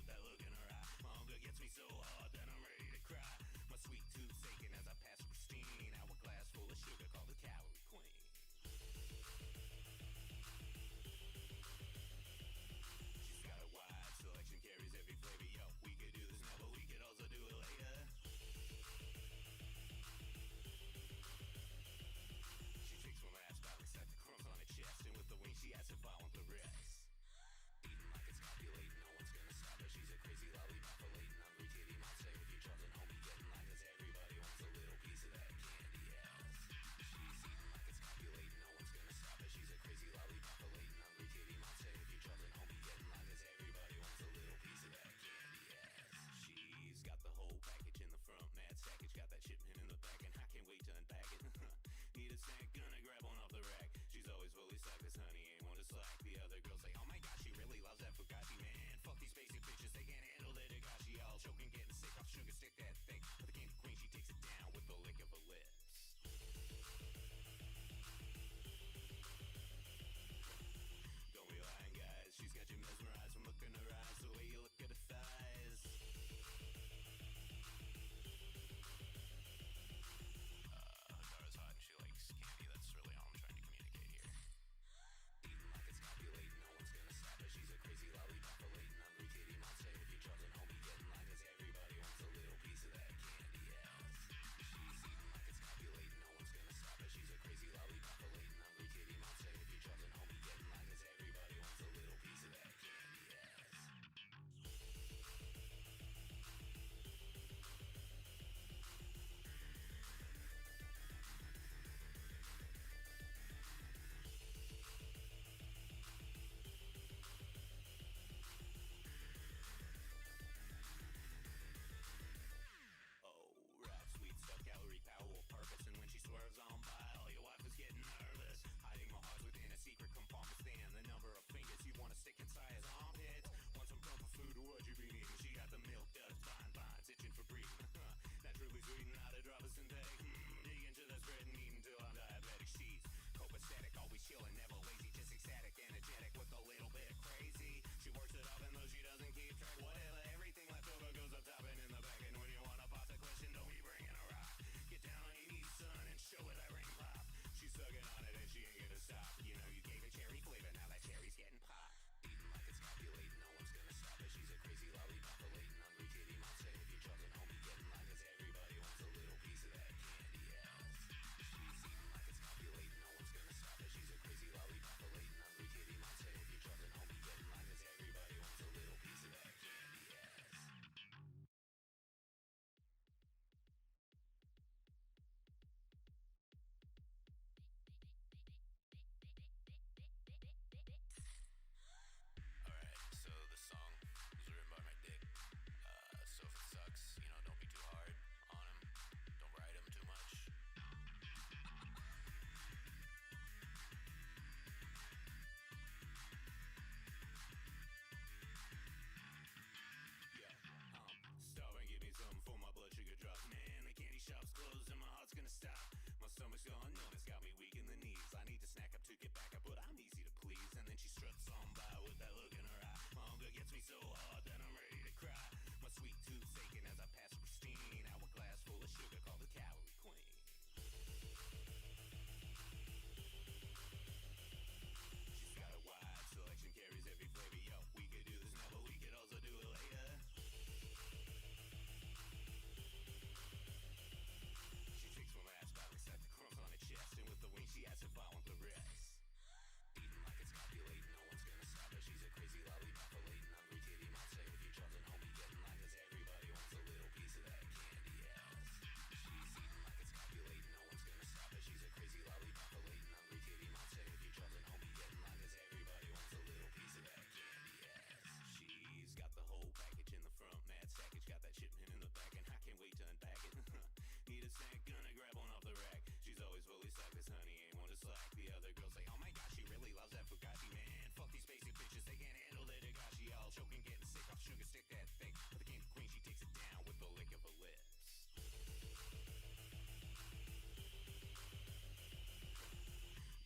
with that look in her eye. My hunger gets me so hard that I'm ready to cry. My sweet tooth's aching as I pass a pristine hourglass full of sugar called the calorie queen. She's got a wide selection, carries every flavor. Yo, we could do this now, but we could also do it later. She takes one last bite and sets the crumbs on her chest, and with the wing she asks if I want the rest. Eating like it's copulating, no one's gonna stop her. She's a crazy lollipop, a latent hungry kitty monster. If you're Charles and homie, get in line, cause everybody wants a little piece of that candy ass. She's eating like it's copulating, no one's gonna stop her. She's a crazy lollipop, a latent hungry kitty monster. If you're Charles and homie, get in line, cause everybody wants a little piece of that candy ass. She's got the whole package in the front, mad sackage, got that shipment in the back, and I can't wait to unpack it. Need a snack, gonna grab one off the rack. She's always fully stocked, this honey ain't one to slack. The other girls say, oh my gosh, she really loves that Fugazi, man. Fuck these basic bitches, they can't handle their Dagashi. All choking, getting sick off sugar, stick that thick. But the candy queen, she takes it down with the lick of her lips. Don't be lying, guys, she's got you mesmerized from looking in her eyes, the way you look at her thighs. Hadara's hot and she likes candy, that's really all I'm trying to communicate here. Eating like it's copulating, no one's gonna stop her. She's a crazy lollipop, a latent hungry kitty monster. If you're Charles and homie, get in line, cause everybody wants a little piece of that candy ass. She's eating like it's copulating, no one's gonna stop her. She's a crazy lollipop, a latent hungry kitty monster. If you're Charles and homie, get in line, cause everybody wants a little piece of that candy ass. Calorie power will purpose, and when she swerves on by, all your wife is getting nervous. Hiding my heart within a secret compartment stand. The number of fingers you want to stick inside his armpits. Want some comfort food, what you be needing? She got the milk duds, fine vines, itching for breathing. Naturally sweet, not a drop of synthetic. Dig into the spread and eat until I'm diabetic. She's copacetic, always chilling, never lazy, just ecstatic, energetic with a little bit crazy. She works it up and though she doesn't keep track, whatever, everything left over goes up top and in the back. And when you wanna pop the question, don't be bringing a rock. Get down on your knees, son, and show her that ring pop. She's sucking on it and she ain't gonna stop. You know you gave her cherry flavor, now that cherry's getting popped. Eating like it's copulating, no one's gonna stop her. She's a crazy lollipop, a latent hungry kitty monster. If you're Charles and homie, get in line, cause everybody wants a little piece of that candy ass. She's eating like it's copulating, no one's gonna stop her. She's a crazy lollipop, a latent hungry kitty monster. If you're Charles and homie, get in line, cause everybody wants a little piece of that candy ass. So the song was written by my dick. So if it sucks, you know, don't be too hard on him. Don't ride him too much. Yeah, starving, give me something for my blood sugar drop. Man, the candy shop's closed and my heart's gonna stop. My stomach's going numb, it's got me weak in the knees. I need to snack up to get back up, but I'm easy to please. And then she struts on by with that look in her eye. My hunger gets me so hard that I'm ready to cry. My sweet tooth's aching as I pass a pristine hourglass full of sugar called the calorie queen. She's got a wide selection, carries every flavor. Yo, we could do this now, but we could also do it later. She takes one last bite and sets the crumbs on her chest, and with the wing she asks if I want the rest. Eating like it's copulating, no one's gonna stop her. She's a crazy lollipop, a latent hungry kitty monster. If you're Charles and homie, get in line, cause everybody wants a little piece of that candy ass. She's eating like it's copulating, no one's gonna stop her. She's a crazy lollipop, a latent hungry kitty monster. If you're Charles and homie, get in line, cause everybody wants a little piece of that candy ass. She's got the whole package in the front, mad sackage, got that shipment in the back, and I can't wait to unpack it. Need a snack, gonna grab one off the rack. She's always fully stocked, this honey ain't one to slack. The other girls say, oh my gosh, she really loves that Fugazi, man. Fuck these basic bitches, they can't handle their Dagashi. All choking, getting sick off sugar, stick that thick. But the candy queen, she takes it down with the lick of her lips.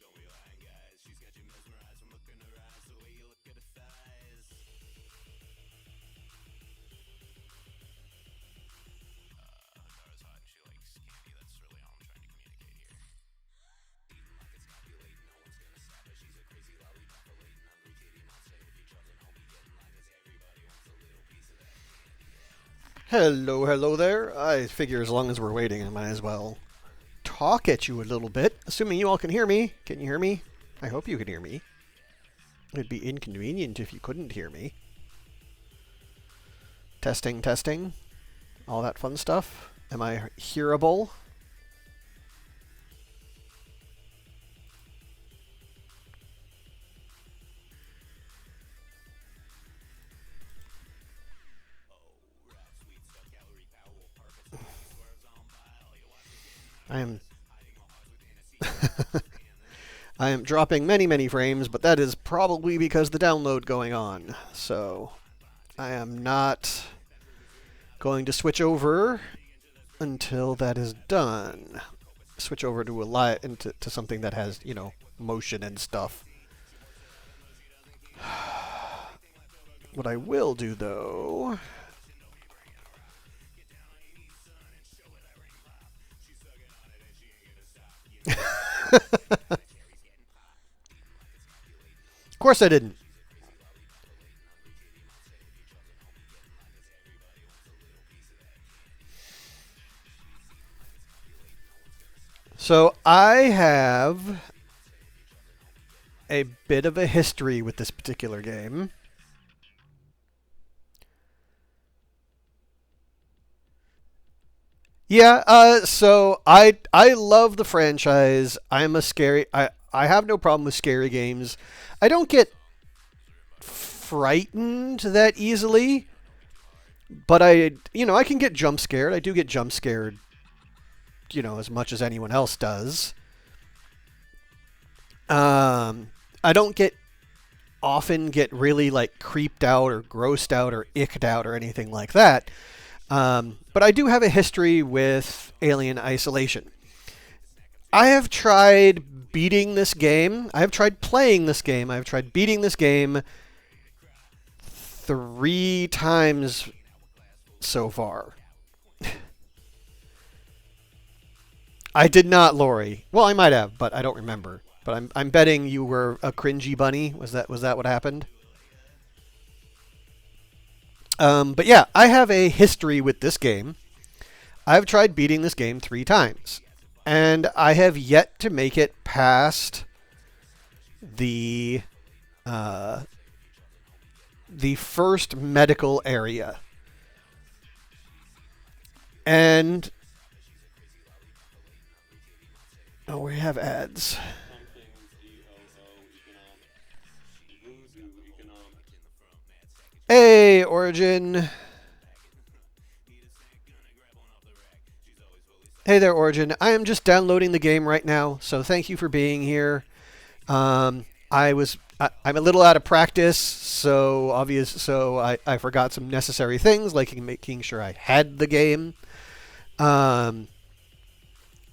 Don't be lying, guys, she's got you mesmerized from looking in her eyes, the way you look at her thighs. Hello, hello there. I figure as long as we're waiting, I might as well talk at you a little bit. Assuming you all can hear me. Can you hear me? I hope you can hear me. It'd be inconvenient if you couldn't hear me. Testing, testing. All that fun stuff. Am I hearable? I am I am dropping many, many frames, but that is probably because the download going on. So I am not going to switch over until that is done. Switch over to to something that has, motion and stuff. What I will do though Of course I didn't. So I have a bit of a history with this particular game. Yeah, so I love the franchise. I have no problem with scary games. I don't get frightened that easily, but I can get jump scared. I do get jump scared, as much as anyone else does. I don't often get really like creeped out or grossed out or icked out or anything like that. But I do have a history with Alien Isolation. I have tried beating this game. I have tried playing this game. I have tried beating this game 3 times so far. I did not, Lori. Well, I might have, but I don't remember. But I'm betting you were a cringy bunny. Was that what happened? But yeah, I have a history with this game. I've tried beating this game 3 times, and I have yet to make it past the uh, the first medical area. And oh, we have ads. Hey, Origin. Hey there, Origin. I am just downloading the game right now, so thank you for being here. I'm a little out of practice, so I forgot some necessary things like making sure I had the game. Um,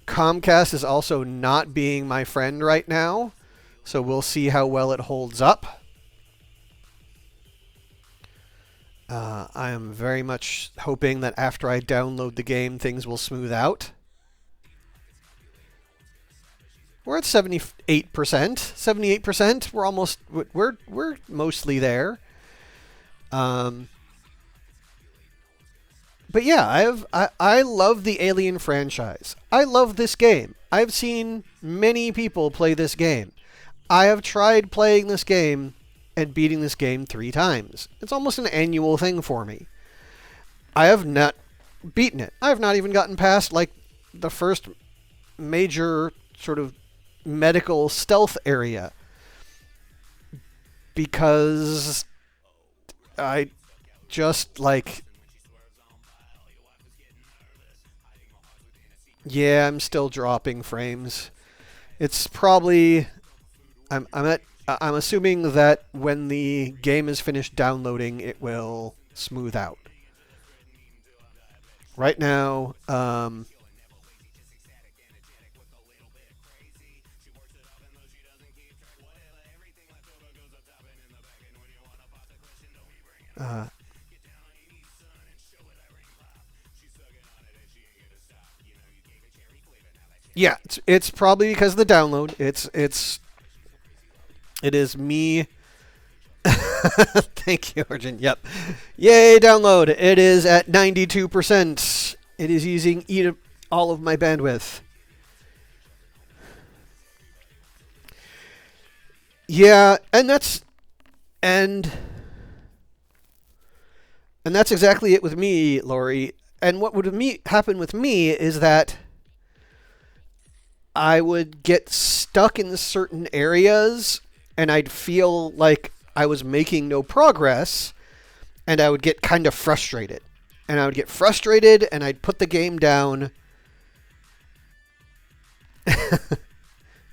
Comcast is also not being my friend right now, so we'll see how well it holds up. I am very much hoping that after I download the game, things will smooth out. We're at 78%. 78%. We're mostly there. Um, but yeah, I love the Alien franchise. I love this game. I've seen many people play this game. I have tried playing this game and beating this game 3 times. It's almost an annual thing for me. I have not beaten it. I have not even gotten past like the first major sort of medical stealth area because I just like yeah, I'm still dropping frames. It's probably I'm assuming that when the game is finished downloading, it will smooth out. Right now, uh, yeah, it's probably because of the download. It is me. Thank you, Arjun. Yep. Yay, download. It is at 92%. It is using all of my bandwidth. Yeah, and and that's exactly it with me, Lori. And what would happen with me is that I would get stuck in certain areas and I'd feel like I was making no progress and I would get kind of frustrated. And I would get frustrated and I'd put the game down.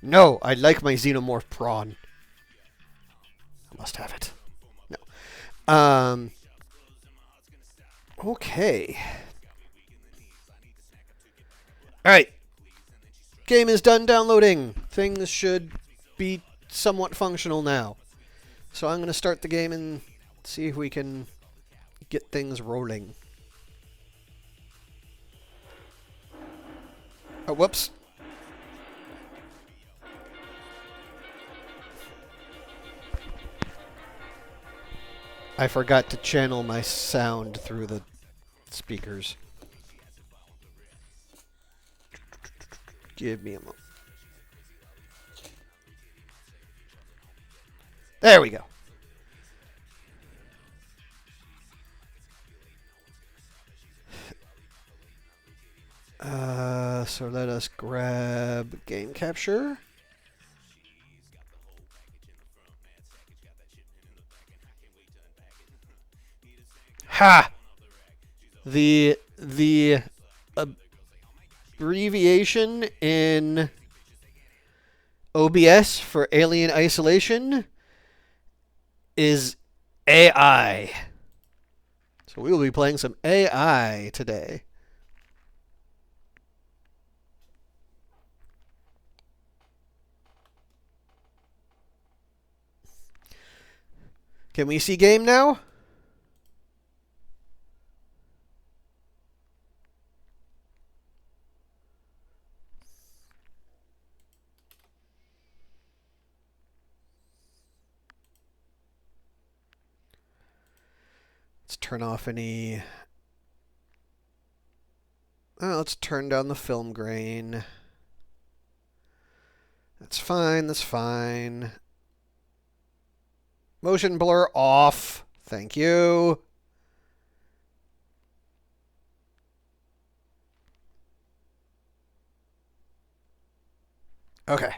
No, I like my xenomorph prawn. I must have it. No. Okay. Alright. Game is done downloading. Things should be somewhat functional now. So I'm going to start the game and see if we can get things rolling. Oh, whoops. I forgot to channel my sound through the speakers. Give me a moment. There we go. So let us grab game capture. Ha! The abbreviation in OBS for alien isolation is AI. So we will be playing some AI today. Can we see game now? Let's turn off any... Oh, let's turn down the film grain. That's fine, that's fine. Motion blur off. Thank you. Okay.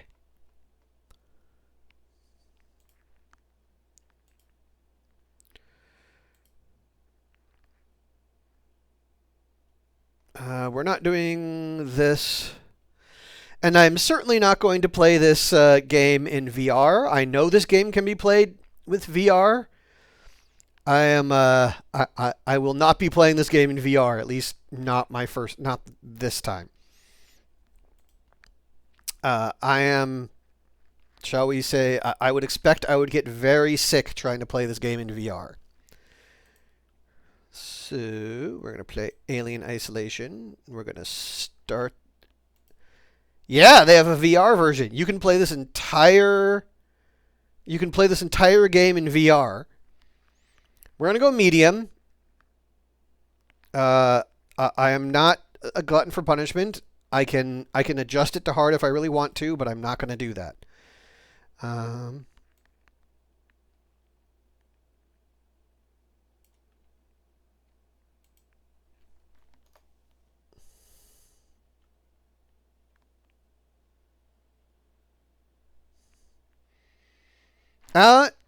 We're not doing this. And I'm certainly not going to play this game in VR. I know this game can be played with VR. I will not be playing this game in VR, at least not this time. I am, shall we say, I would expect I would get very sick trying to play this game in VR. So we're going to play Alien Isolation. We're going to start. Yeah, they have a VR version. You can play this entire game in VR. We're going to go medium. I am not a glutton for punishment. I can adjust it to hard if I really want to, but I'm not going to do that.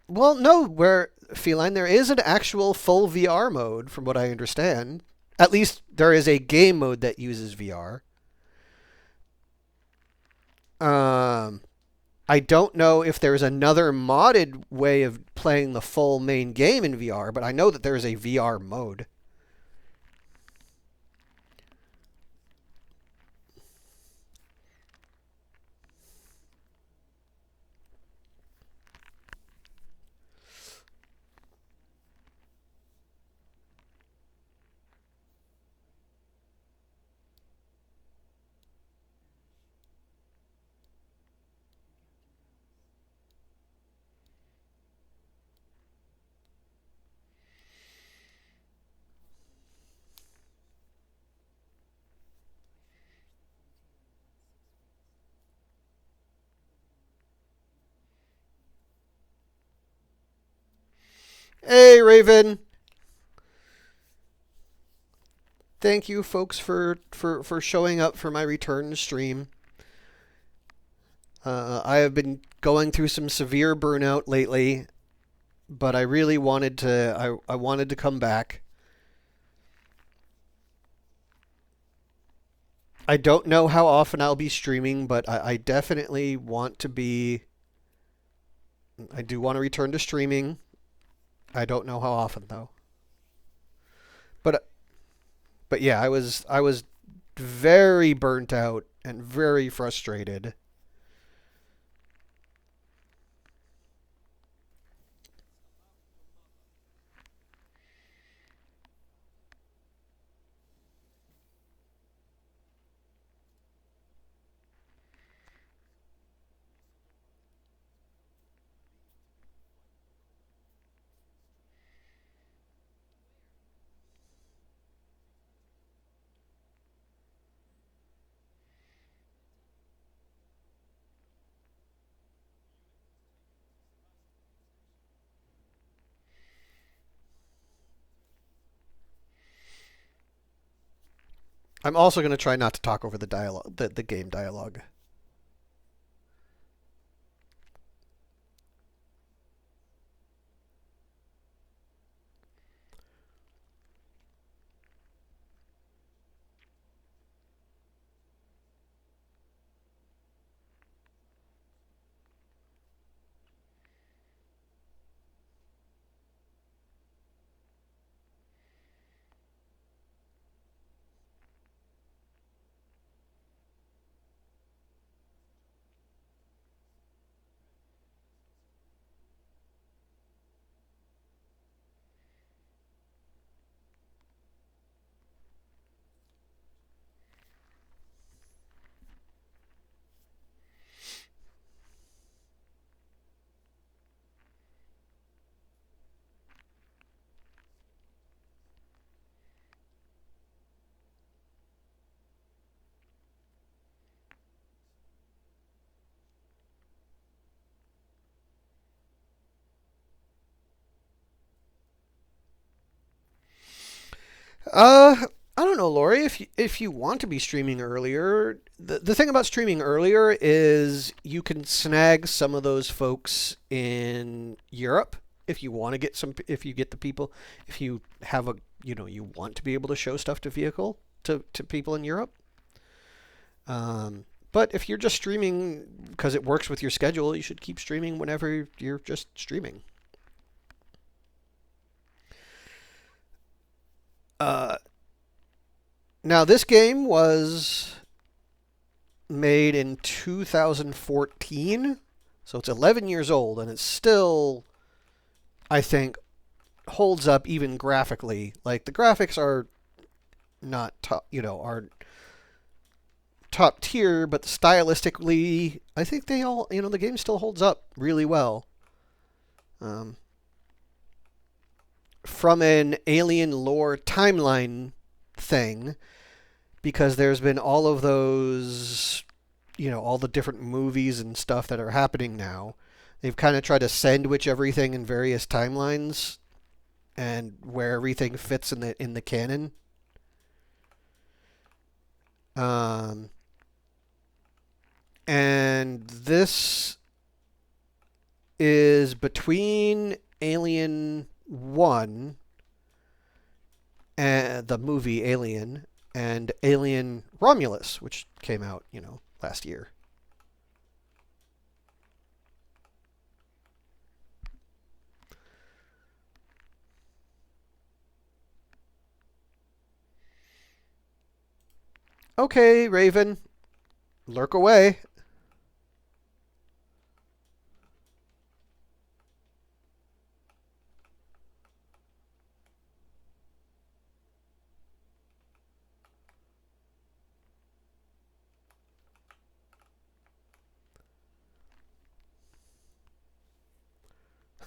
Well, no, where Feline, there is an actual full VR mode, from what I understand. At least there is a game mode that uses VR. I don't know if there's another modded way of playing the full main game in VR, but I know that there is a VR mode. Hey, Raven. Thank you, folks, for showing up for my return stream. I have been going through some severe burnout lately, but I really wanted to. I wanted to come back. I don't know how often I'll be streaming, but I definitely want to be. I do want to return to streaming. I don't know how often though. But yeah, I was very burnt out and very frustrated. I'm also going to try not to talk over the dialogue, the game dialogue. I don't know, Lori. If you want to be streaming earlier, the thing about streaming earlier is you can snag some of those folks in Europe if you want to get some. If you get the people, if you have a, you want to be able to show stuff to people in Europe. But if you're just streaming because it works with your schedule, you should keep streaming whenever you're just streaming. Uh, Now, this game was made in 2014, so it's 11 years old, and it's still, I think, holds up even graphically. Like the graphics are not top, are top tier, but stylistically, I think they all, the game still holds up really well. Um, from an alien lore timeline thing, because there's been all of those, all the different movies and stuff that are happening now. They've kind of tried to sandwich everything in various timelines and where everything fits in the canon. Um, and this is between Alien 1 and the movie Alien and Alien Romulus, which came out, last year. Okay, Raven, lurk away.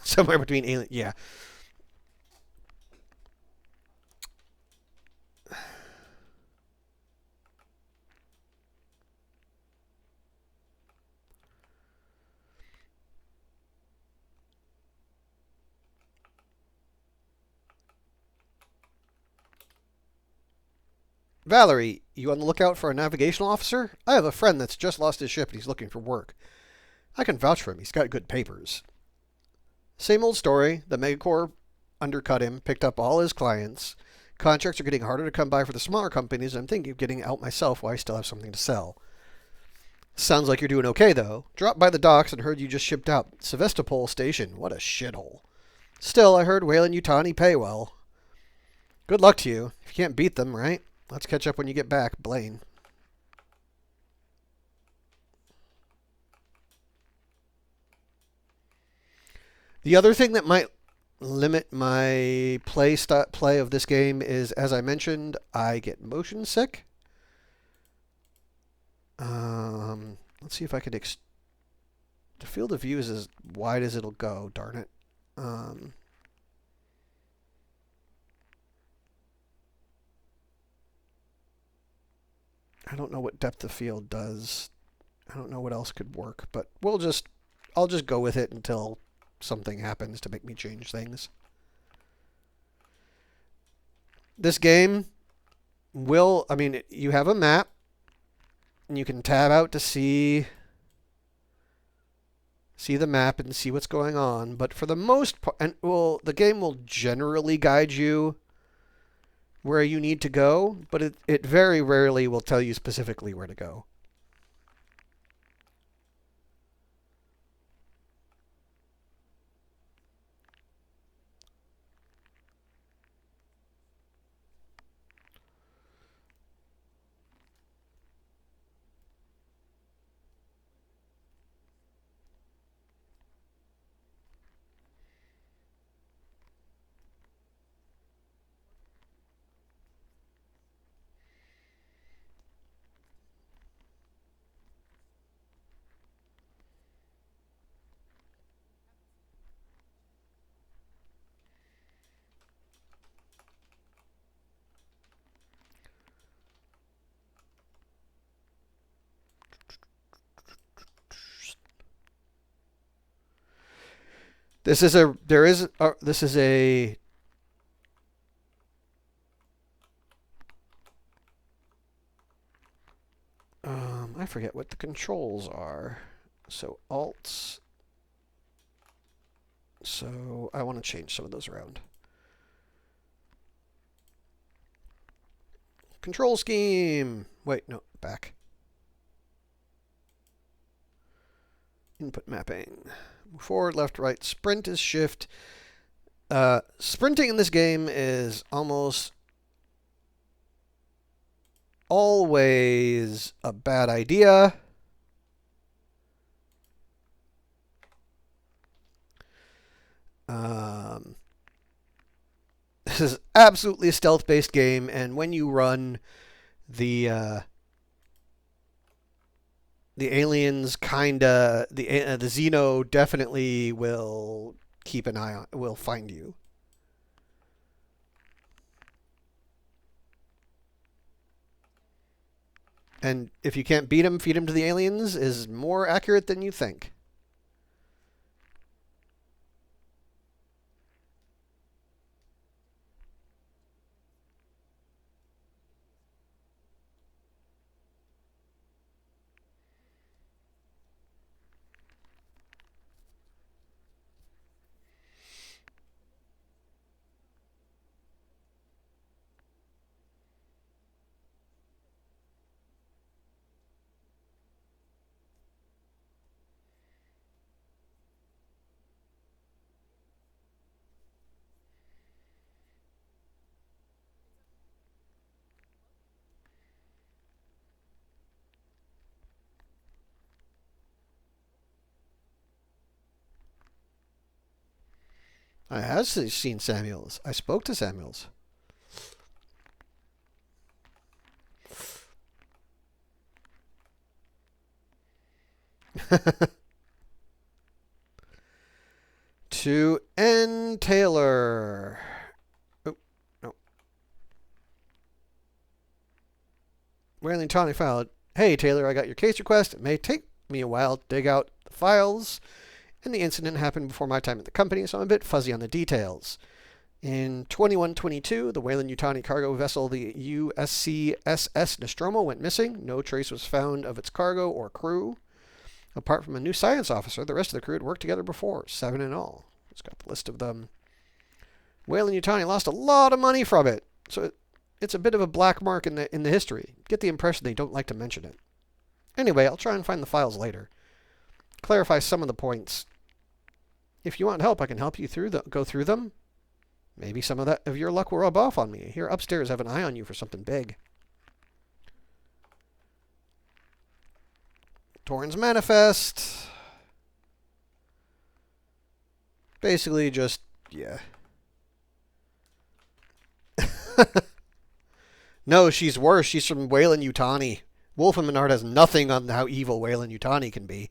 Somewhere between Alien, yeah. Valerie, you on the lookout for a navigational officer? I have a friend that's just lost his ship and he's looking for work. I can vouch for him. He's got good papers. Same old story. The Megacorp undercut him, picked up all his clients. Contracts are getting harder to come by for the smaller companies, and I'm thinking of getting out myself while I still have something to sell. Sounds like you're doing okay, though. Dropped by the docks and heard you just shipped out. Sevastopol Station. What a shithole. Still, I heard Whalen Yutani pay well. Good luck to you. If you can't beat them, right? Let's catch up when you get back, Blaine. The other thing that might limit my play of this game is, as I mentioned, I get motion sick. Let's see if I can the field of view is as wide as it'll go, darn it. I don't know what depth of field does. I don't know what else could work, but I'll just go with it until something happens to make me change things. This game you have a map, and you can tab out to see the map and see what's going on, but for the most part, the game will generally guide you where you need to go, but it very rarely will tell you specifically where to go. This is a I forget what the controls are. So alts. So I want to change some of those around. Control scheme. Wait, no, back. Input mapping. Forward, left, right. Sprint is shift. Sprinting in this game is almost always a bad idea. This is absolutely a stealth-based game, and when you run, the aliens the Xeno definitely will keep an eye on, will find you. And if you can't beat them, feed them to the aliens is more accurate than you think. I have seen Samuels. I spoke to Samuels. To N. Taylor. Oh, no. Whaling Tawny filed. Hey, Taylor, I got your case request. It may take me a while to dig out the files, and the incident happened before my time at the company, so I'm a bit fuzzy on the details. In 2122, the Weyland-Yutani cargo vessel, the USCSS Nostromo, went missing. No trace was found of its cargo or crew. Apart from a new science officer, the rest of the crew had worked together before, 7 in all. It's got the list of them. Weyland-Yutani lost a lot of money from it, so it's a bit of a black mark in the history. Get the impression they don't like to mention it. Anyway, I'll try and find the files later. Clarify some of the points. If you want help, I can help you go through them. Maybe some of your luck will rub off on me. Here upstairs, I have an eye on you for something big. Torrens Manifest. Basically just, yeah. No, she's worse. She's from Weyland-Yutani. Wolf and Menard has nothing on how evil Weyland-Yutani can be.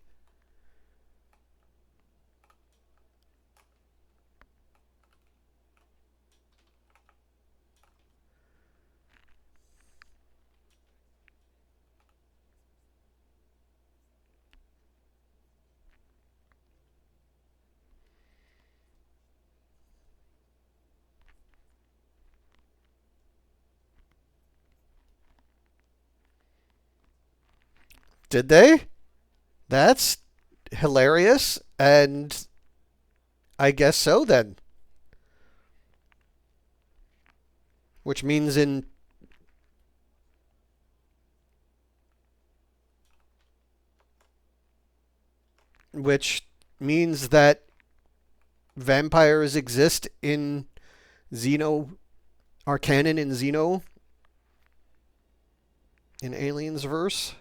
Did they? That's hilarious, and I guess so then. Which means in which means that vampires exist in Xeno, are canon in Xeno, in Aliens verse.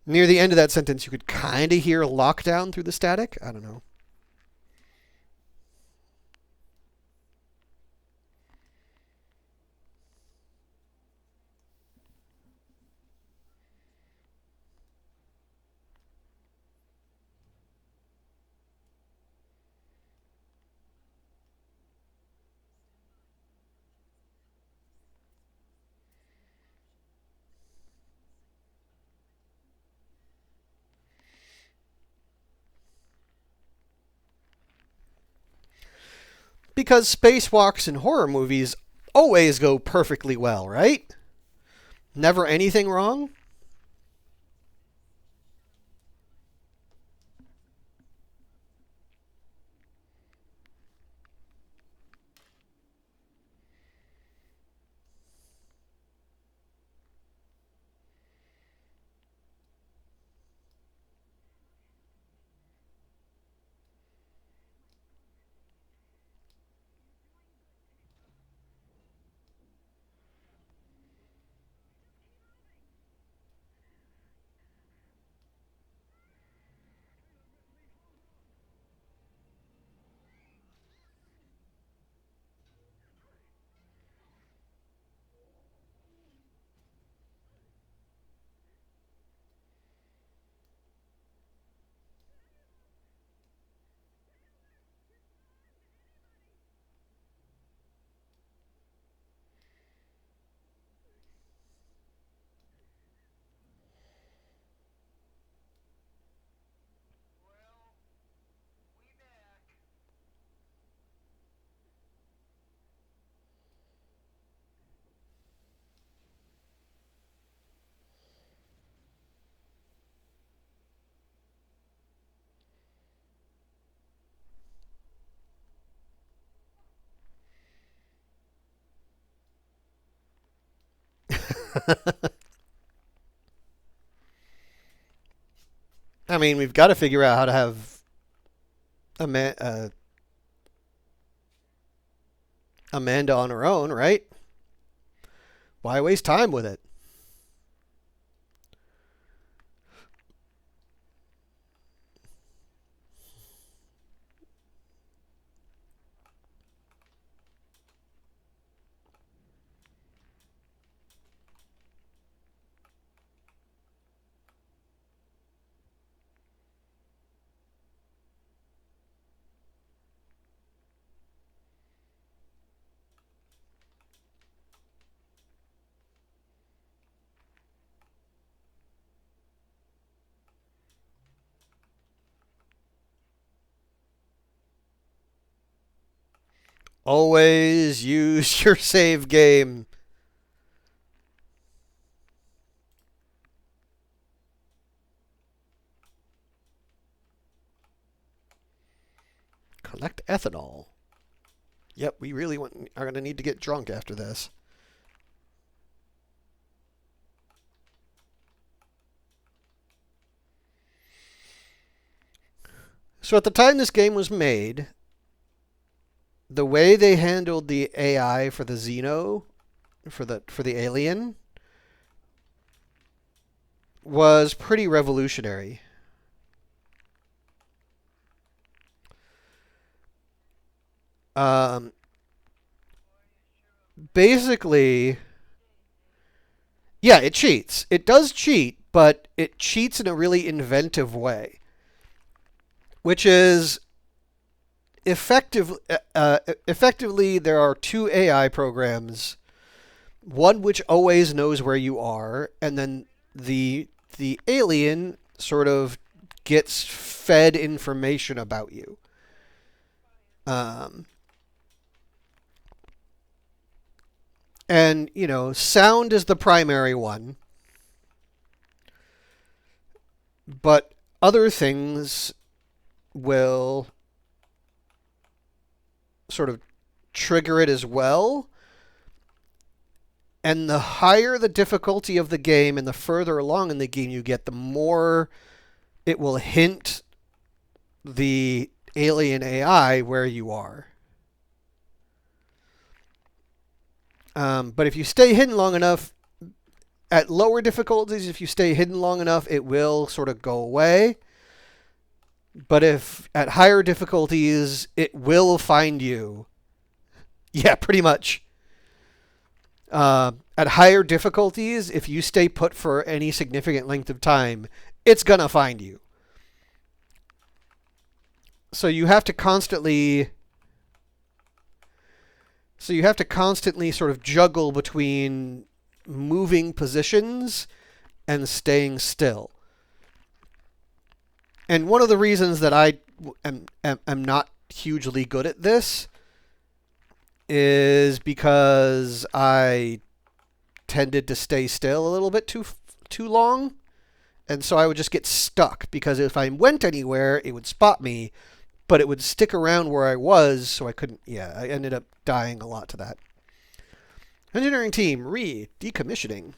Near the end of that sentence, you could kind of hear lockdown through the static. I don't know. Because spacewalks in horror movies always go perfectly well, right? Never anything wrong? I mean, we've got to figure out how to have Ama- uh, Amanda on her own, right? Why waste time with it? Always use your save game. Collect ethanol. Yep, we really are going to need to get drunk after this. So at the time this game was made, the way they handled the AI for the Xeno, for the alien, was pretty revolutionary. Um, basically, yeah, it cheats. It does cheat, but it cheats in a really inventive way, which is effective. Effectively, there are two AI programs. One which always knows where you are, and then the alien sort of gets fed information about you. Um, and sound is the primary one, but other things will sort of trigger it as well. And the higher the difficulty of the game and the further along in the game you get, the more it will hint the alien AI where you are. But if you stay hidden long enough, at lower difficulties, if you stay hidden long enough, it will sort of go away. But if at higher difficulties, it will find you. Yeah, pretty much. At higher difficulties, if you stay put for any significant length of time, it's gonna find you. So you have to constantly sort of juggle between moving positions and staying still. And one of the reasons that I am not hugely good at this is because I tended to stay still a little bit too long, and so I would just get stuck because if I went anywhere, it would spot me, but it would stick around where I was, so I couldn't. Yeah, I ended up dying a lot to that. Engineering team decommissioning.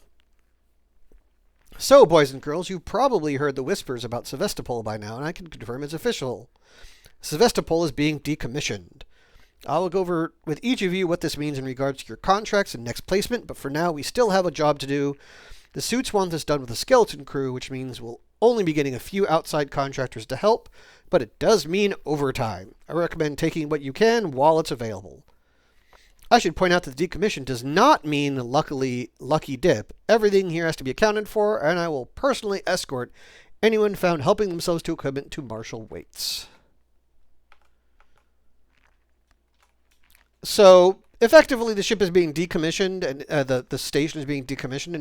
So, boys and girls, you've probably heard the whispers about Sevastopol by now, and I can confirm it's official. Sevastopol is being decommissioned. I will go over with each of you what this means in regards to your contracts and next placement, but for now, we still have a job to do. The suits want this done with a skeleton crew, which means we'll only be getting a few outside contractors to help, but it does mean overtime. I recommend taking what you can while it's available. I should point out that the decommission does not mean lucky dip. Everything here has to be accounted for, and I will personally escort anyone found helping themselves to equipment to martial weights. So effectively, the ship is being decommissioned, and the station is being decommissioned,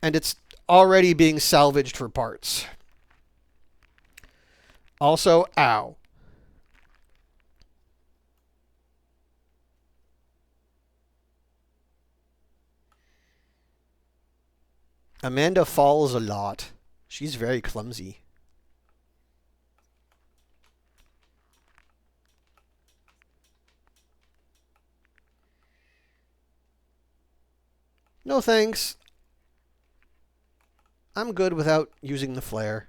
and it's already being salvaged for parts. Also, ow. Amanda falls a lot. She's very clumsy. No thanks. I'm good without using the flare.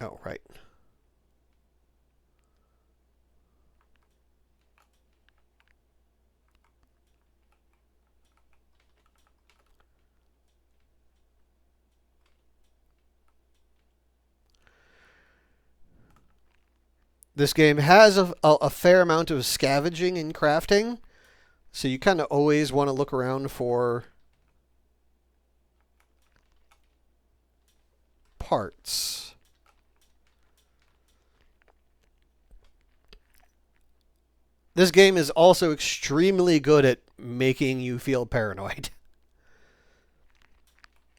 Oh, right. This game has a fair amount of scavenging and crafting, so you kind of always want to look around for parts. This game is also extremely good at making you feel paranoid.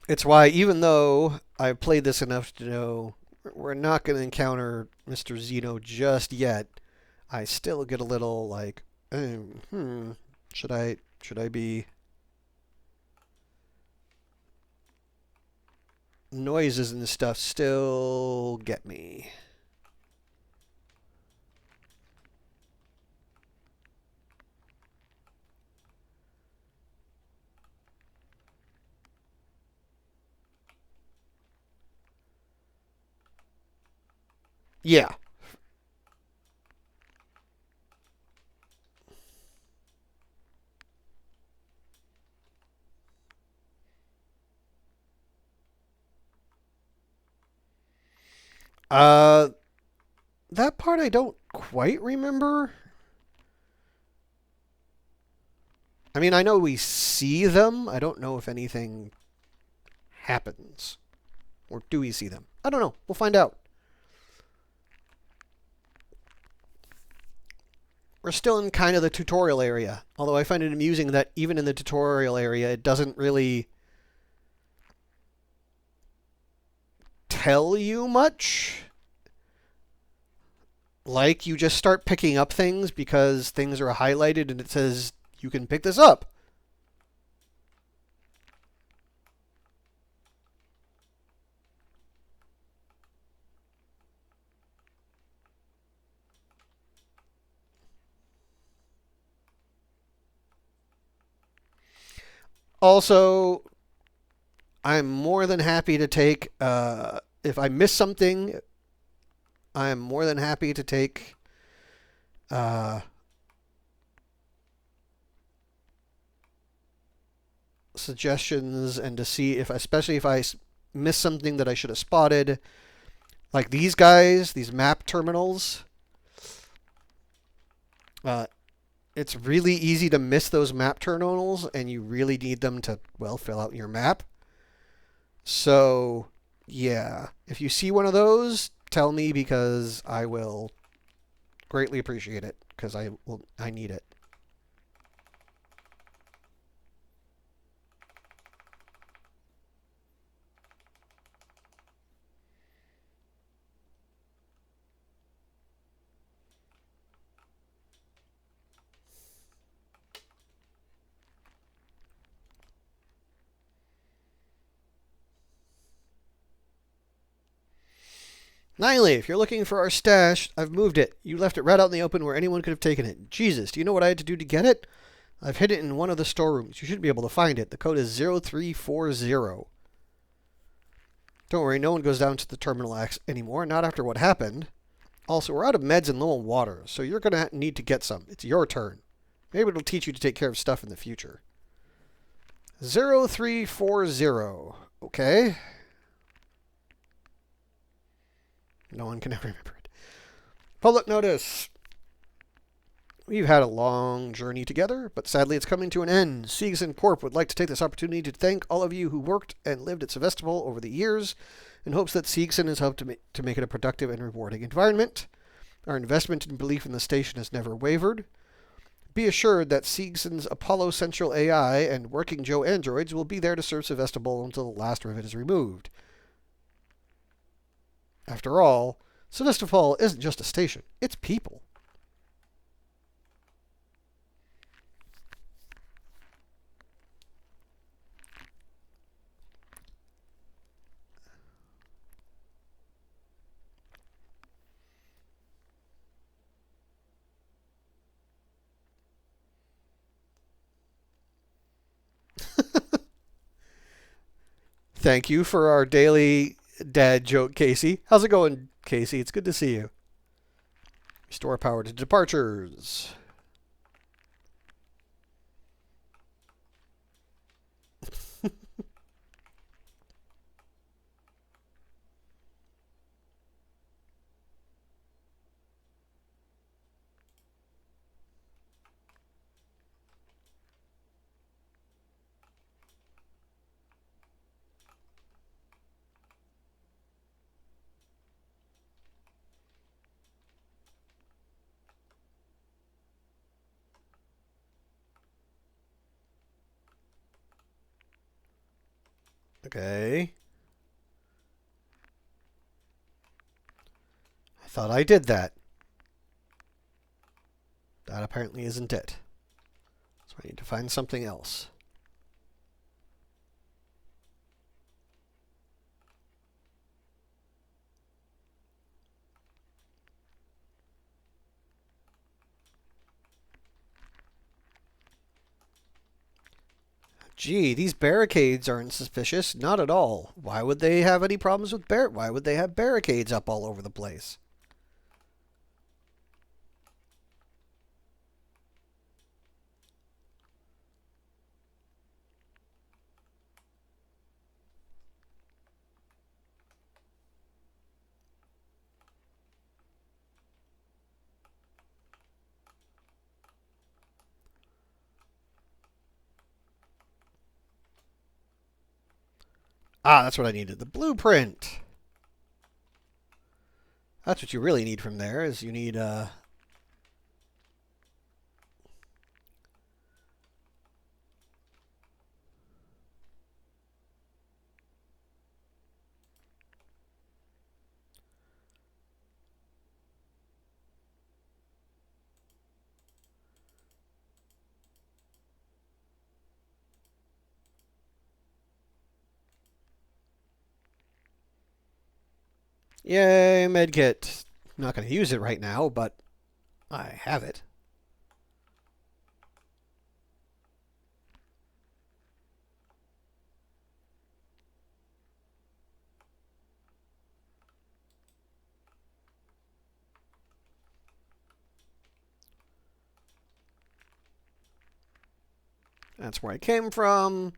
It's why, even though I've played this enough to know we're not going to encounter Mr. Zeno just yet, I still get a little like, should I be? Noises and stuff still get me. Yeah. Uh, that part I don't quite remember. I mean, I know we see them. I don't know if anything happens. Or do we see them? I don't know. We'll find out. We're still in kind of the tutorial area. Although I find it amusing that even in the tutorial area, it doesn't really tell you much. Like, you just start picking up things because things are highlighted and it says you can pick this up. Also, I'm more than happy to take, if I miss something, I'm more than happy to take suggestions and to see if, especially if I miss something that I should have spotted. Like these guys, these map terminals. Uh, it's really easy to miss those map terminals, and you really need them to, well, fill out your map. So, yeah, if you see one of those, tell me because I will greatly appreciate it because I need it. Niley, if you're looking for our stash, I've moved it. You left it right out in the open where anyone could have taken it. Jesus, do you know what I had to do to get it? I've hid it in one of the storerooms. You should be able to find it. The code is 0340. Don't worry, no one goes down to the terminal X anymore, not after what happened. Also, we're out of meds and low on water, so you're going to need to get some. It's your turn. Maybe it'll teach you to take care of stuff in the future. 0340. Okay. No one can ever remember it. Public notice. We've had a long journey together, but sadly it's coming to an end. Seegson Corp would like to take this opportunity to thank all of you who worked and lived at Sevastopol over the years in hopes that Seegson has helped to make it a productive and rewarding environment. Our investment and belief in the station has never wavered. Be assured that Seegson's Apollo Central AI and Working Joe androids will be there to serve Sevastopol until the last rivet is removed. After all, Sevastopol isn't just a station, it's people. Thank you for our daily dad joke, Casey. How's it going, Casey? It's good to see you. Restore power to departures. Okay. I thought I did that. That apparently isn't it. So I need to find something else. Gee, these barricades aren't suspicious. Not at all. Why would they have any problems with Why would they have barricades up all over the place? Ah, that's what I needed. The blueprint. That's what you really need from there, is you need, yay, medkit. I'm not going to use it right now, but I have it. That's where I came from.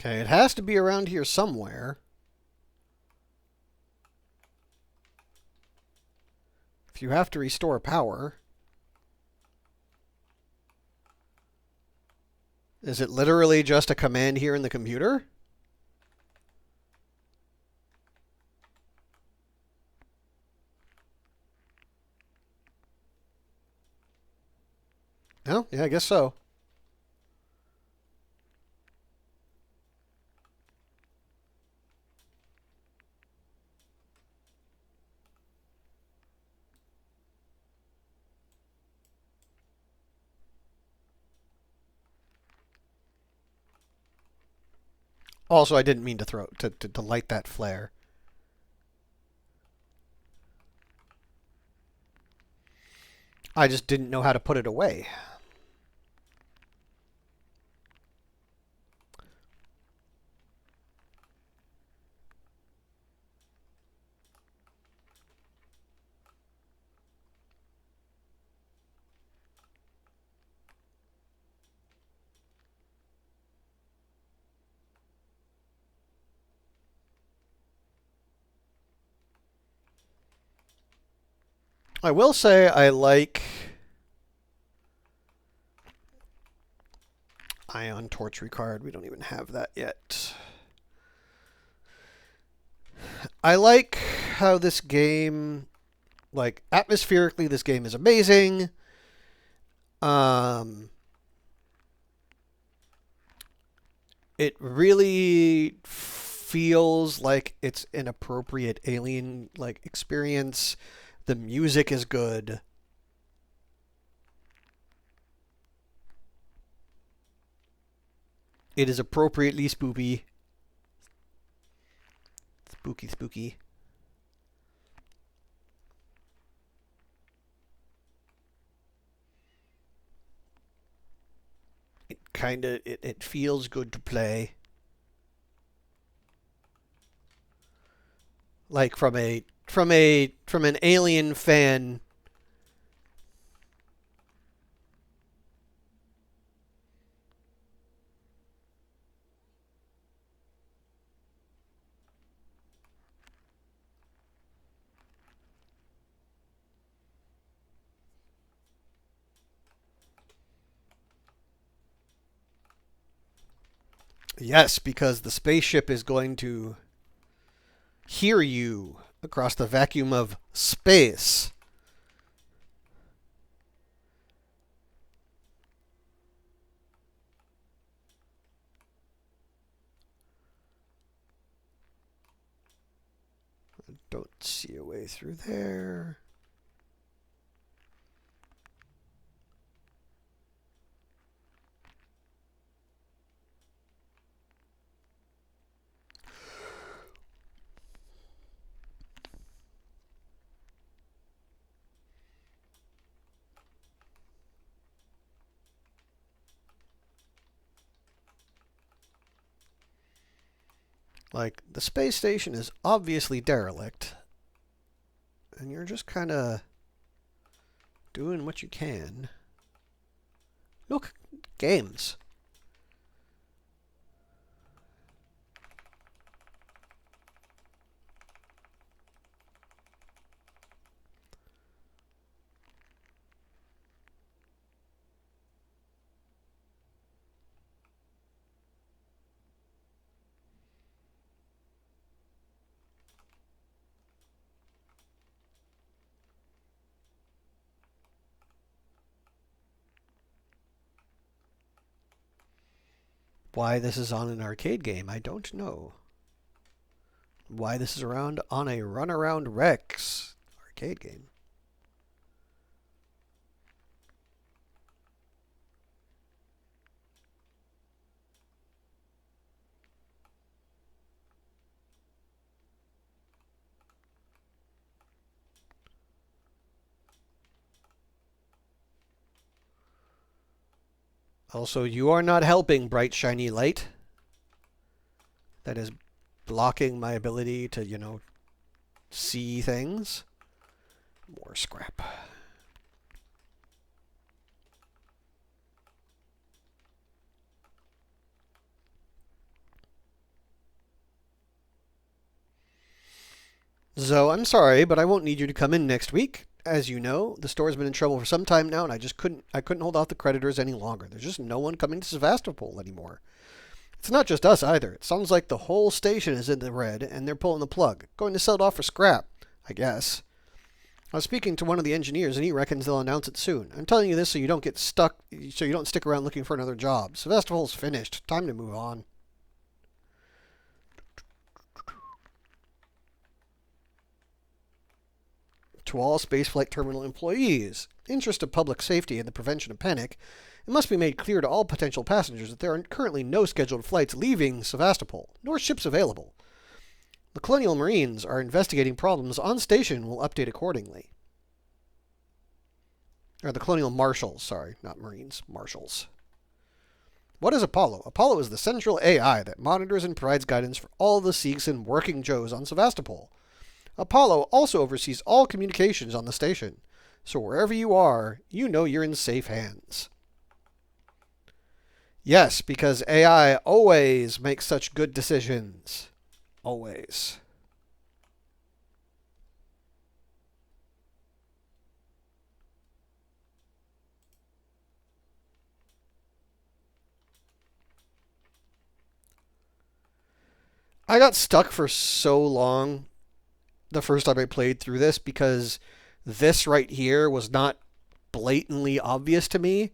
Okay, it has to be around here somewhere. If you have to restore power, is it literally just a command here in the computer? No? Yeah, I guess so. Also, I didn't mean to to light that flare. I just didn't know how to put it away. I will say I like ion torch recard. We don't even have that yet. I like how this game, like, atmospherically, this game is amazing. It really feels like it's an appropriate alien like experience. The music is good. It is appropriately spoopy. Spooky, spooky. It feels good to play. Like from an Alien fan. Yes, because the spaceship is going to hear you across the vacuum of space. I don't see a way through there. Like, the space station is obviously derelict. And you're just kind of doing what you can. Look, games. Why this is on an arcade game, I don't know. Why this is around on a Runaround Rex arcade game. Also, you are not helping, bright shiny light. That is blocking my ability to, see things. More scrap. So, I'm sorry, but I won't need you to come in next week. As you know, the store's been in trouble for some time now, and I couldn't hold off the creditors any longer. There's just no one coming to Sevastopol anymore. It's not just us either. It sounds like the whole station is in the red, and they're pulling the plug. Going to sell it off for scrap, I guess. I was speaking to one of the engineers, and he reckons they'll announce it soon. I'm telling you this so you don't get stuck, so you don't stick around looking for another job. Sevastopol's finished. Time to move on. To all spaceflight terminal employees, interest of public safety and the prevention of panic, it must be made clear to all potential passengers that there are currently no scheduled flights leaving Sevastopol, nor ships available. The Colonial Marines are investigating problems on station and will update accordingly. Or the Colonial Marshals, sorry, not Marines, Marshals. What is Apollo? Apollo is the central AI that monitors and provides guidance for all the Sikhs and working Joes on Sevastopol. Apollo also oversees all communications on the station, so wherever you are, you know you're in safe hands. Yes, because AI always makes such good decisions. Always. I got stuck for so long the first time I played through this because this right here was not blatantly obvious to me.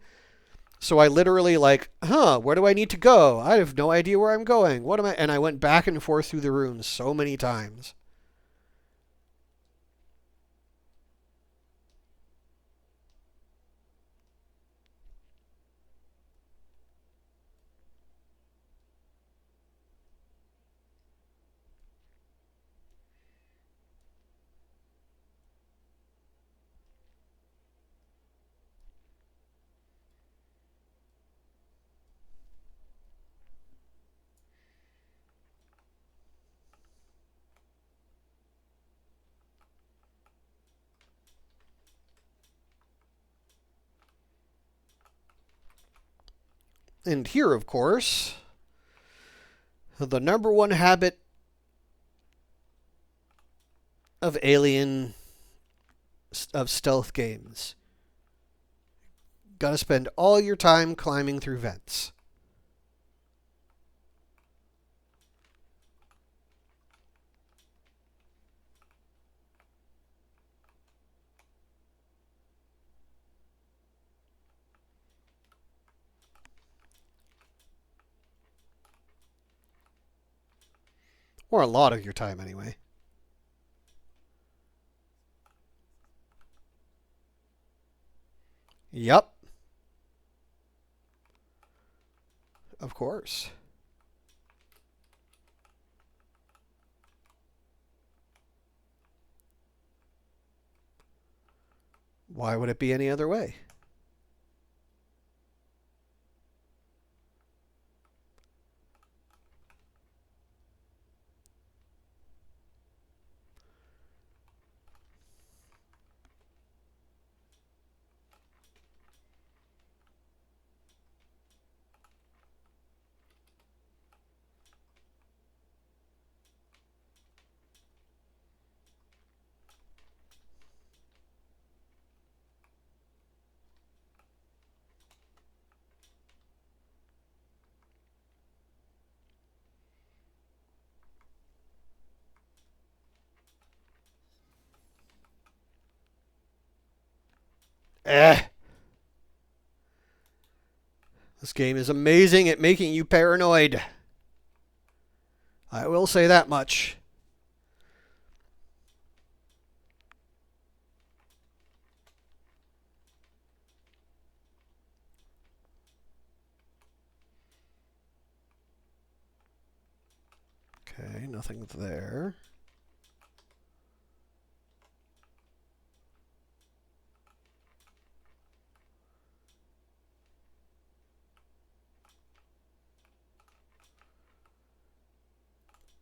So I literally where do I need to go? I have no idea where I'm going. What am I? And I went back and forth through the rooms so many times. And here, of course, the number one habit of stealth games. Gotta spend all your time climbing through vents. Or a lot of your time, anyway. Yup. Of course. Why would it be any other way? Eh. This game is amazing at making you paranoid. I will say that much. Okay, nothing there.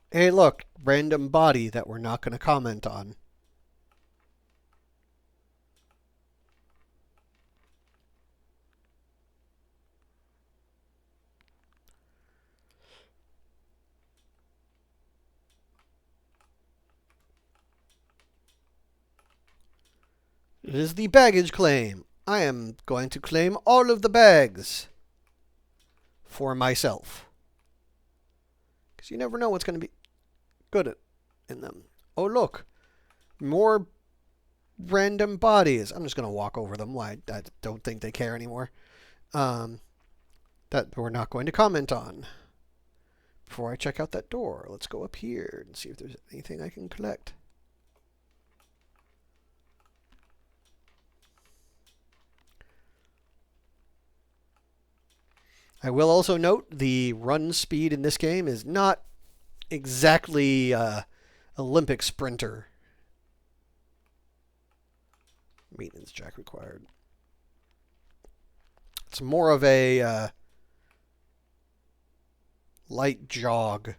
Hey, look, random body that we're not going to comment on. It is the baggage claim. I am going to claim all of the bags for myself. Because you never know what's going to be good in them. Oh, look. More random bodies. I'm just going to walk over them. I don't think they care anymore. That we're not going to comment on. Before I check out that door, let's go up here and see if there's anything I can collect. I will also note the run speed in this game is not exactly Olympic sprinter. Maintenance jack required. It's more of a light jog.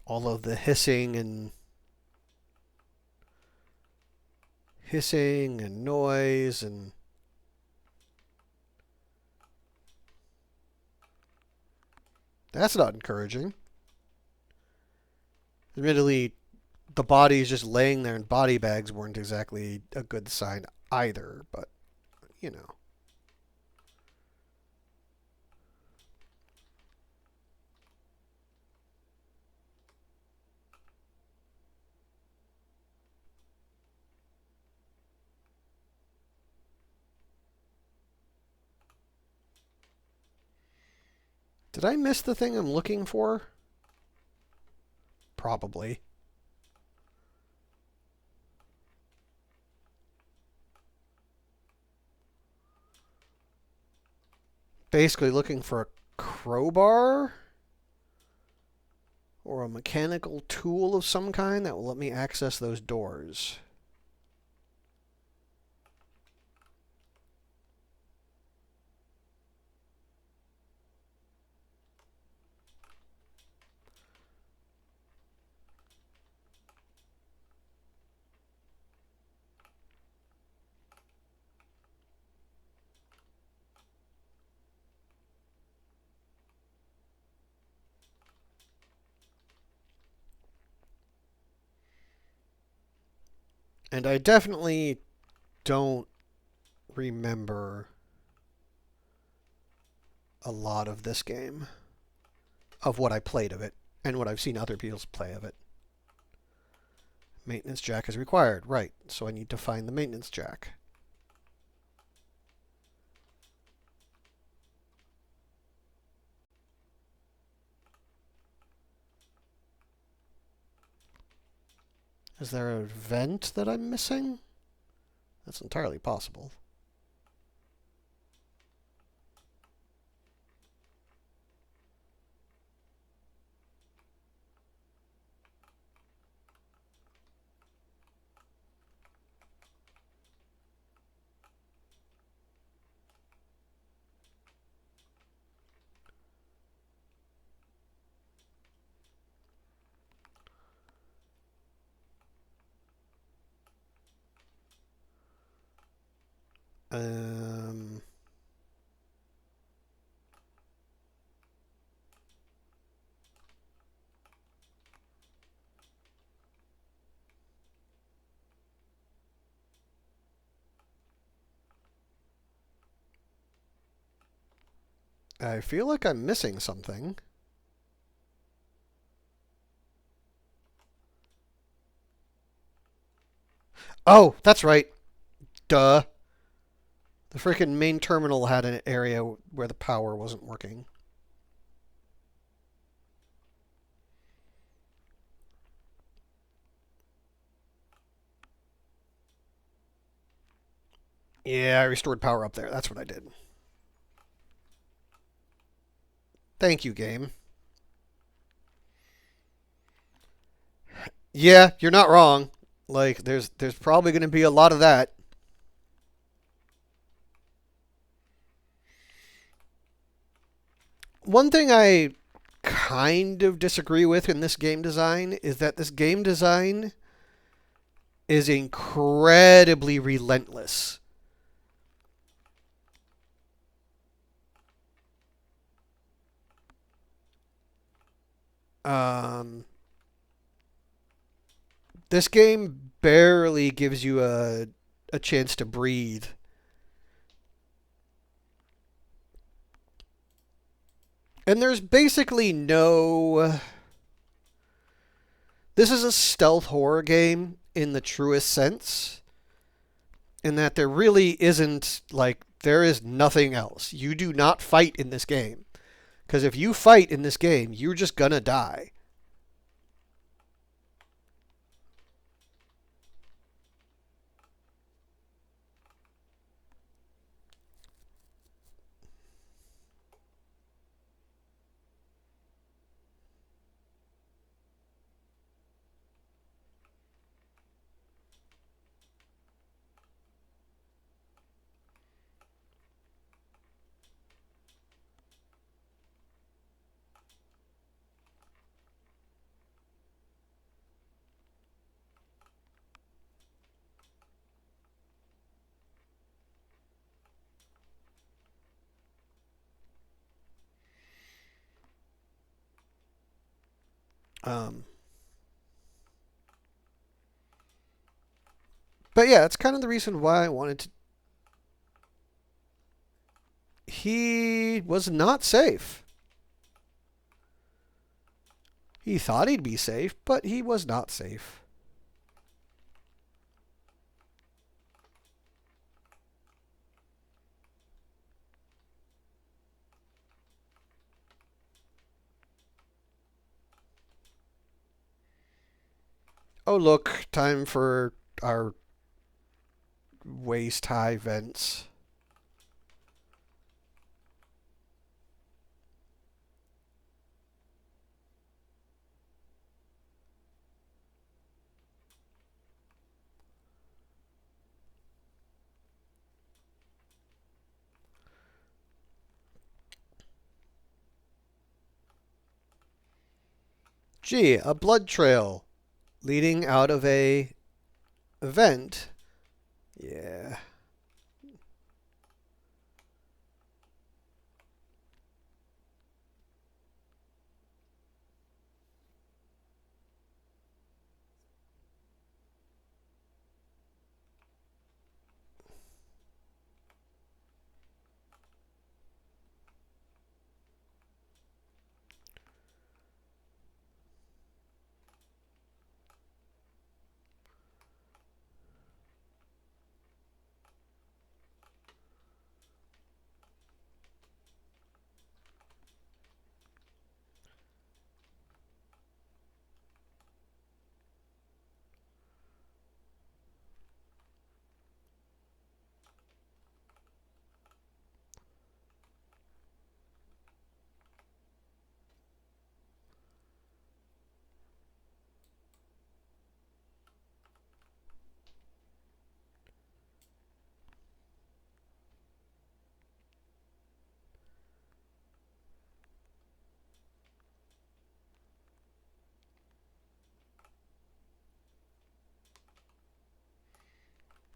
All of the hissing and noise and that's not encouraging. Admittedly, the bodies just laying there in body bags weren't exactly a good sign either, but, you know. Did I miss the thing I'm looking for? Probably. Basically looking for a crowbar or a mechanical tool of some kind that will let me access those doors. And I definitely don't remember a lot of this game, of what I played of it, and what I've seen other people play of it. Maintenance jack is required, right, so I need to find the maintenance jack. Is there a vent that I'm missing? That's entirely possible. Um, I feel like I'm missing something. Oh, that's right. Duh. The freaking main terminal had an area where the power wasn't working. Yeah, I restored power up there. That's what I did. Thank you, game. Yeah, you're not wrong. Like, there's probably going to be a lot of that. One thing I kind of disagree with in this game design is that this game design is incredibly relentless. Um, this game barely gives you a chance to breathe. And there's basically no. This is a stealth horror game in the truest sense, in that there really isn't, like, there is nothing else. You do not fight in this game. Because if you fight in this game, you're just gonna die. Um, But yeah, it's kind of the reason why I wanted to. He was not safe. He thought he'd be safe, but he was not safe. Oh, look, time for our waist high vents. Gee, a blood trail leading out of a vent. Yeah.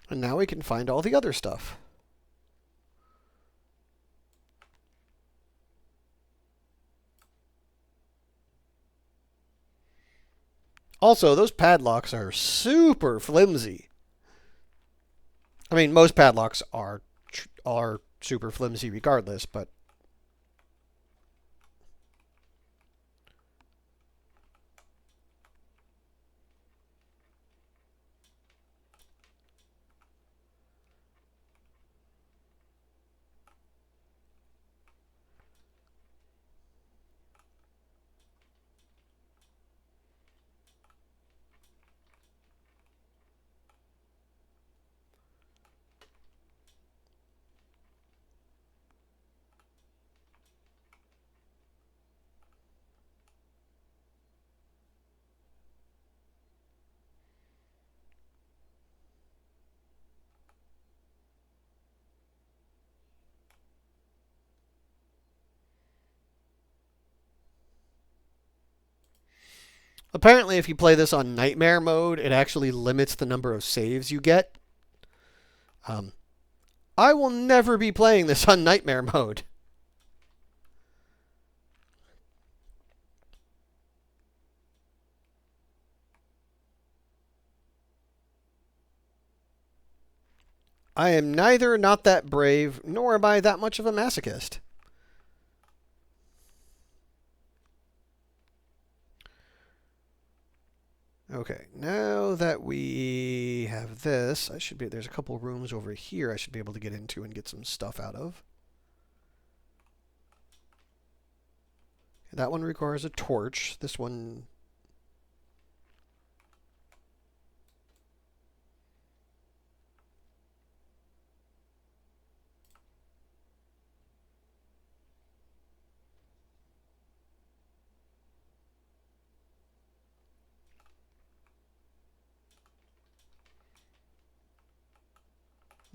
And now we can find all the other stuff. Also, those padlocks are super flimsy. I mean, most padlocks are super flimsy regardless, but apparently if you play this on nightmare mode, it actually limits the number of saves you get. Um, I will never be playing this on nightmare mode. I am neither not that brave, nor am I that much of a masochist. Okay, now that we have this, there's a couple rooms over here I should be able to get into and get some stuff out of. That one requires a torch. This one...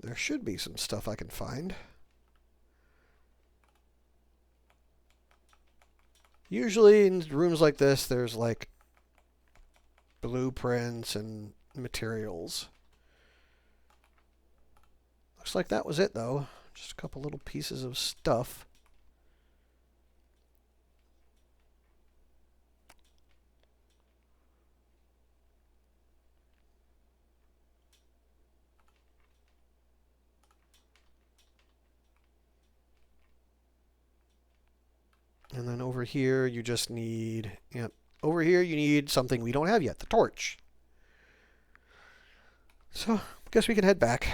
There should be some stuff I can find. Usually in rooms like this, there's like blueprints and materials. Looks like that was it, though. Just a couple little pieces of stuff. over here, you just need... Yep. Over here, you need something we don't have yet, the torch. So, I guess we can head back.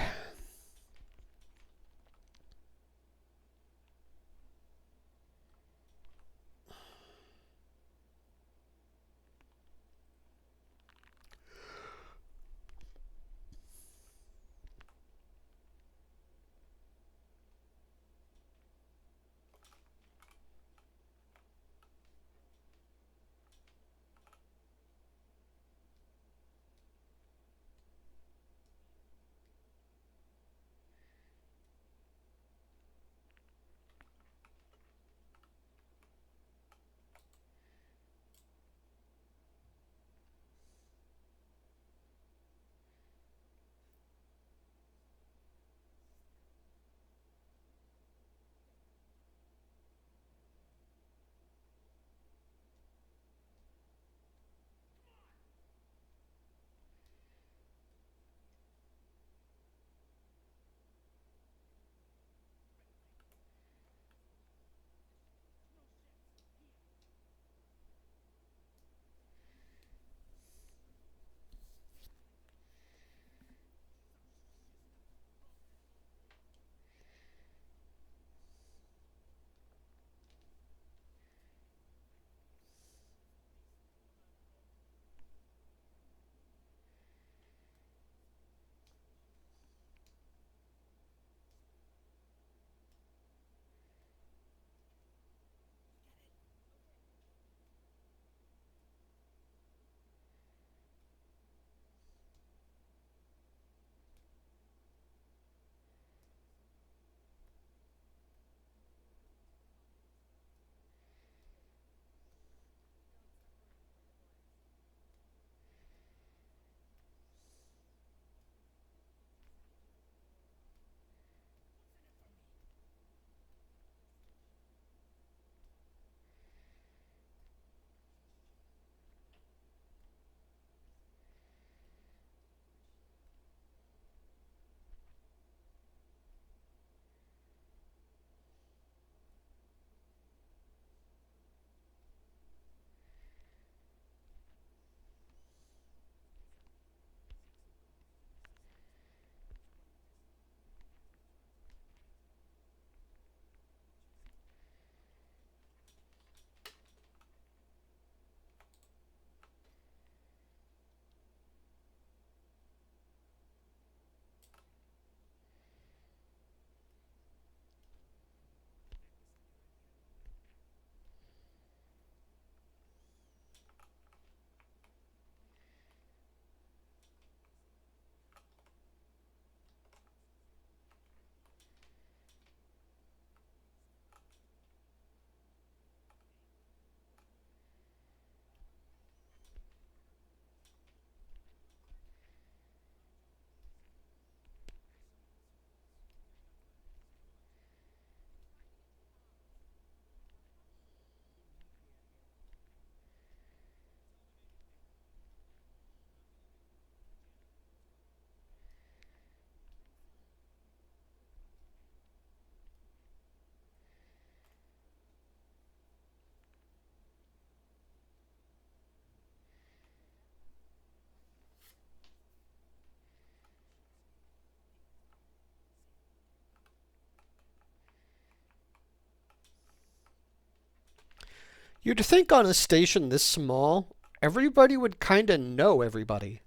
You'd think on a station this small, everybody would kind of know everybody.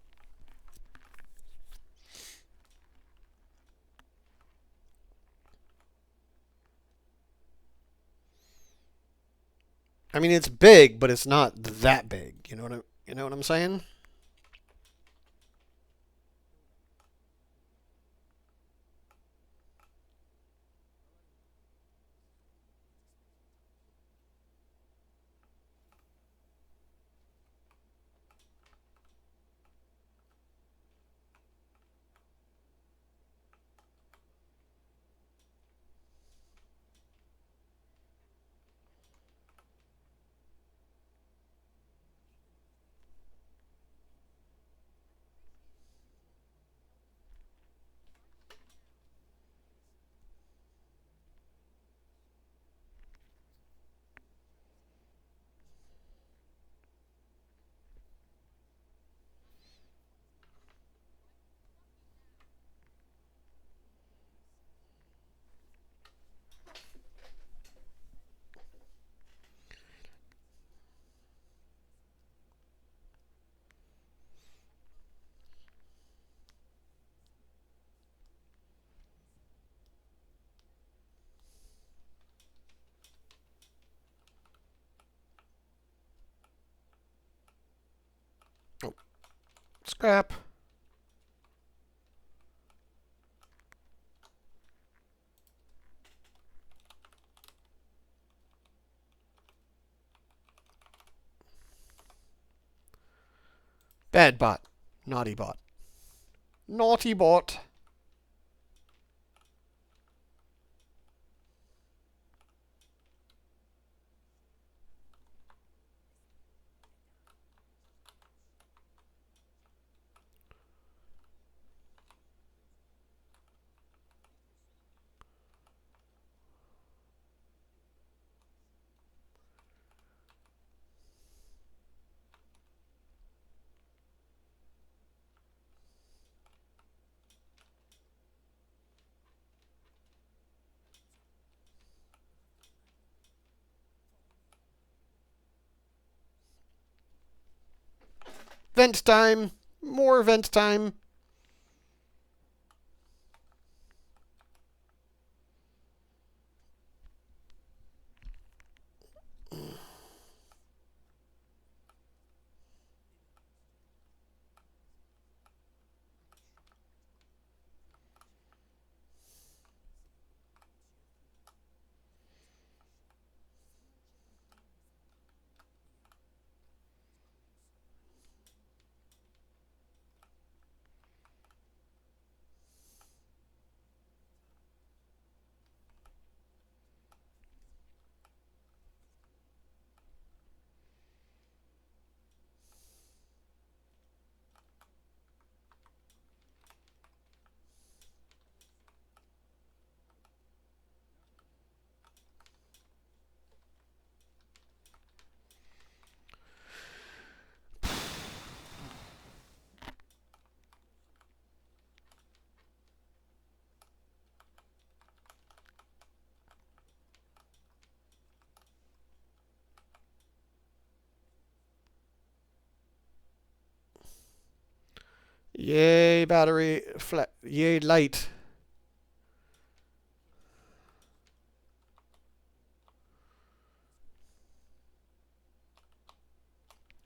I mean, it's big, but it's not that big. You know what I'm saying? Scrap. Bad bot. Naughty bot. Naughty bot. Vent time. More vent time. Yay, battery. Flat. Yay, light.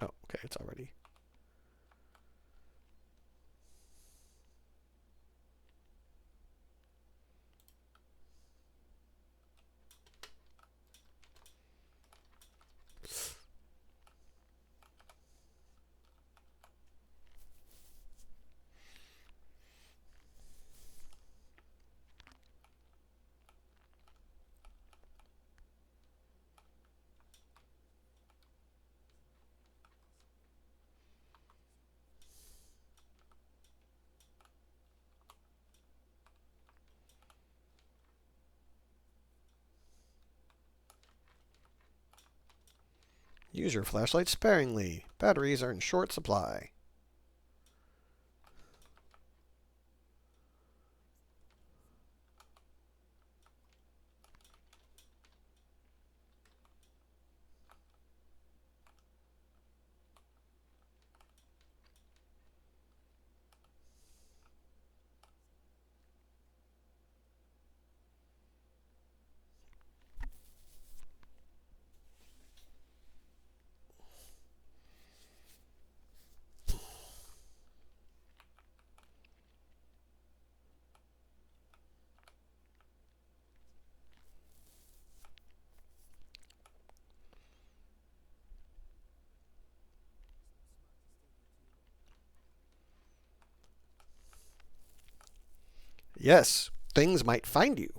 Oh, okay, it's already. Use your flashlight sparingly. Batteries are in short supply. Yes, things might find you.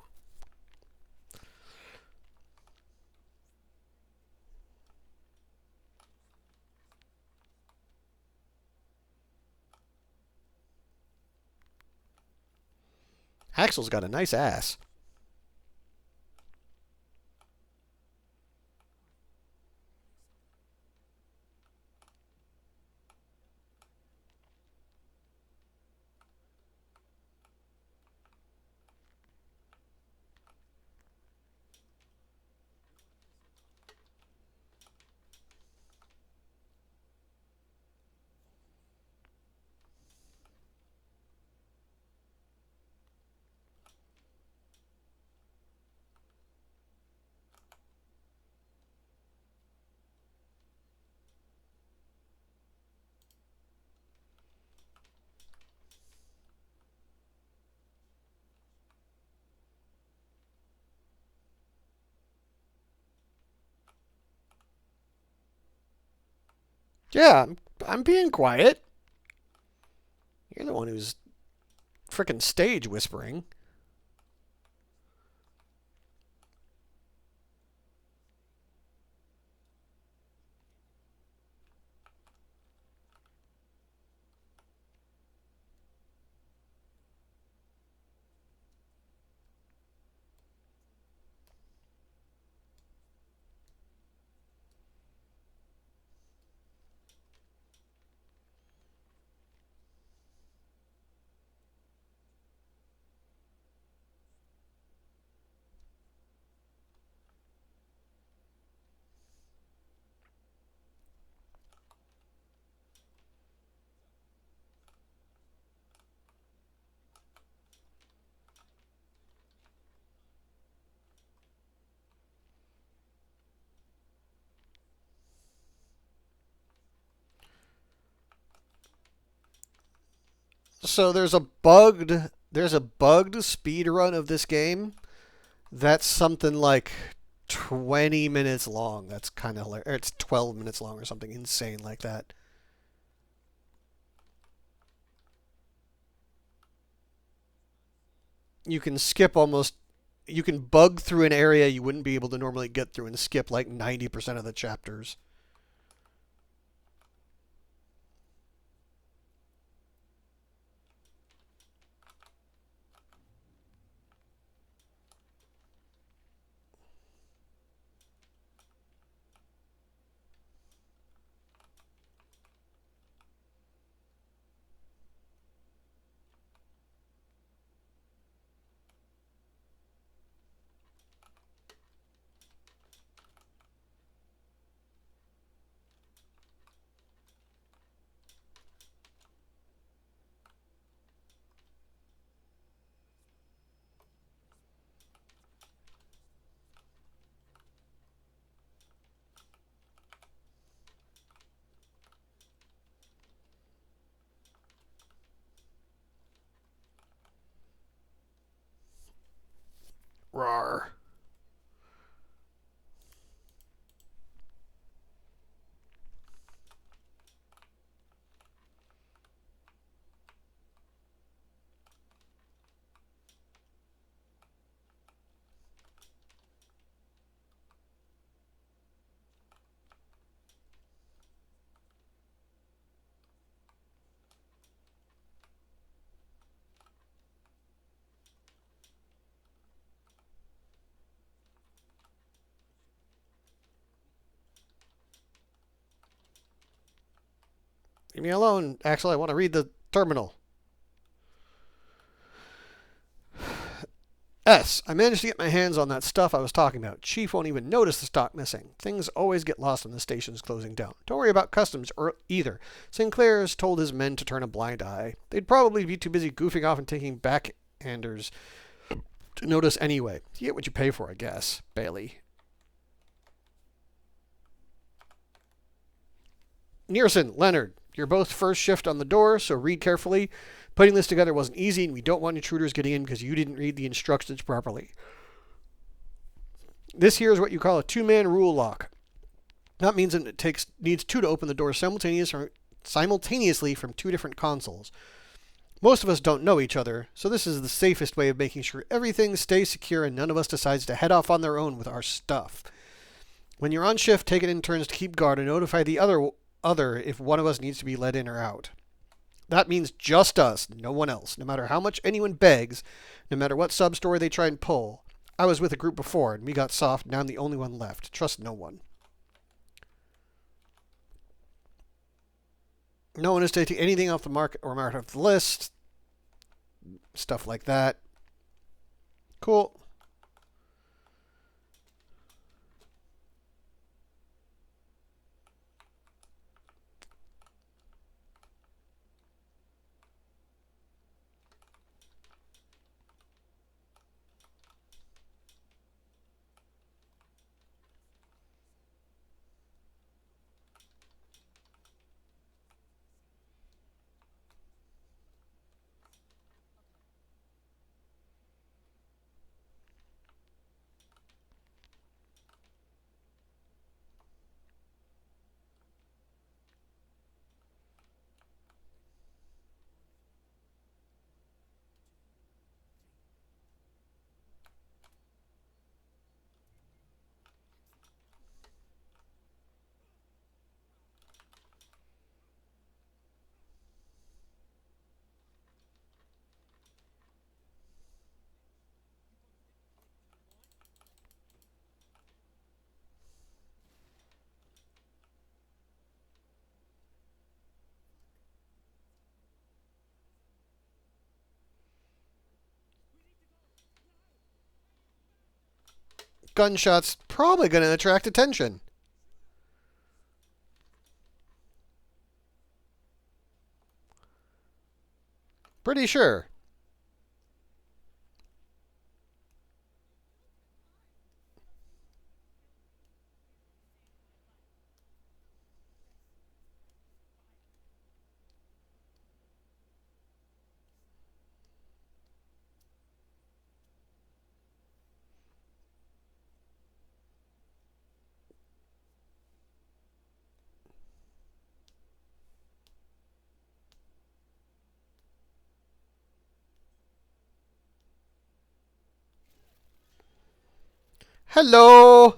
Axel's got a nice ass. Yeah, I'm being quiet. You're the one who's frickin' stage whispering. So there's a bugged speed run of this game. That's something like 20 minutes long. That's kind of hilarious. It's 12 minutes long or something insane like that. You can skip almost you can bug through an area you wouldn't be able to normally get through and skip like 90% of the chapters. Rawr. Leave me alone. Axel, I want to read the terminal. I managed to get my hands on that stuff I was talking about. Chief won't even notice the stock missing. Things always get lost when the station's closing down. Don't worry about customs either. Sinclair's told his men to turn a blind eye. They'd probably be too busy goofing off and taking backhanders to notice anyway. You get what you pay for, I guess. Bailey. Nearson, Leonard, you're both first shift on the door, so read carefully. Putting this together wasn't easy, and we don't want intruders getting in because you didn't read the instructions properly. This here is what you call a two-man rule lock. That means that it needs two to open the door simultaneously from two different consoles. Most of us don't know each other, so this is the safest way of making sure everything stays secure and none of us decides to head off on their own with our stuff. When you're on shift, take it in turns to keep guard and notify the other if one of us needs to be let in or out. That means just us, no one else. No matter how much anyone begs, no matter what sub story they try and pull. I was with a group before, and we got soft, and now I'm the only one left. Trust no one. No one is taking anything off the market or marked off the list. Stuff like that. Cool. gunshot's probably going to attract attention. Pretty sure. Hello!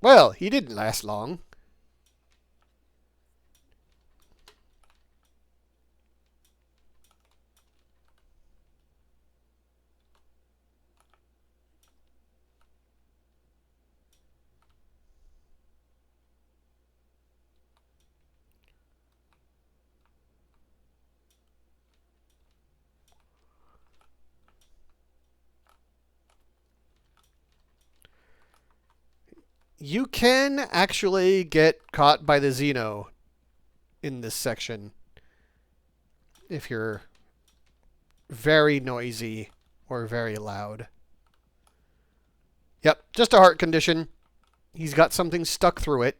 Well, he didn't last long. You can actually get caught by the Xeno in this section if you're very noisy or very loud. Yep, just a heart condition. He's got something stuck through it.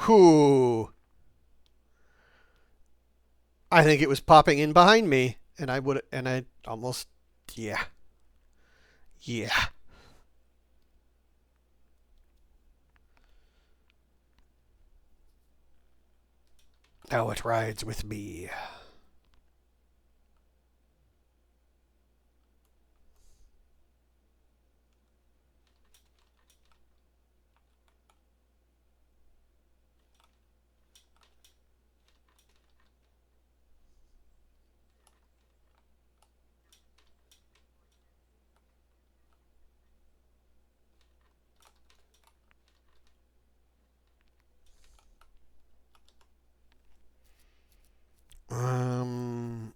Ooh. I think it was popping in behind me, and I almost, yeah. Yeah. Now it rides with me. Um,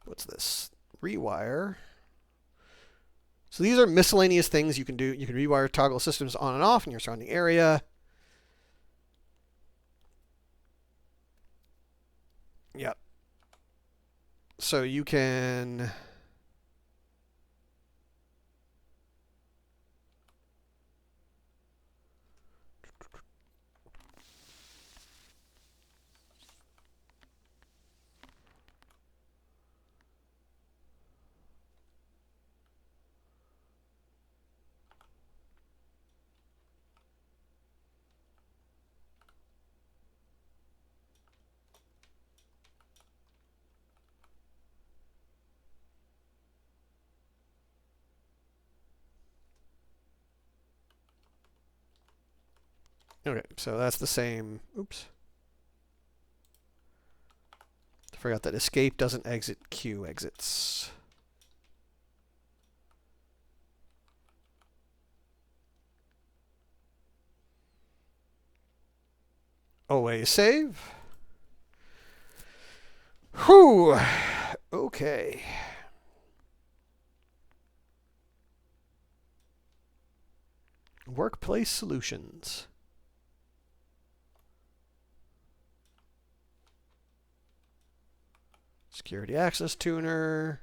what's this? Rewire. So these are miscellaneous things you can do. You can rewire toggle systems on and off in your surrounding area. Yep. So you can... Okay, so that's the same. Oops. I forgot that escape doesn't exit, Q exits. Always save. Whew. Okay. Workplace solutions. Security access tuner.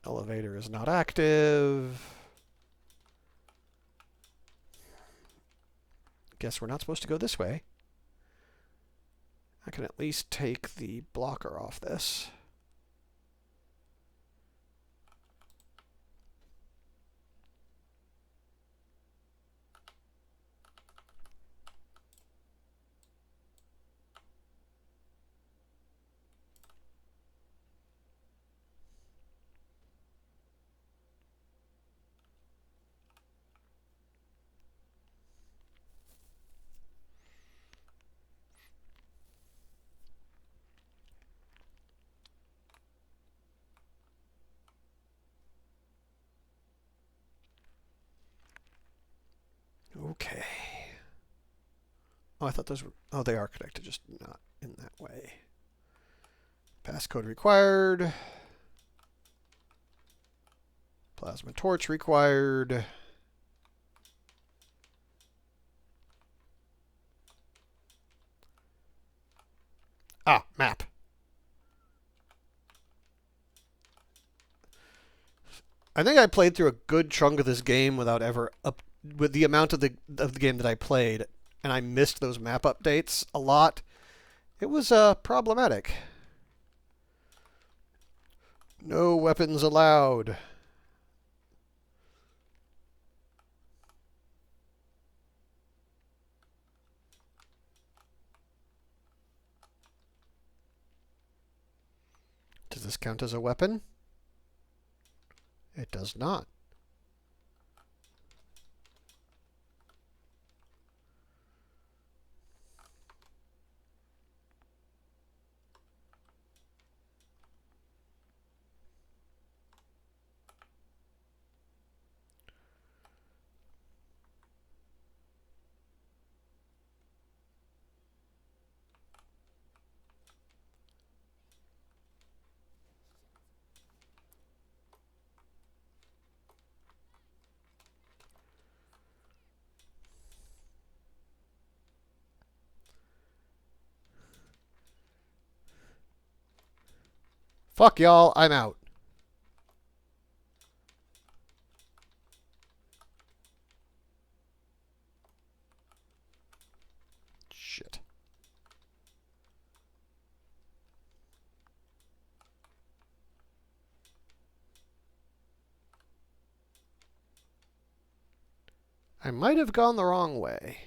Elevator is not active. Guess we're not supposed to go this way. I can at least take the blocker off this. Okay. Oh, I thought those were... Oh, they are connected, just not in that way. Passcode required. Plasma torch required. Ah, map. I think I played through a good chunk of this game without ever with the amount of the game that I played, and I missed those map updates a lot. It was problematic. No weapons allowed. Does this count as a weapon? It does not. Fuck y'all, I'm out. Shit. I might have gone the wrong way.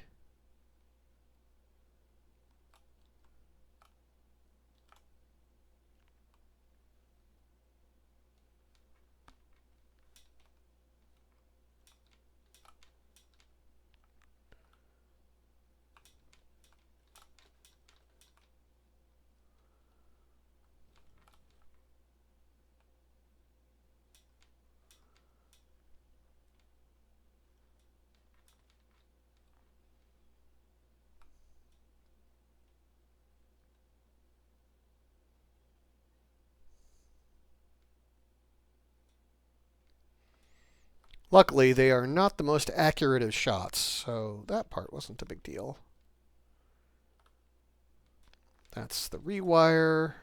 Luckily, they are not the most accurate of shots, so that part wasn't a big deal. That's the rewire.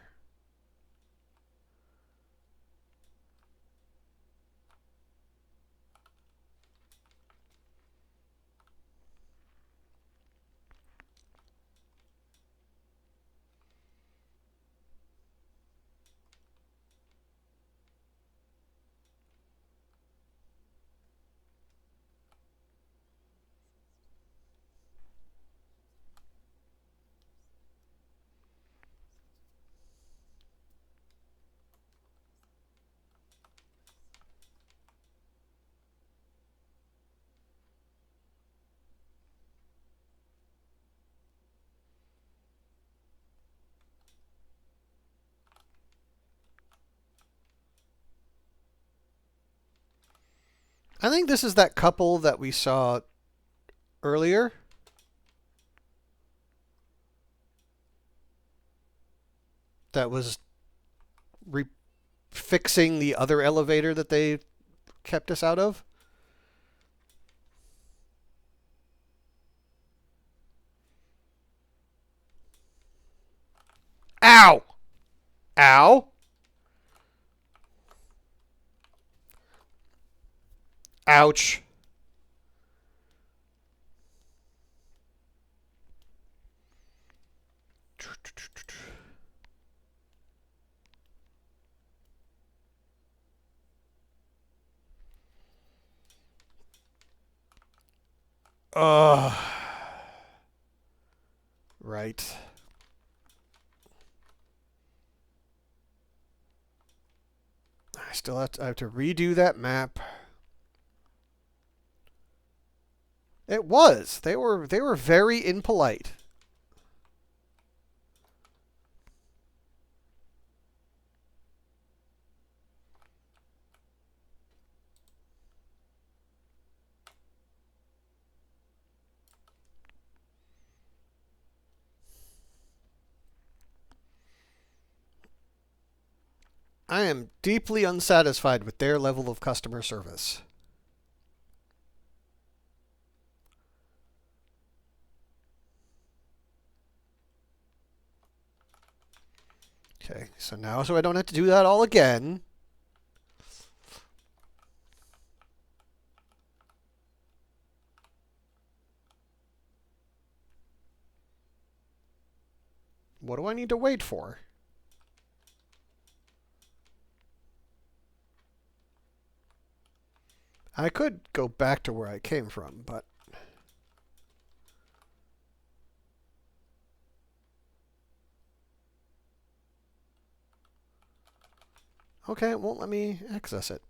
I think this is that couple that we saw earlier. That was fixing the other elevator that they kept us out of. Ow. Ouch. Ugh. Right. I have to redo that map. It was. They were very impolite. I am deeply unsatisfied with their level of customer service. Okay, so I don't have to do that all again. What do I need to wait for? I could go back to where I came from, but... Okay, it won't let me access it.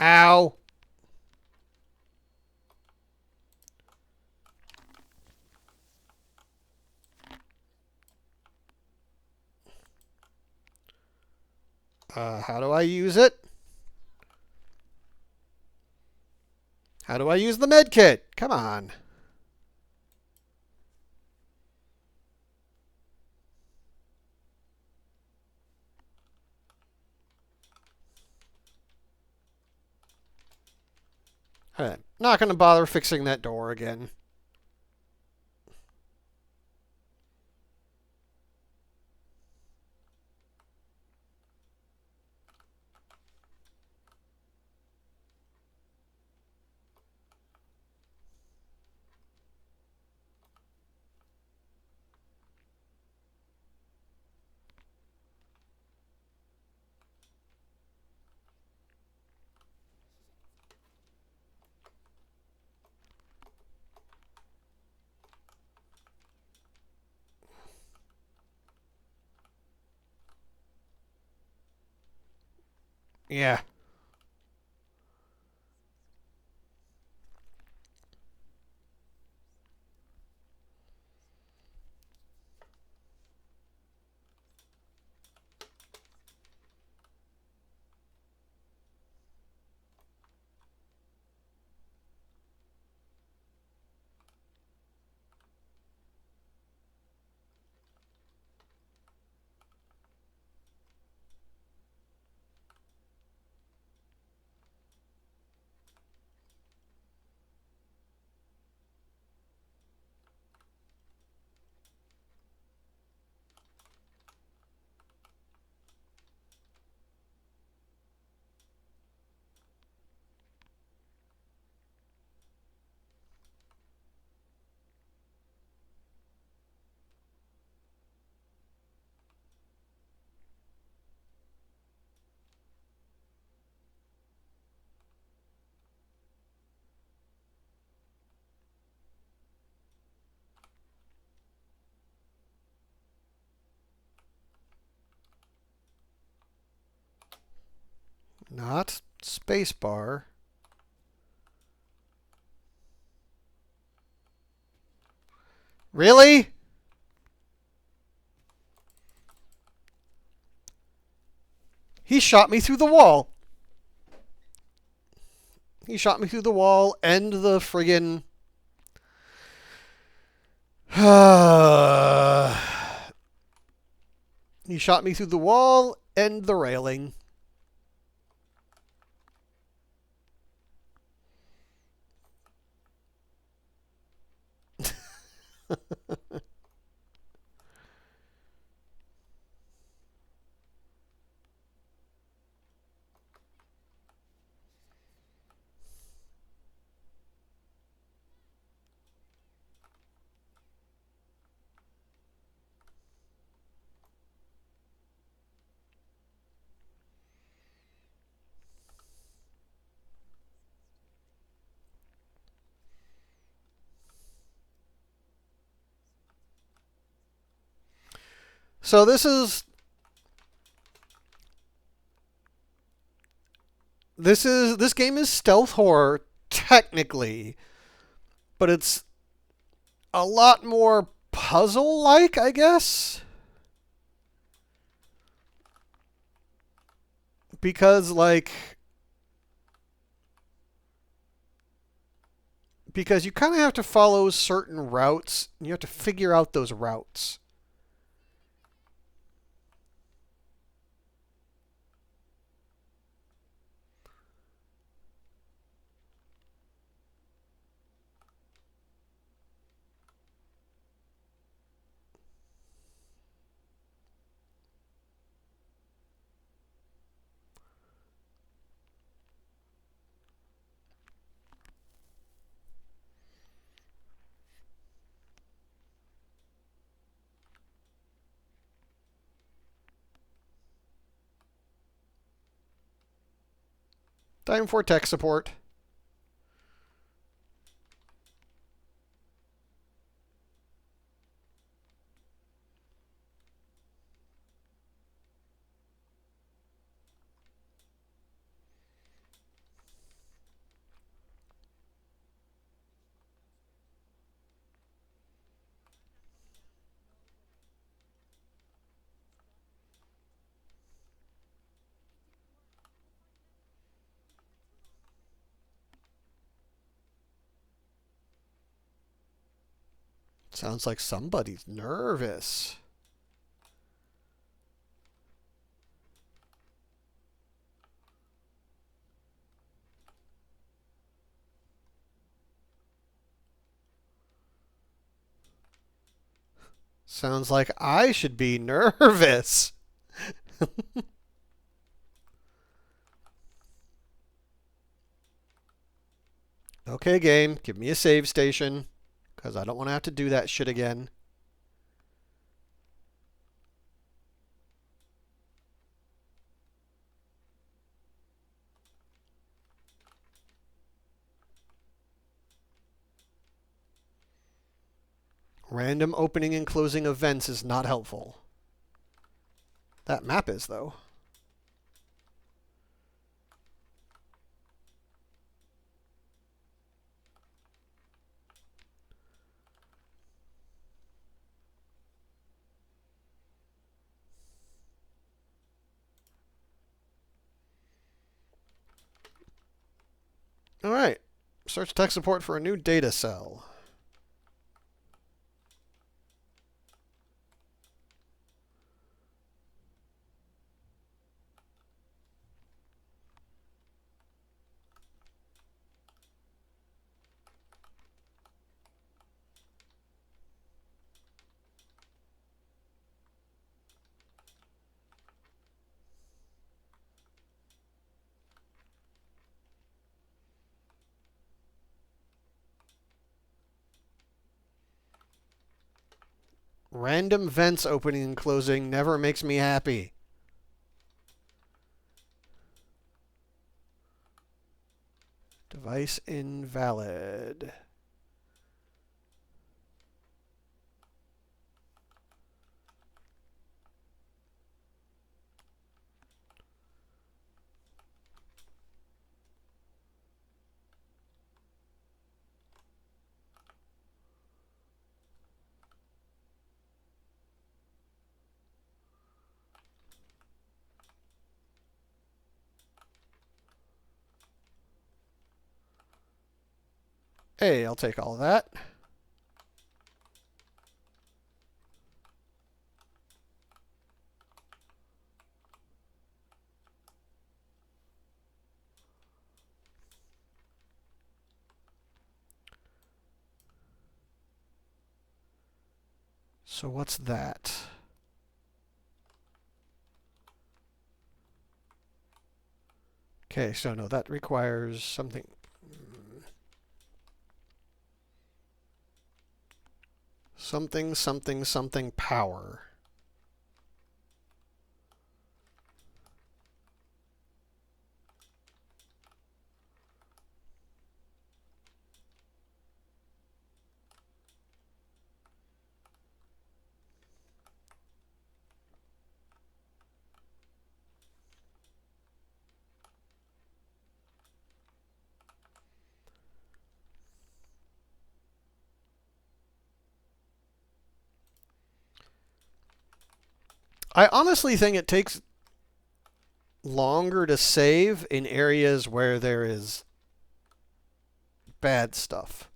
Ow! How do I use it? How do I use the med kit? Come on. Alright, not going to bother fixing that door again. Yeah. Not spacebar. Really? He shot me through the wall. He shot me through the wall and the friggin'. He shot me through the wall and the railing. So this game is stealth horror technically, but it's a lot more puzzle like, I guess. Because because you kind of have to follow certain routes, and you have to figure out those routes. Time for tech support. Sounds like somebody's nervous. Sounds like I should be nervous. Okay, game, give me a save station, because I don't want to have to do that shit again. Random opening and closing events is not helpful. That map is, though. All right. Search tech support for a new data cell. Random vents opening and closing never makes me happy. Device invalid. Hey, I'll take all of that. So what's that? Okay, so no, that requires something. Something power. I honestly think it takes longer to save in areas where there is bad stuff.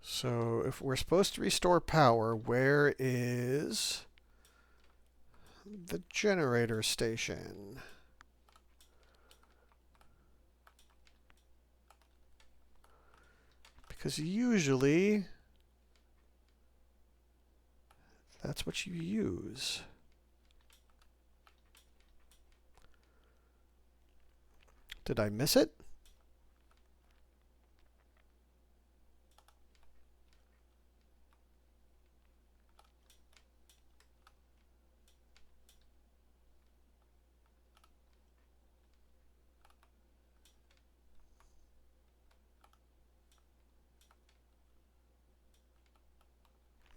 So if we're supposed to restore power, where is the generator station? Because usually that's what you use. Did I miss it?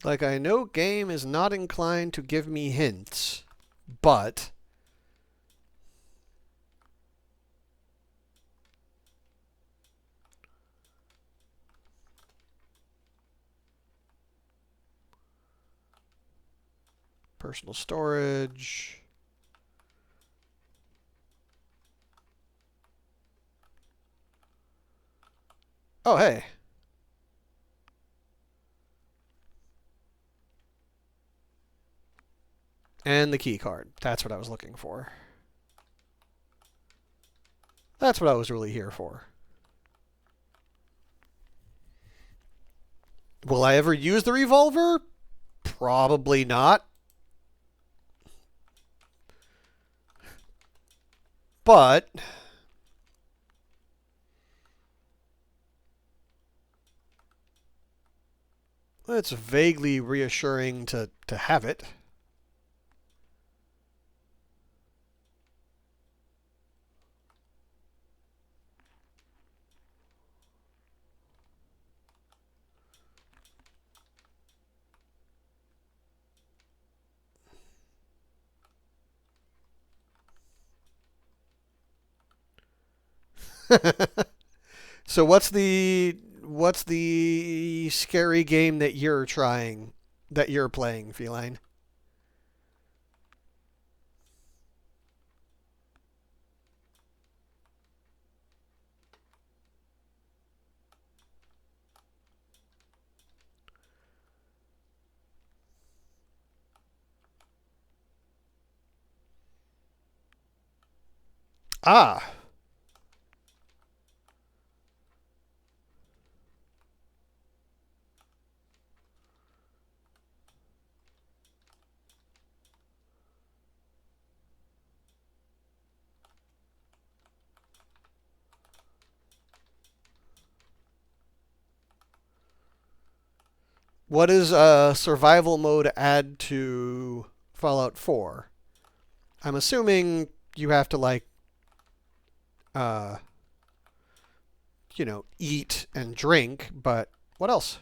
Like, I know game is not inclined to give me hints, but personal storage. Oh, hey. And the key card. That's what I was looking for. That's what I was really here for. Will I ever use the revolver? Probably not. But it's vaguely reassuring to have it. So what's the scary game that you're trying, that you're playing, Feline? Ah, what does survival mode add to Fallout 4? I'm assuming you have to like uh eat and drink, but what else?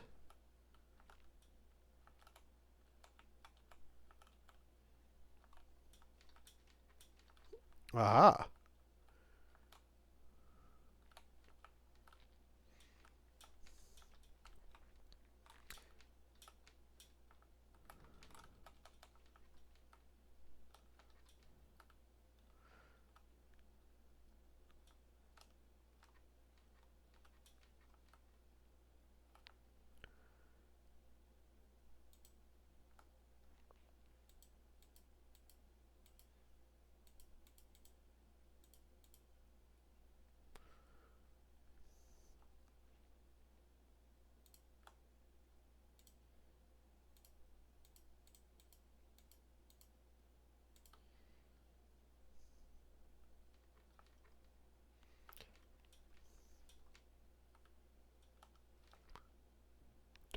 Aha.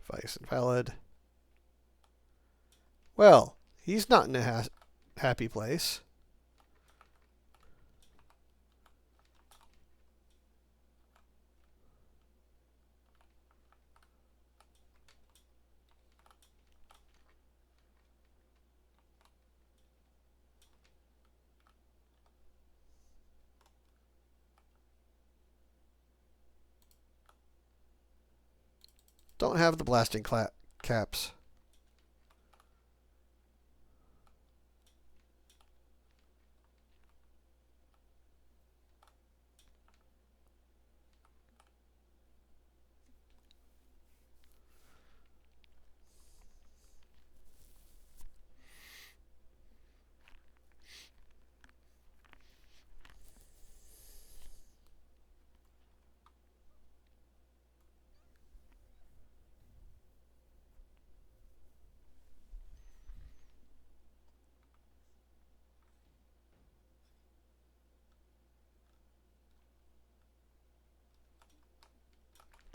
Device invalid. Well, he's not in a happy place. Don't have the blasting caps.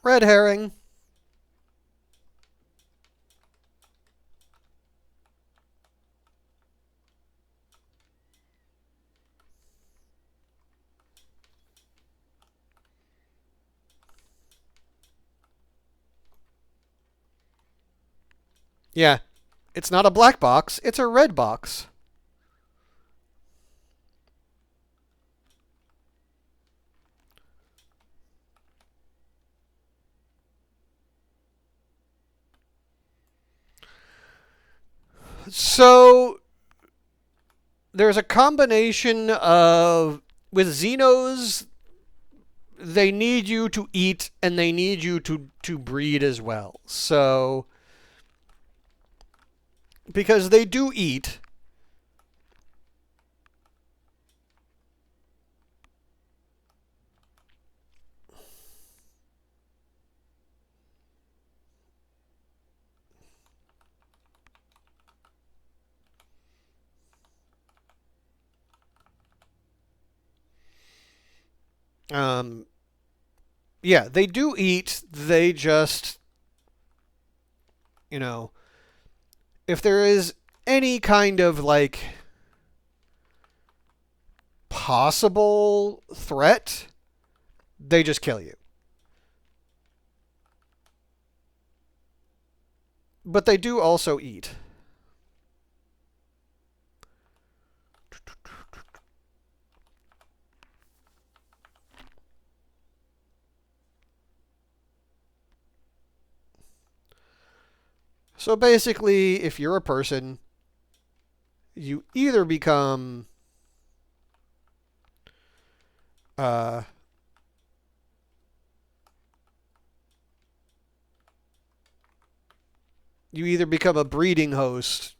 Red herring. Yeah, it's not a black box, it's a red box. So there's a combination of with Xenos, they need you to eat and they need you to breed as well. So because they do eat. Um, yeah, they do eat. They just, you know, if there is any kind of like possible threat, they just kill you. But they do also eat. So basically, if you're a person, you either become uh, you either become a breeding host.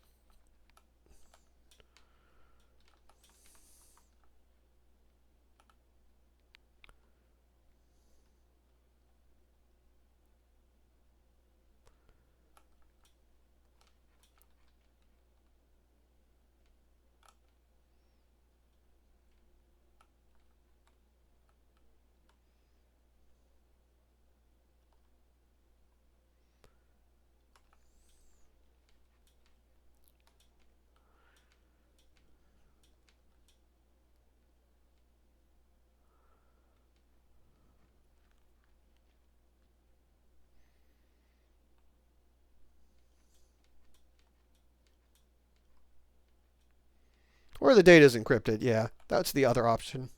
Or the data is encrypted. Yeah, that's the other option.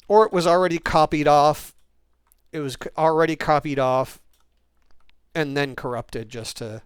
Or it was already copied off. It was already copied off and then corrupted just to...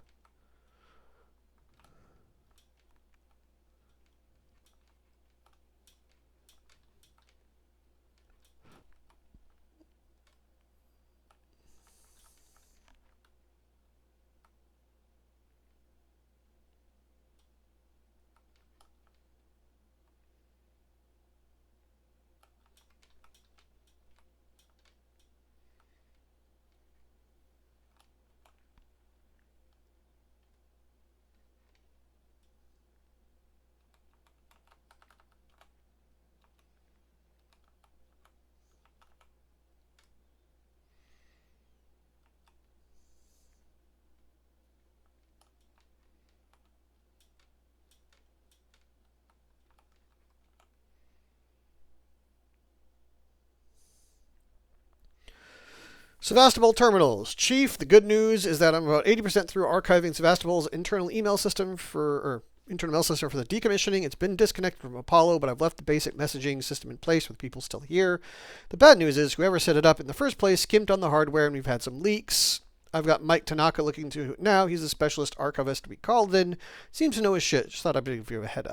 Sevastopol terminals. Chief, the good news is that I'm about 80% through archiving Sevastopol's internal email system for the decommissioning. It's been disconnected from Apollo, but I've left the basic messaging system in place with people still here. The bad news is whoever set it up in the first place skimped on the hardware and we've had some leaks. I've got Mike Tanaka looking into it now. He's a specialist archivist we called in. Seems to know his shit. Just thought I'd give you a heads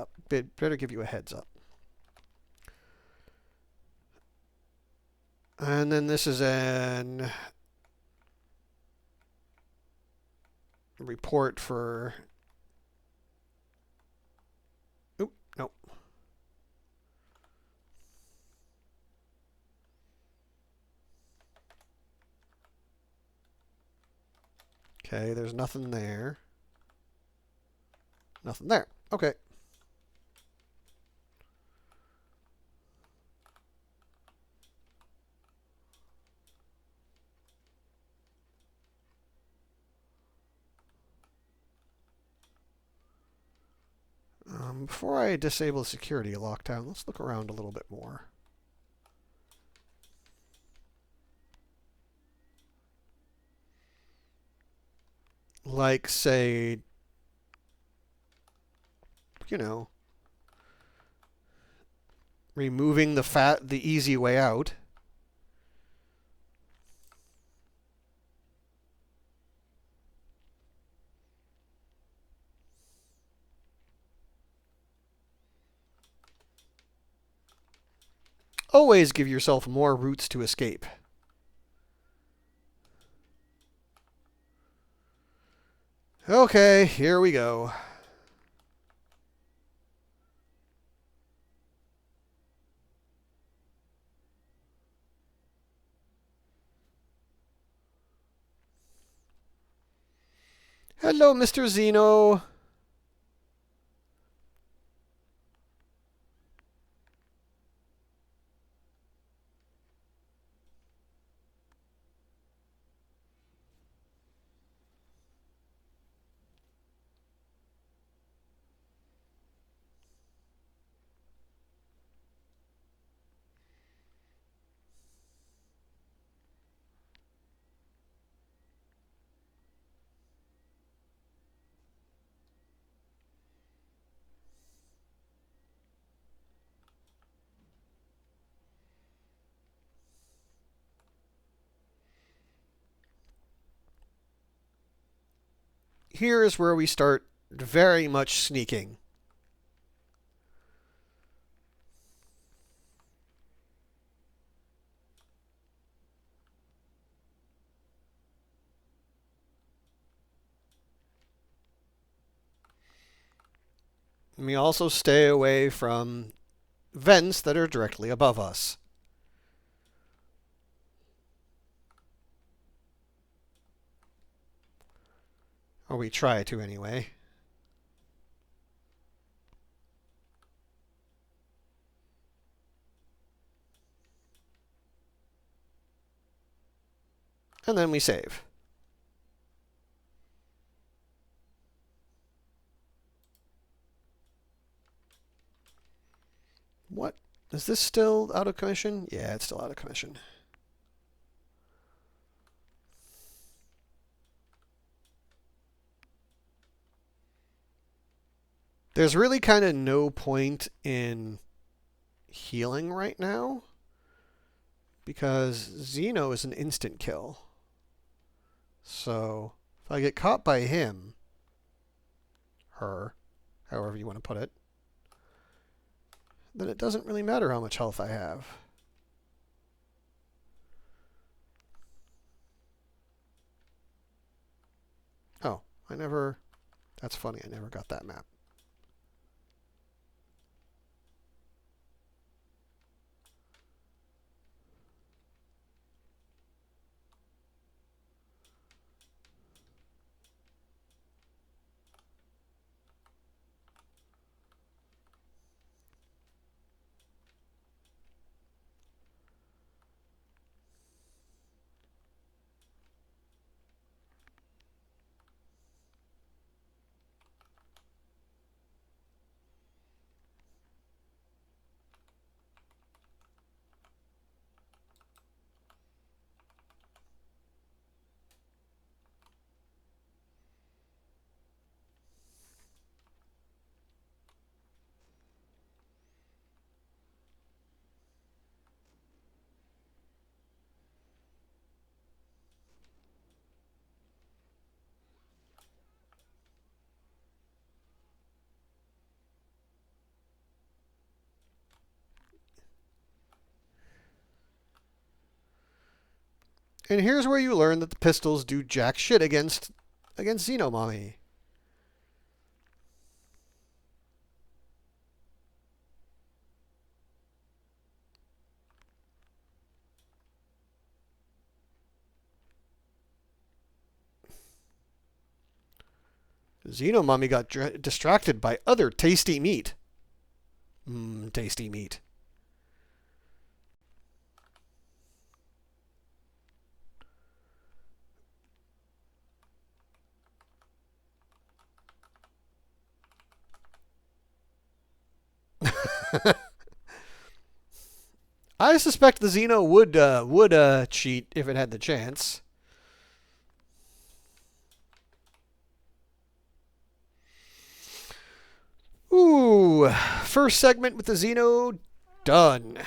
up. And then this is an report for... Oop, nope. Okay, there's nothing there. Nothing there. Okay. Before I disable the security lockdown, let's look around a little bit more. Like, say, you know, removing the easy way out. Always give yourself more routes to escape. Okay, here we go. Hello, Mr. Zeno. Here is where we start very much sneaking. And we also stay away from vents that are directly above us. Or we try to anyway. And then we save. What? Is this still out of commission? Yeah, it's still out of commission. There's really kind of no point in healing right now because Xeno is an instant kill. So if I get caught by him, her, however you want to put it, then it doesn't really matter how much health I have. Oh, I never... That's funny, I never got that map. And here's where you learn that the pistols do jack shit against Xenomami. Xenomami got distracted by other tasty meat. Tasty meat. I suspect the Xeno would cheat if it had the chance. Ooh, first segment with the Xeno done.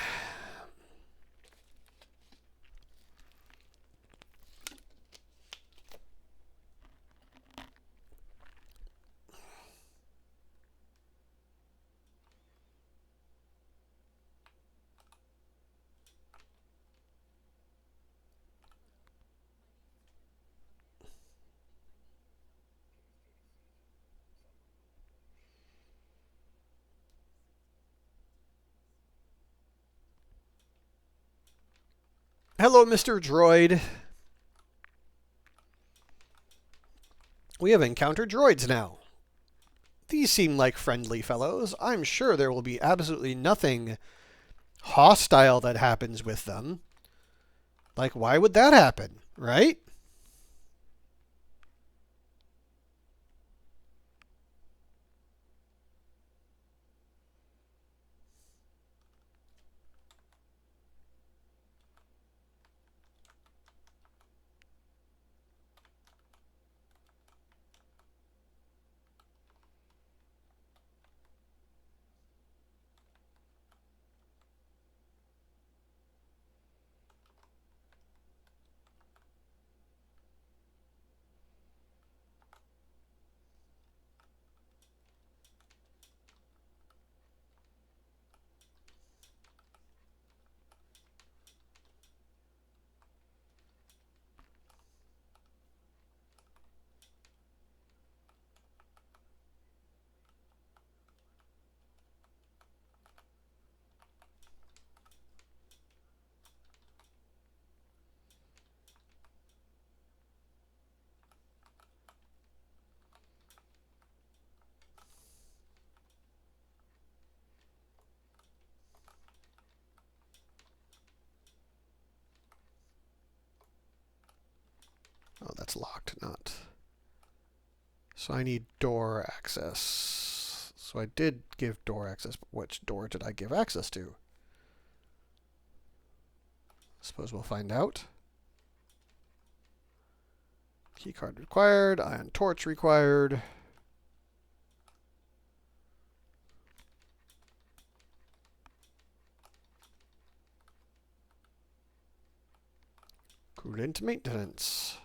Hello, Mr. Droid. We have encountered droids now. These seem like friendly fellows. I'm sure there will be absolutely nothing hostile that happens with them. Like, why would that happen, right? Oh, that's locked, not. So I need door access. So I did give door access, but which door did I give access to? Suppose we'll find out. Keycard required, ion torch required. Prudent maintenance.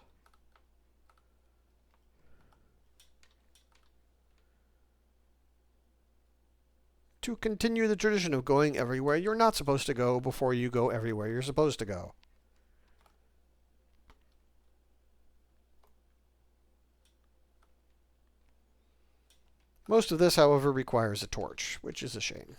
To continue the tradition of going everywhere you're not supposed to go before you go everywhere you're supposed to go. Most of this, however, requires a torch, which is a shame.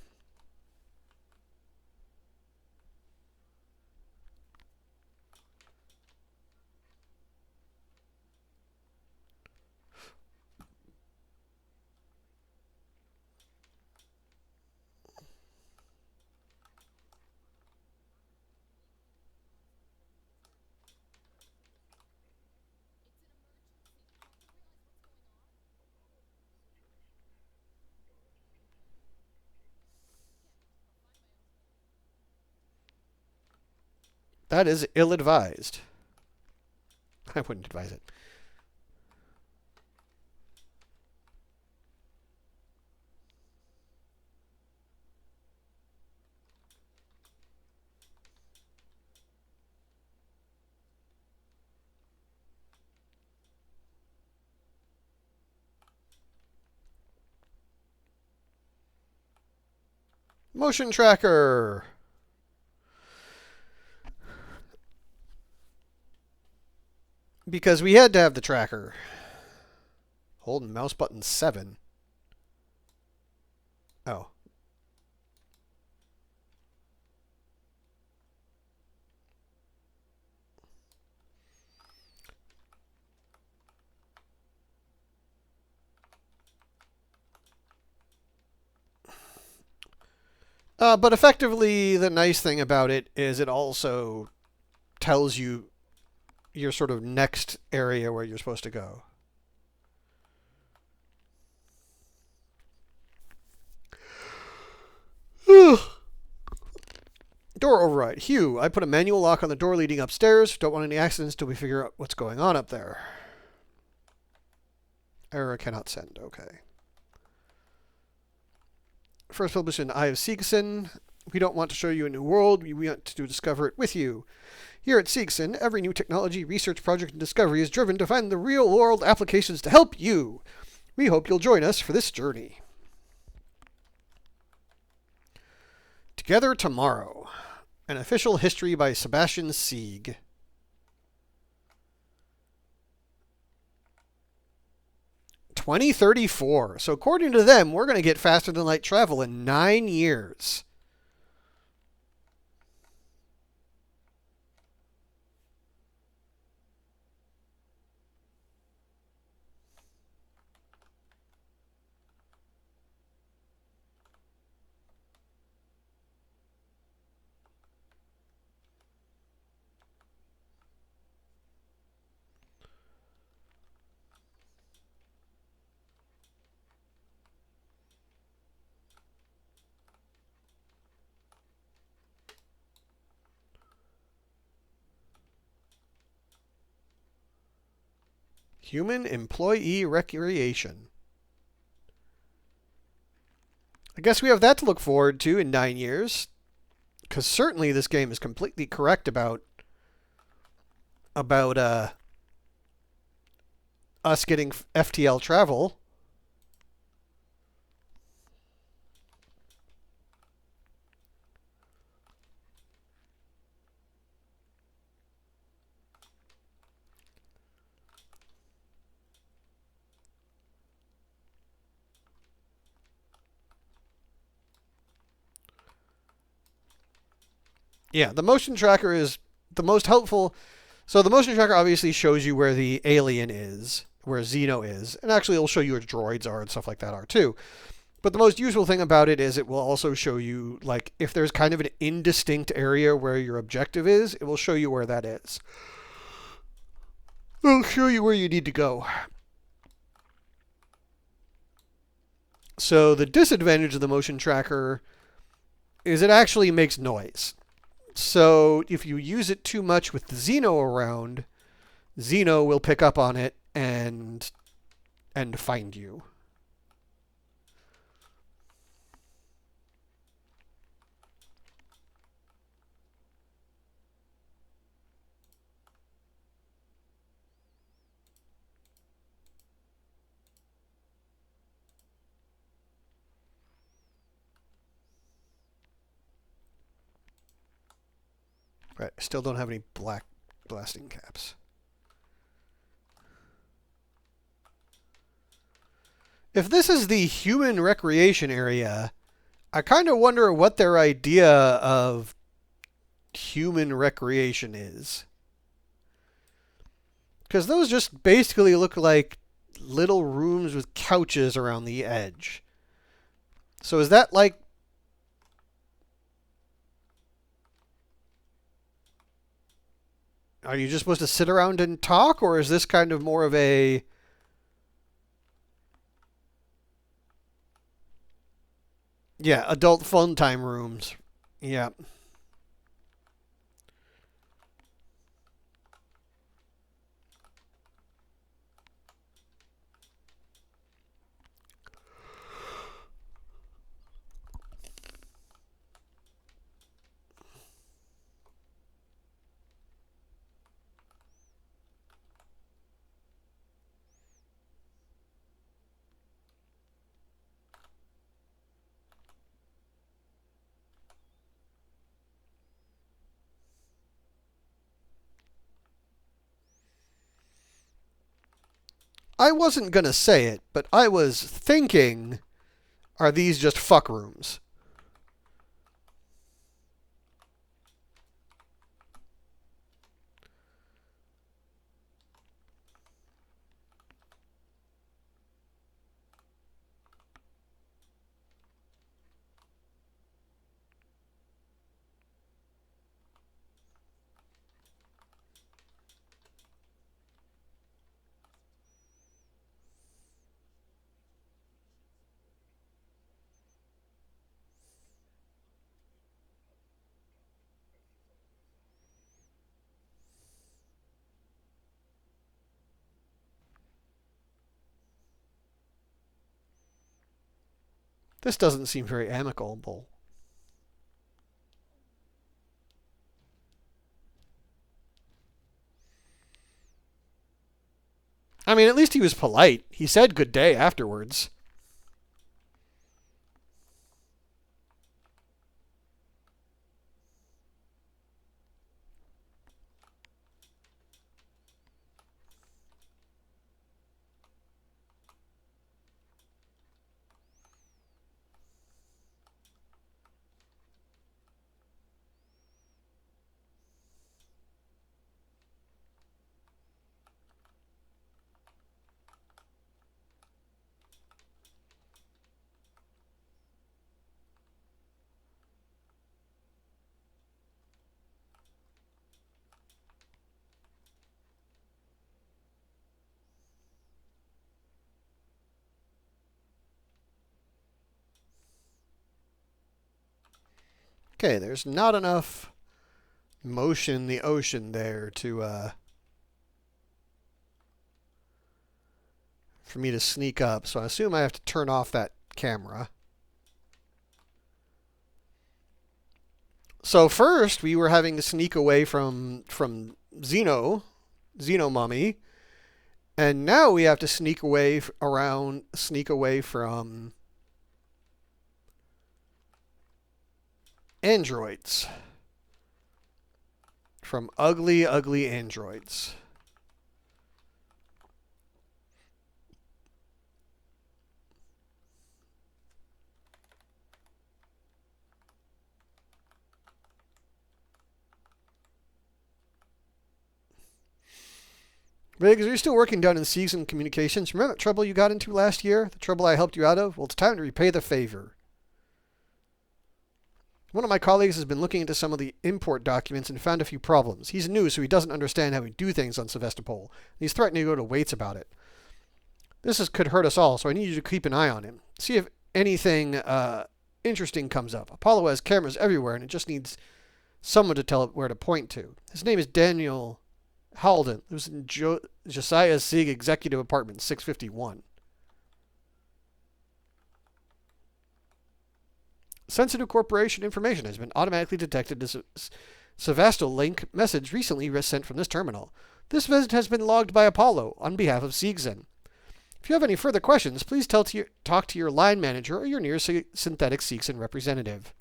That is ill-advised. I wouldn't advise it. Motion tracker. Because we had to have the tracker. Hold mouse button 7. Oh. But effectively, the nice thing about it is it also tells you your sort of next area where you're supposed to go. Door override. Hugh, I put a manual lock on the door leading upstairs. Don't want any accidents till we figure out what's going on up there. Error cannot send. Okay. First published in Eye of Seegson. We don't want to show you a new world. We want to discover it with you. Here at Seegson, every new technology, research project, and discovery is driven to find the real-world applications to help you. We hope you'll join us for this journey. Together Tomorrow. An official history by Sebastian Sieg. (2034). So according to them, we're going to get faster than light travel in 9 years. Human employee recreation. I guess we have that to look forward to in 9 years. Because certainly this game is completely correct about us getting FTL travel. Yeah, the motion tracker is the most helpful. So the motion tracker obviously shows you where the alien is, where Xeno is, and actually it'll show you where droids are and stuff like that are too. But the most useful thing about it is it will also show you, like, if there's kind of an indistinct area where your objective is, it will show you where that is. It'll show you where you need to go. So the disadvantage of the motion tracker is it actually makes noise. So if you use it too much with the Xeno around, Xeno will pick up on it and find you. Right. I still don't have any black blasting caps. If this is the human recreation area, I kind of wonder what their idea of human recreation is. Because those just basically look like little rooms with couches around the edge. So is that like... Are you just supposed to sit around and talk, or is this kind of more of a... Yeah, adult fun time rooms. Yeah. I wasn't going to say it, but I was thinking, are these just fuck rooms? This doesn't seem very amicable. I mean, at least he was polite. He said good day afterwards. Okay, there's not enough motion in the ocean there to for me to sneak up, so I assume I have to turn off that camera. So first we were having to sneak away from Xeno Mummy, and now we have to sneak away from androids. From ugly, ugly androids. Riggs, are you still working down in Season Communications? Remember that trouble you got into last year? The trouble I helped you out of? Well, it's time to repay the favor. One of my colleagues has been looking into some of the import documents and found a few problems. He's new, so he doesn't understand how we do things on Sevastopol. He's threatening to go to Waits about it. Could hurt us all, so I need you to keep an eye on him. See if anything interesting comes up. Apollo has cameras everywhere, and it just needs someone to tell it where to point to. His name is Daniel Halden. Lives in Josiah Sieg Executive Apartment, 651. Sensitive corporation information has been automatically detected as a Sevastopol link message recently sent from this terminal. This visit has been logged by Apollo on behalf of Siegson. If you have any further questions, please talk to your line manager or your nearest synthetic Siegson representative.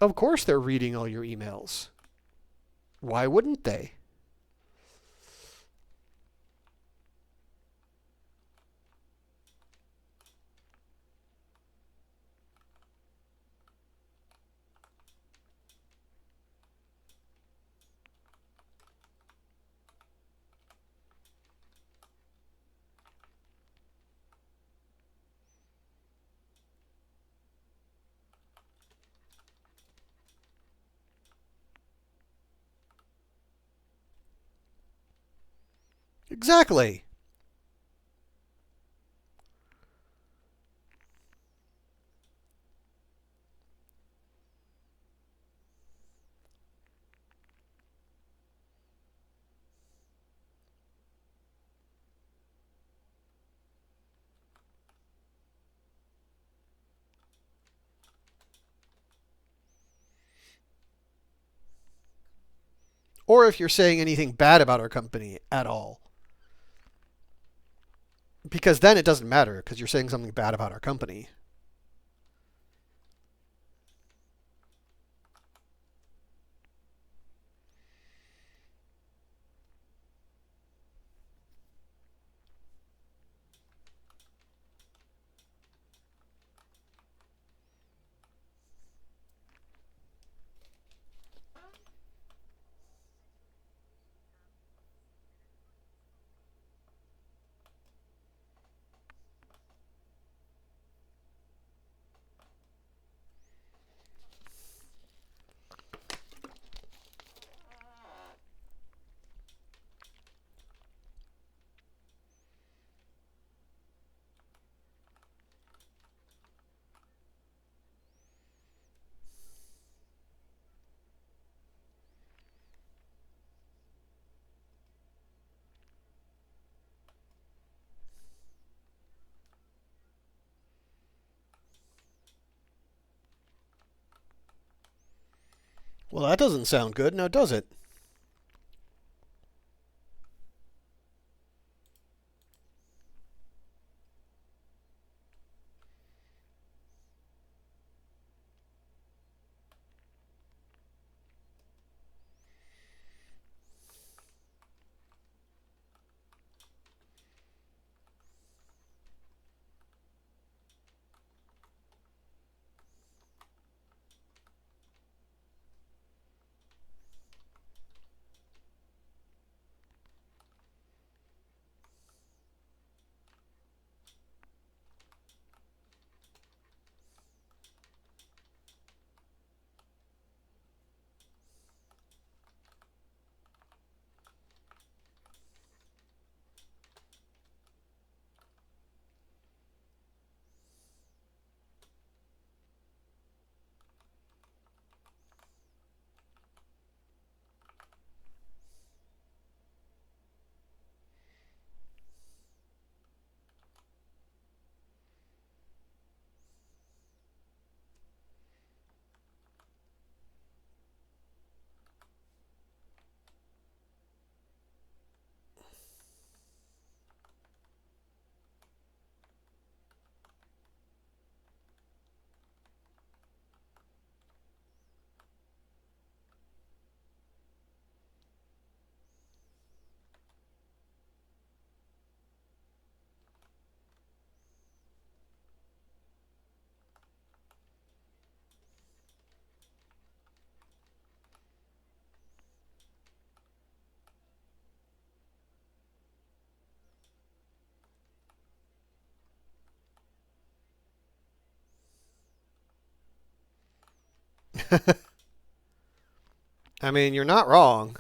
Of course they're reading all your emails. Why wouldn't they? Exactly. Or if you're saying anything bad about our company at all. Because then it doesn't matter because you're saying something bad about our company. Well, that doesn't sound good, now does it? I mean, you're not wrong.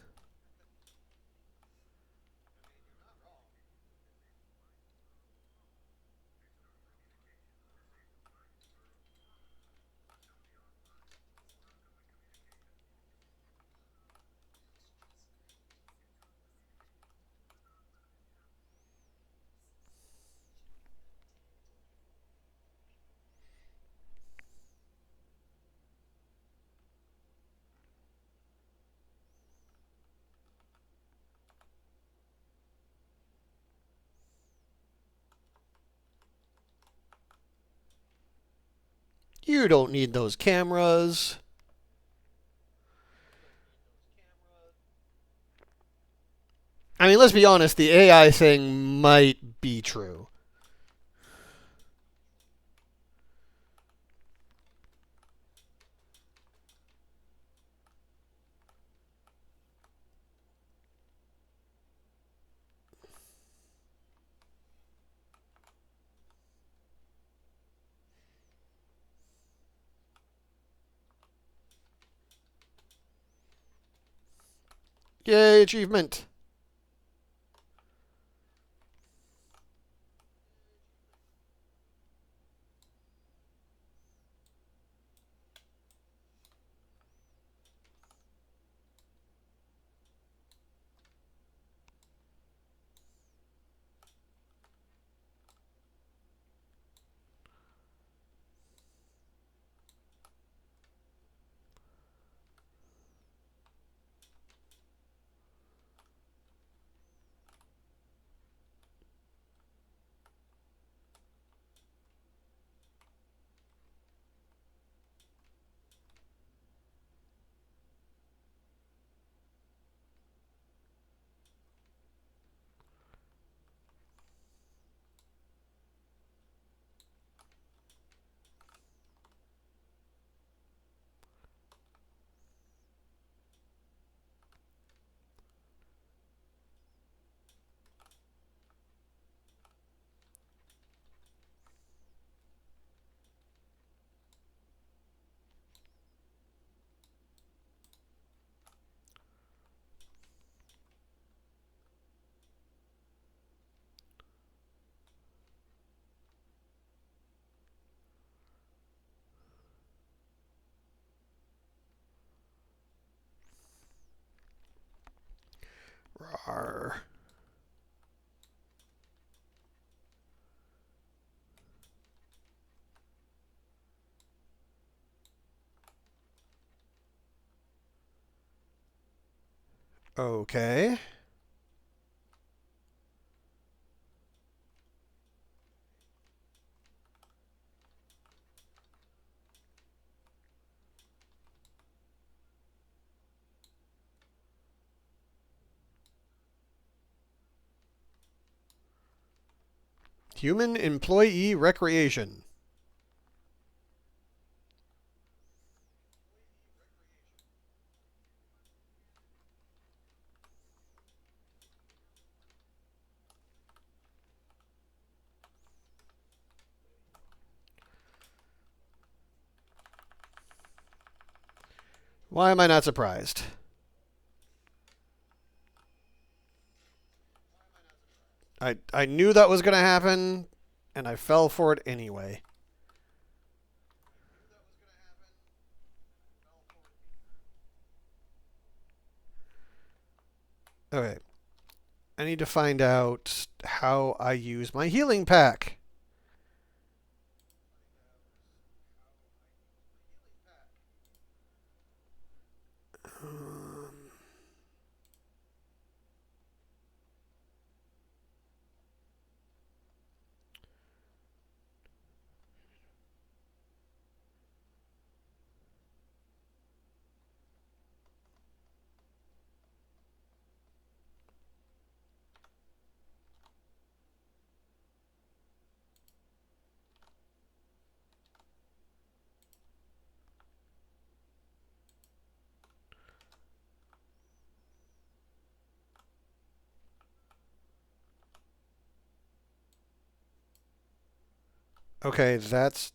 You don't need those cameras. I mean, let's be honest, the AI thing might be true. Yay, achievement. Rawr. Okay. Human employee recreation. Why am I not surprised? I knew that was going to happen, and I fell for it anyway. Okay. I need to find out how I use my healing pack. Okay, that's.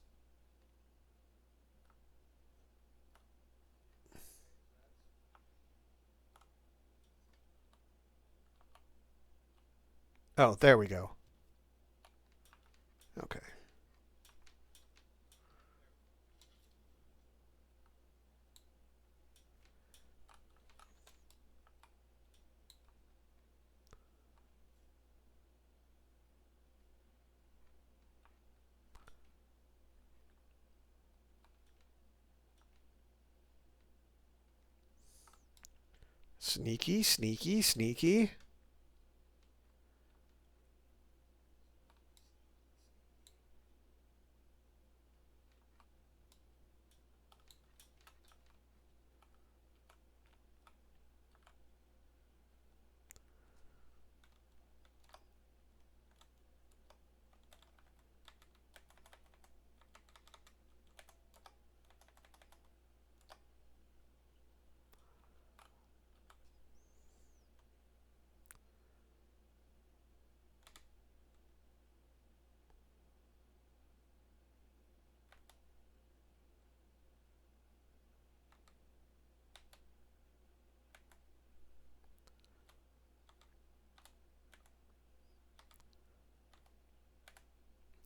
Oh, there we go. Okay. Sneaky, sneaky, sneaky.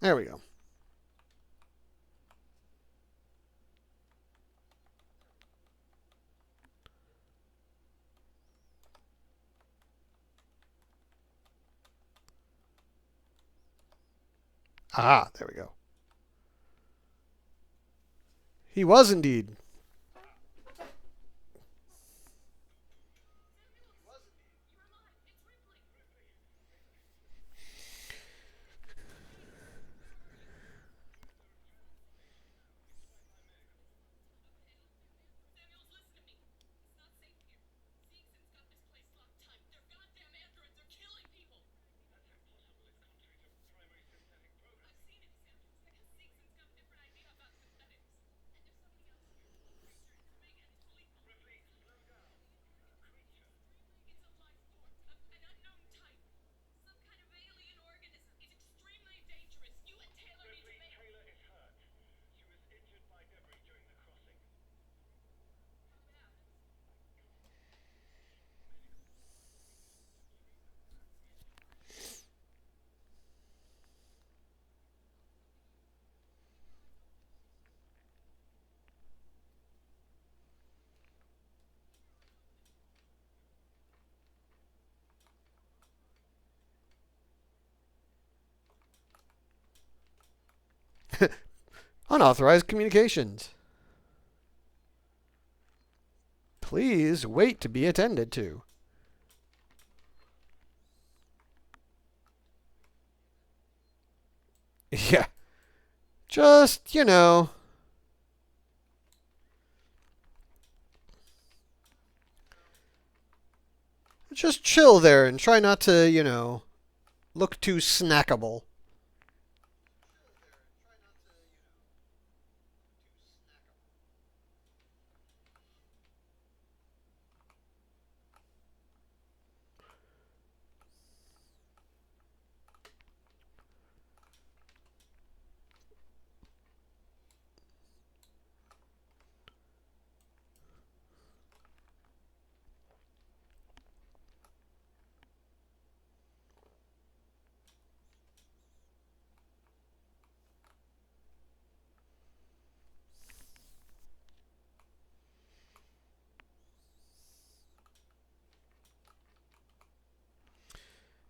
There we go. Ah, there we go. He was indeed. Unauthorized communications. Please wait to be attended to. Yeah. Just, just chill there and try not to, look too snackable.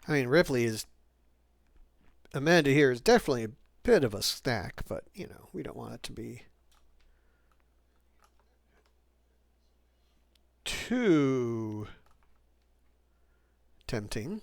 I mean, Ripley is. Amanda here is definitely a bit of a snack, but, we don't want it to be too tempting.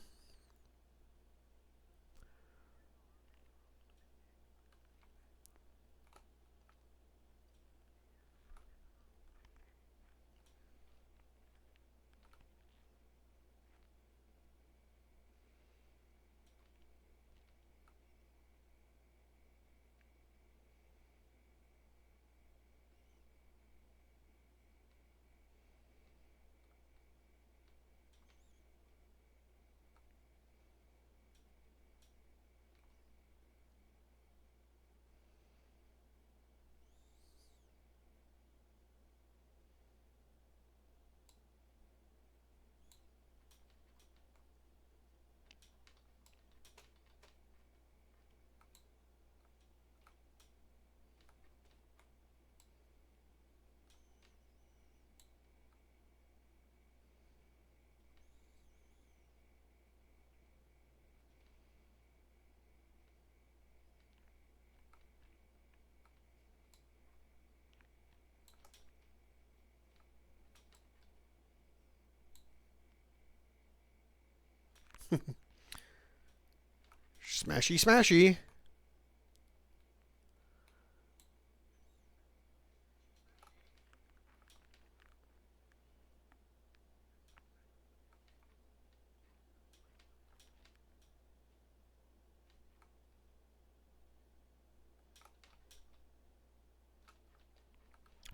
Smashy, smashy.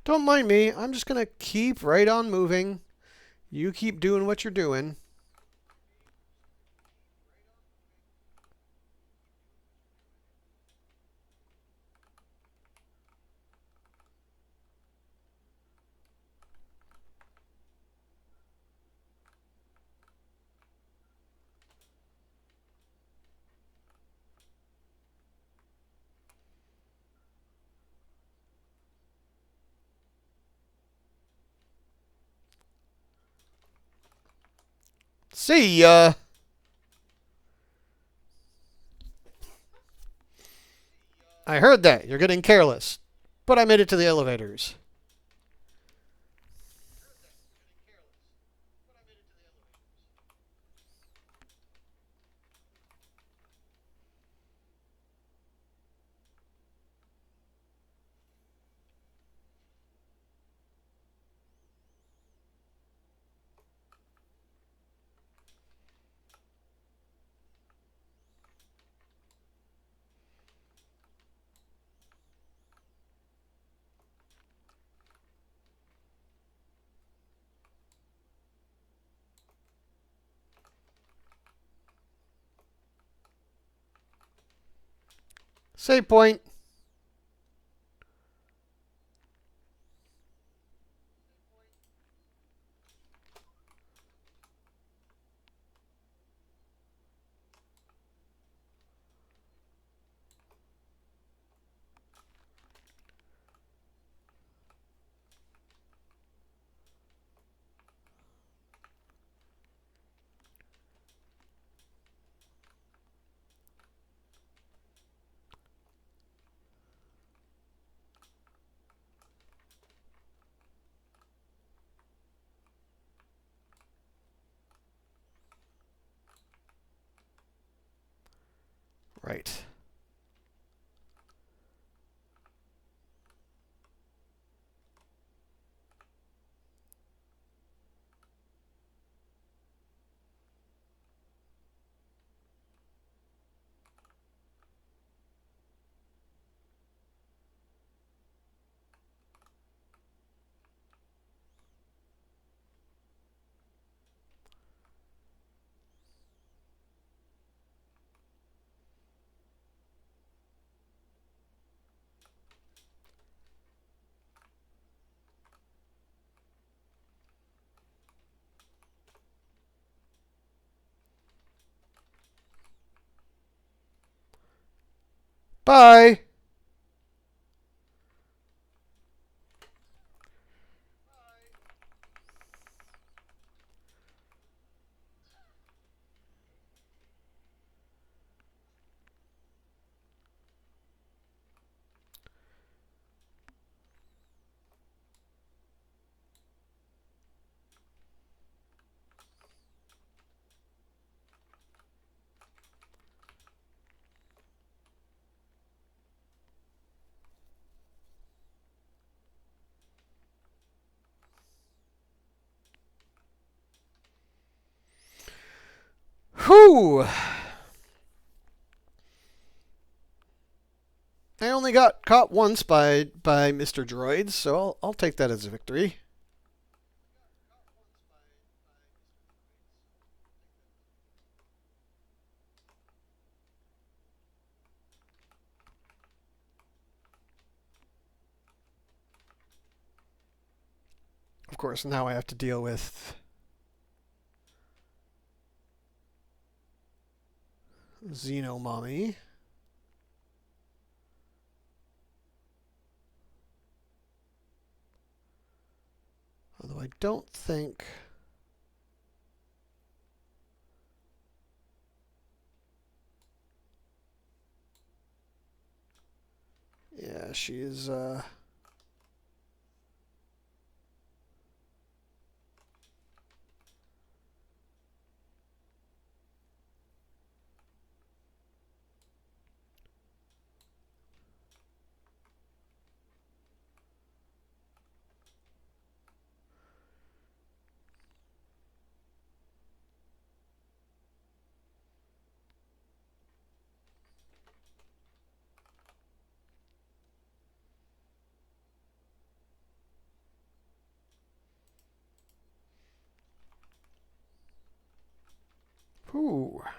Don't mind me. I'm just going to keep right on moving. You keep doing what you're doing. See ya. I heard that. You're getting careless. But I made it to the elevators. Save point. Right. Bye. Whew. I only got caught once by Mr. Droids, so I'll take that as a victory. Of course, now I have to deal with Xenomommy. Although I don't think... Yeah, she's... Whew. I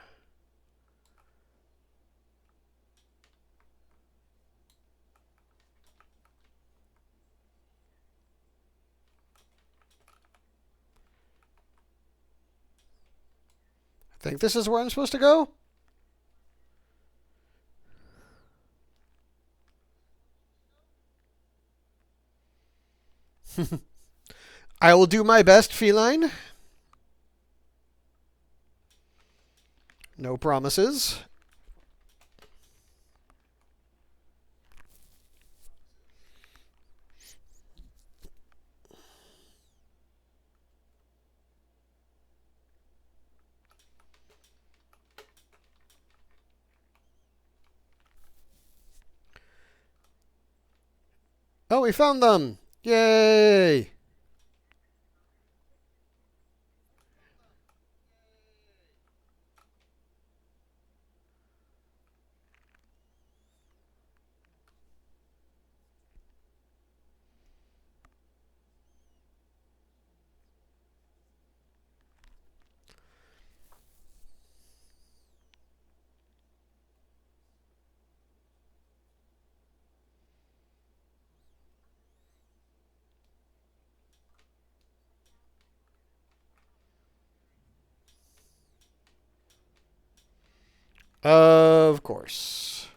think this is where I'm supposed to go? I will do my best, feline. No promises. Oh, we found them! Yay! Of course.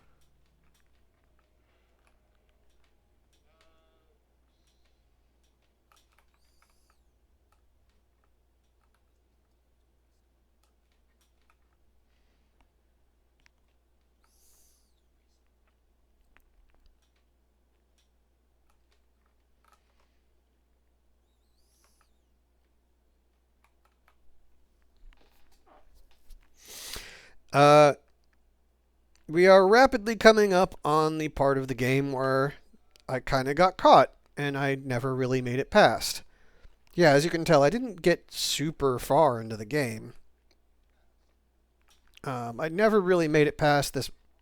Uh, we are rapidly coming up on the part of the game where I kind of got caught and I never really made it past. Yeah, as you can tell, I didn't get super far into the game. I never really made it past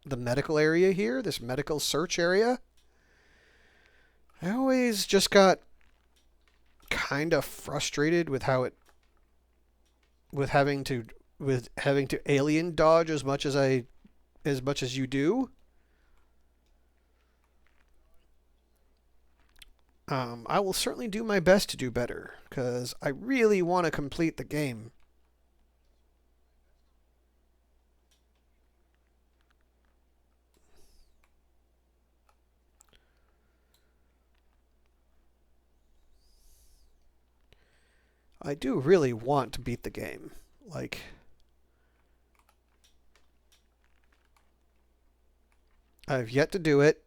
the medical area here, this medical search area. I always just got kind of frustrated with how it with having to alien dodge as much as you do. I will certainly do my best to do better because I really want to complete the game. I do really want to beat the game. Like, I've yet to do it.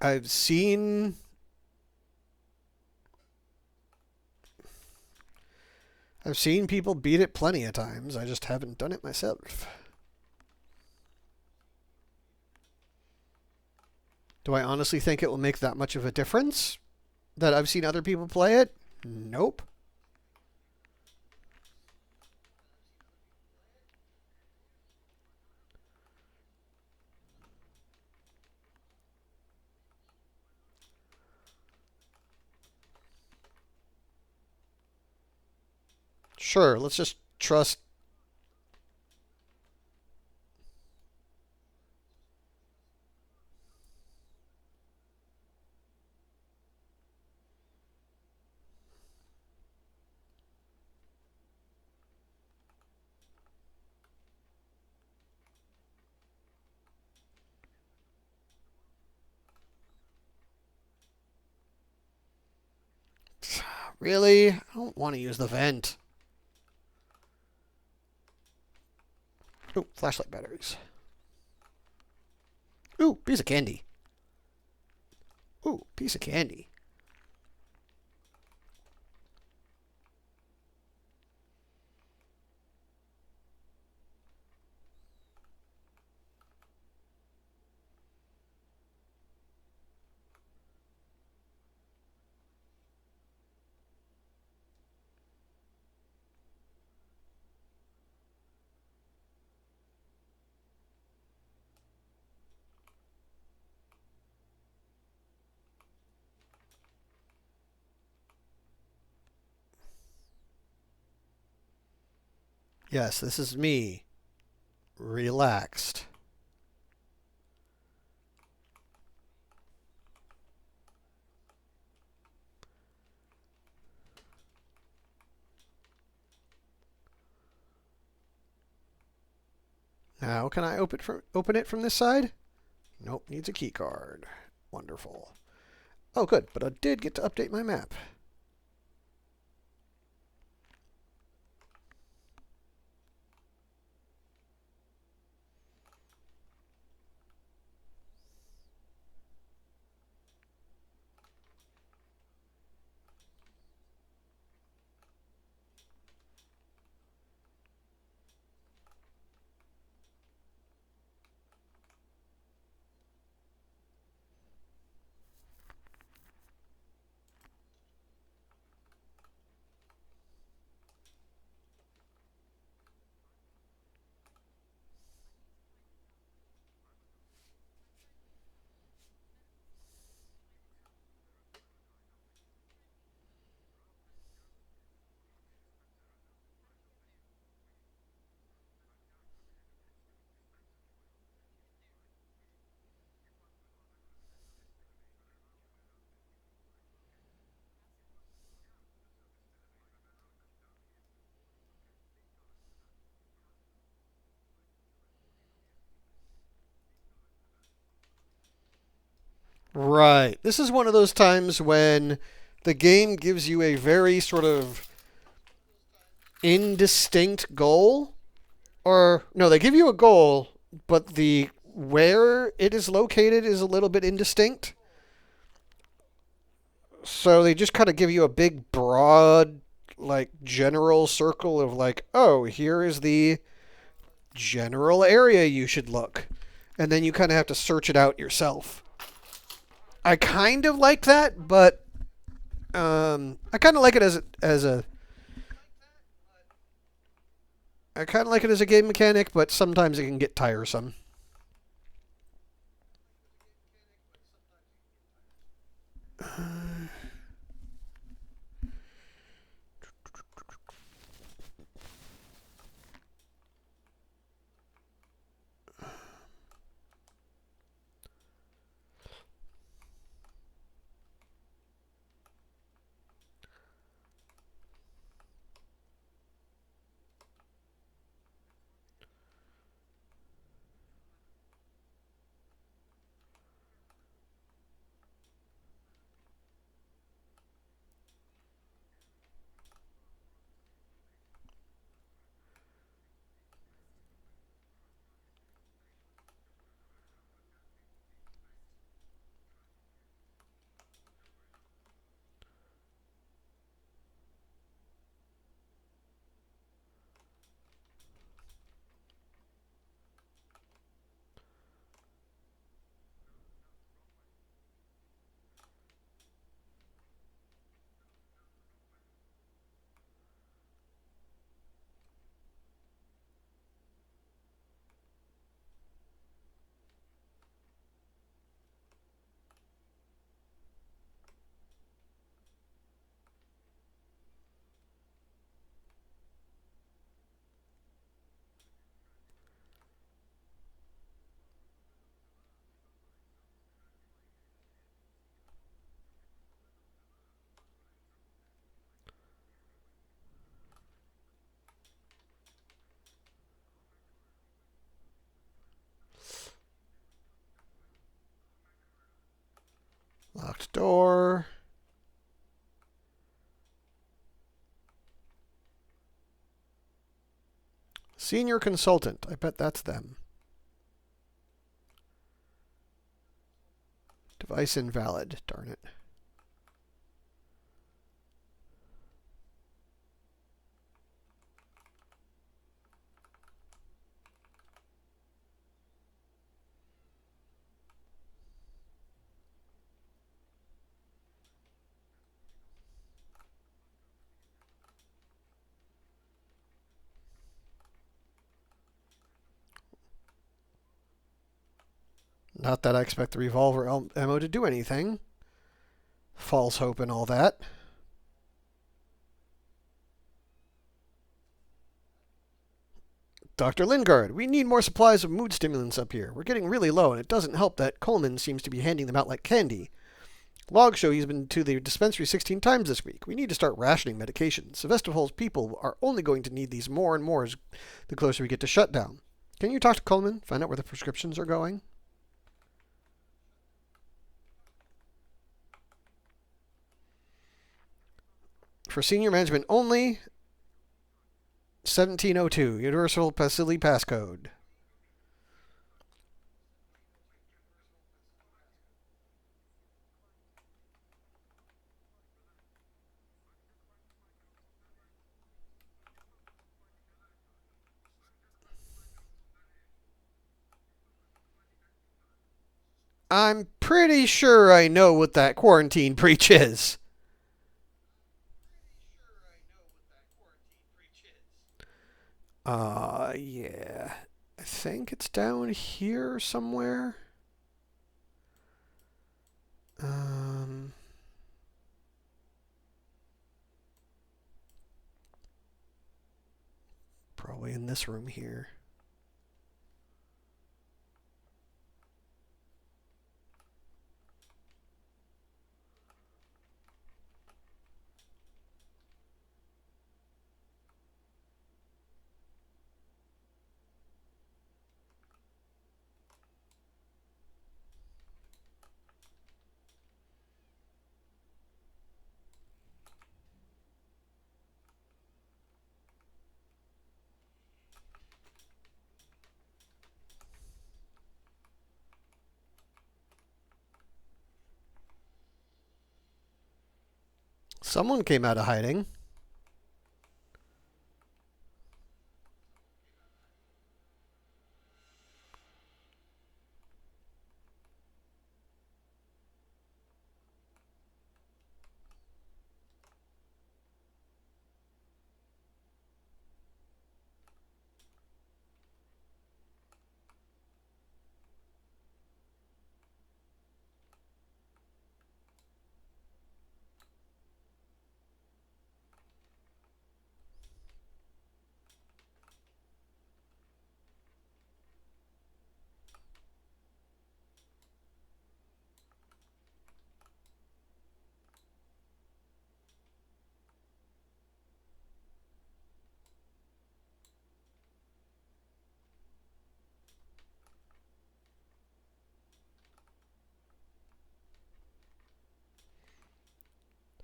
I've seen I've seen people beat it plenty of times. I just haven't done it myself. Do I honestly think it will make that much of a difference that I've seen other people play it? Nope. Sure, let's just trust. Really? I don't want to use the vent. Ooh, flashlight batteries. Ooh, piece of candy. Ooh, piece of candy. Yes, this is me. Relaxed. Now, can I open it from this side? Nope, needs a key card. Wonderful. Oh, good. But I did get to update my map. Right. This is one of those times when the game gives you a very sort of indistinct goal. Or, no, they give you a goal, but the where it is located is a little bit indistinct. So they just kind of give you a big, broad, like, general circle of, like, oh, here is the general area you should look. And then you kind of have to search it out yourself. I kind of like that, but I kind of like it as a I kind of like it as a game mechanic, but sometimes it can get tiresome. Locked door. Senior consultant. I bet that's them. Device invalid. Darn it. Not that I expect the revolver ammo to do anything. False hope and all that. Dr. Lingard, we need more supplies of mood stimulants up here. We're getting really low, and it doesn't help that Coleman seems to be handing them out like candy. Logs show he's been to the dispensary 16 times this week. We need to start rationing medications. Sevastopol's people are only going to need these more and more as the closer we get to shutdown. Can you talk to Coleman? Find out where the prescriptions are going? For senior management only, 1702, Universal Facility Passcode. I'm pretty sure I know what that quarantine breach is. Yeah. I think it's down here somewhere. Um, Probably in this room here. Someone came out of hiding.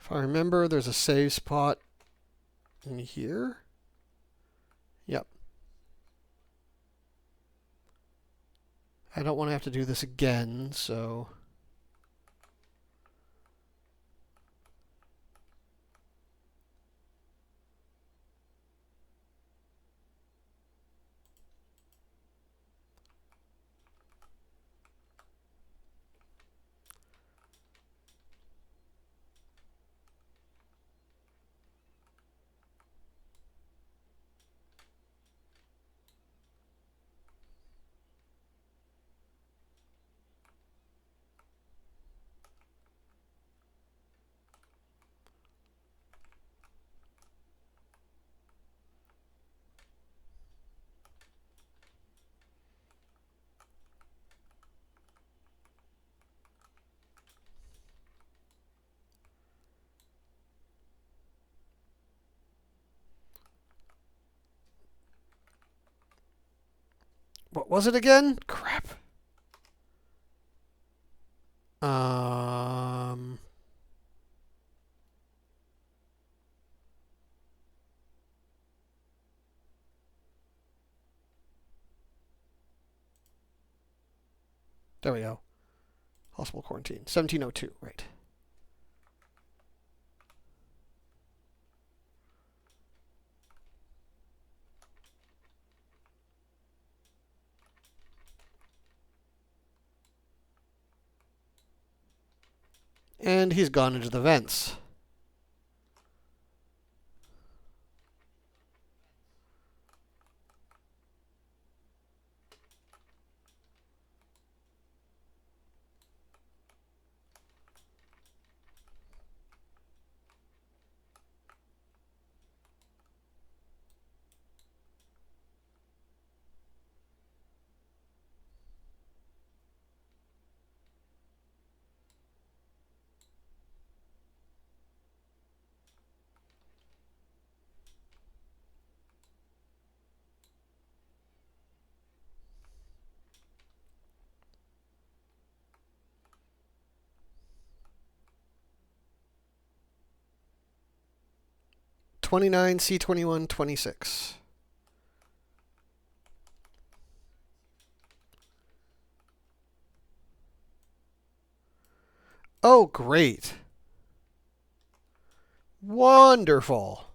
If I remember, there's a save spot in here. Yep. I don't want to have to do this again, so... What was it again? Crap. Um... There we go. Hospital quarantine. 1702, right. And he's gone into the vents. 29, C21, 26. Oh, great. Wonderful.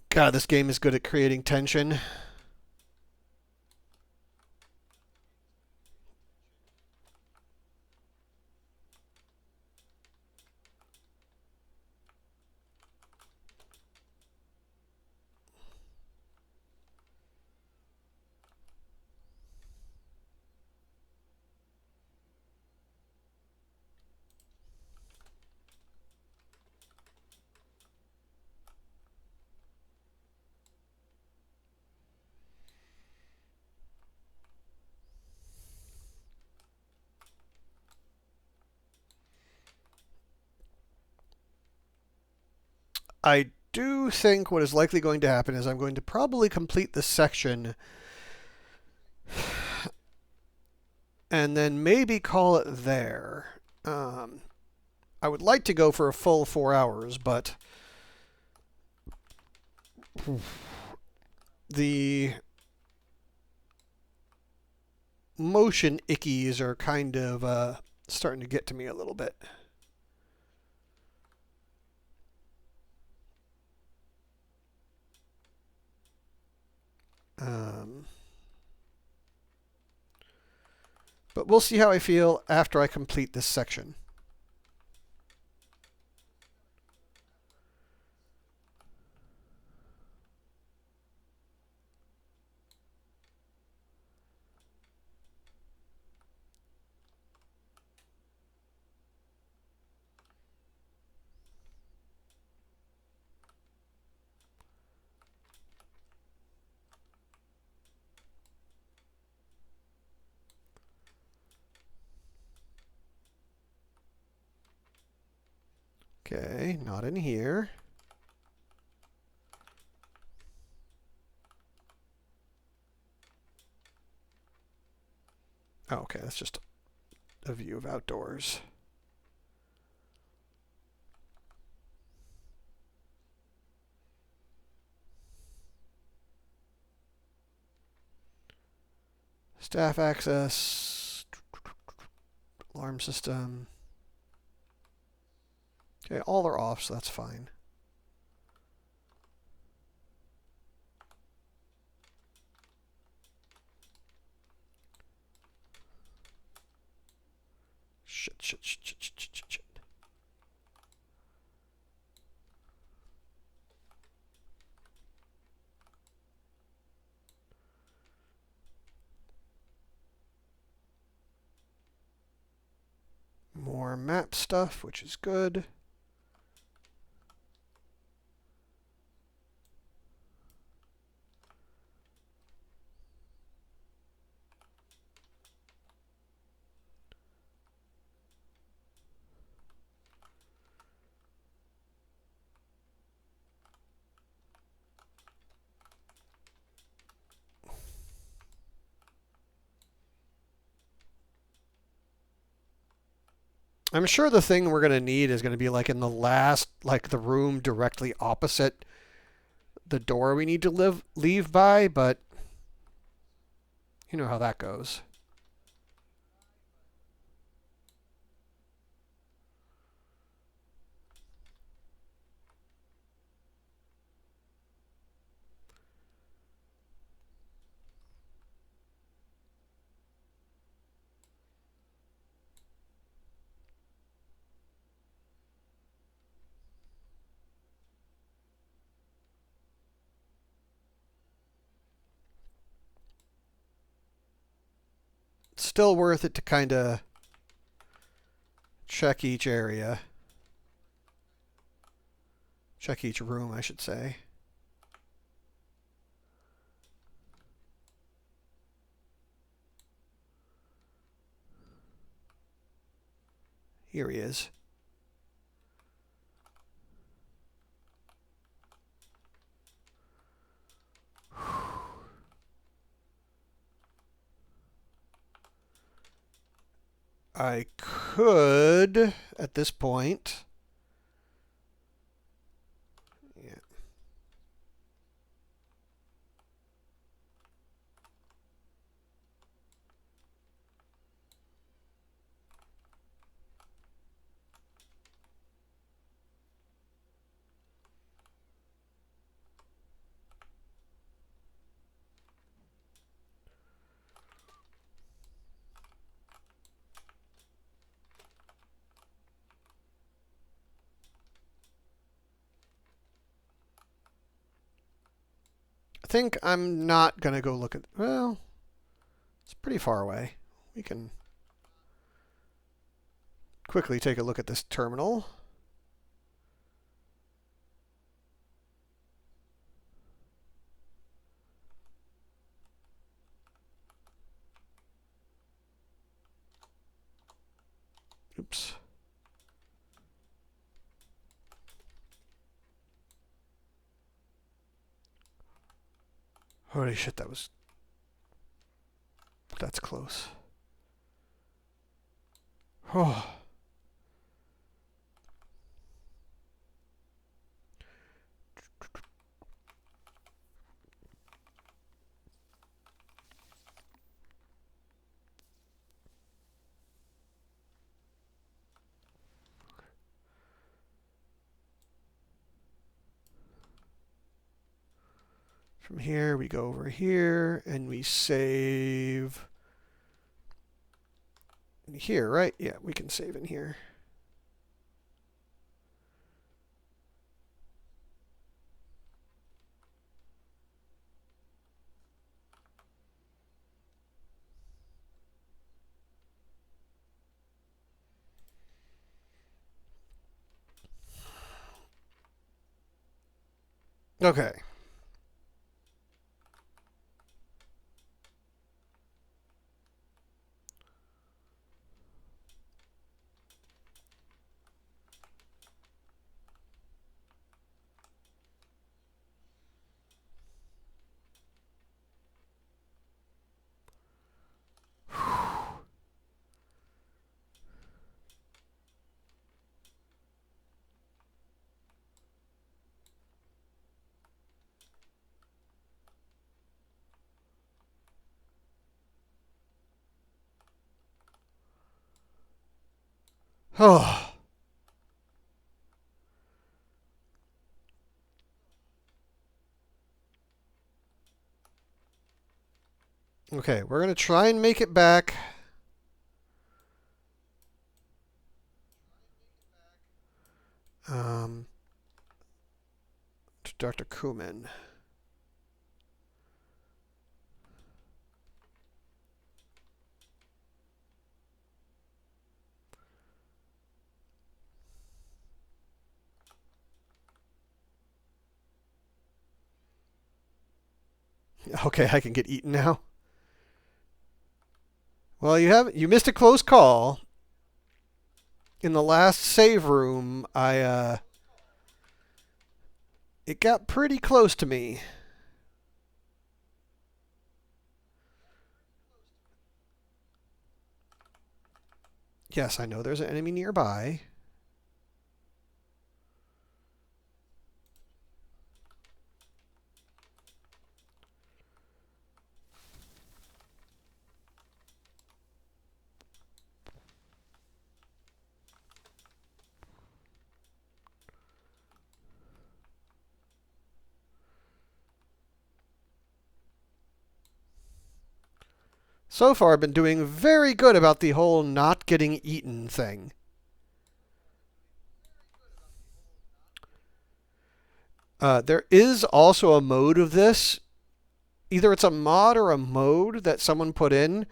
God, this game is good at creating tension. I do think what is likely going to happen is I'm going to probably complete this section and then maybe call it there. I would like to go for a full 4 hours, but the motion ickies are kind of starting to get to me a little bit. But we'll see how I feel after I complete this section. Okay, not in here. Oh, okay, that's just a view of outdoors. Staff access, alarm system. Okay, all are off, so that's fine. Shit. More map stuff, which is good. I'm sure the thing we're going to need is going to be like in the last, like the room directly opposite the door we need to leave by, but you know how that goes. still worth it to kind of check each area. Check each room, I should say. Here he is. I could, at this point... Yeah. I think I'm not going to go look at... Well, it's pretty far away. We can quickly take a look at this terminal. Oops. Holy shit, that's close. Oh. From here, we go over here, and we save here, right? Yeah, we can save in here. Okay. Oh. Okay, we're going to try and make it back. To Dr. Kuman. Okay, I can get eaten now. Well, you missed a close call. In the last save room, it got pretty close to me. Yes, I know there's an enemy nearby. So far, I've been doing very good about the whole not getting eaten thing. There is also a mode of this. Either it's a mod or a mode that someone put in,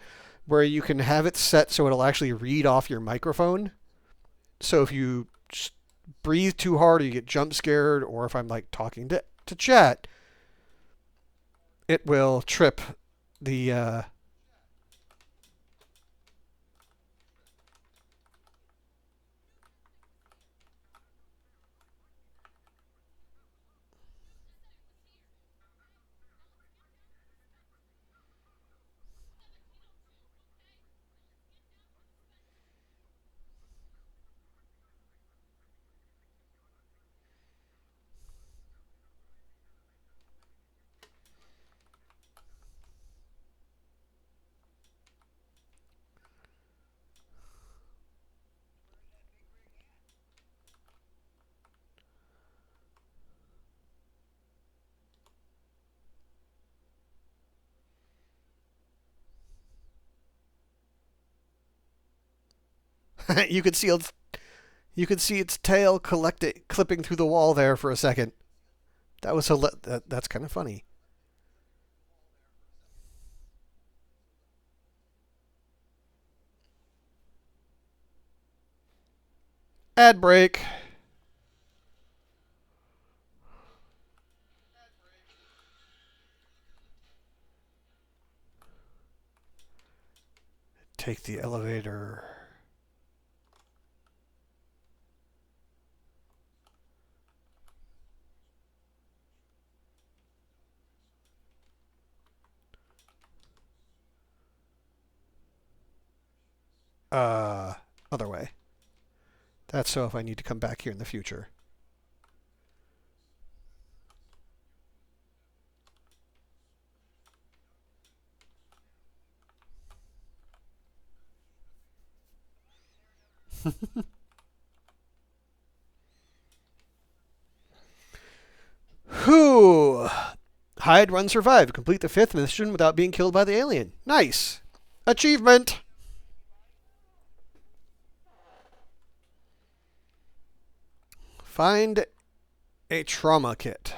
where you can have it set so it'll actually read off your microphone. So if you breathe too hard or you get jump scared, or if I'm like talking to chat, it will trip the. you could see its tail clipping through the wall there for a second. That's kind of funny. Ad break. Take the elevator. Uh, Other way. That's so if I need to come back here in the future. Whew. Hide, run, survive. Complete the 5th mission without being killed by the alien. Nice. Achievement. Find a trauma kit.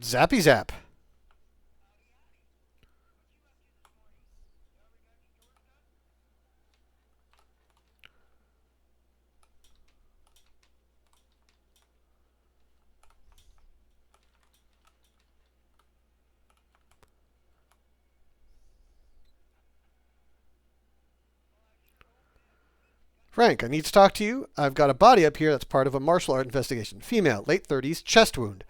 Zappy zap. Frank, I need to talk to you. I've got a body up here that's part of a martial art investigation. Female, late 30s, chest wound.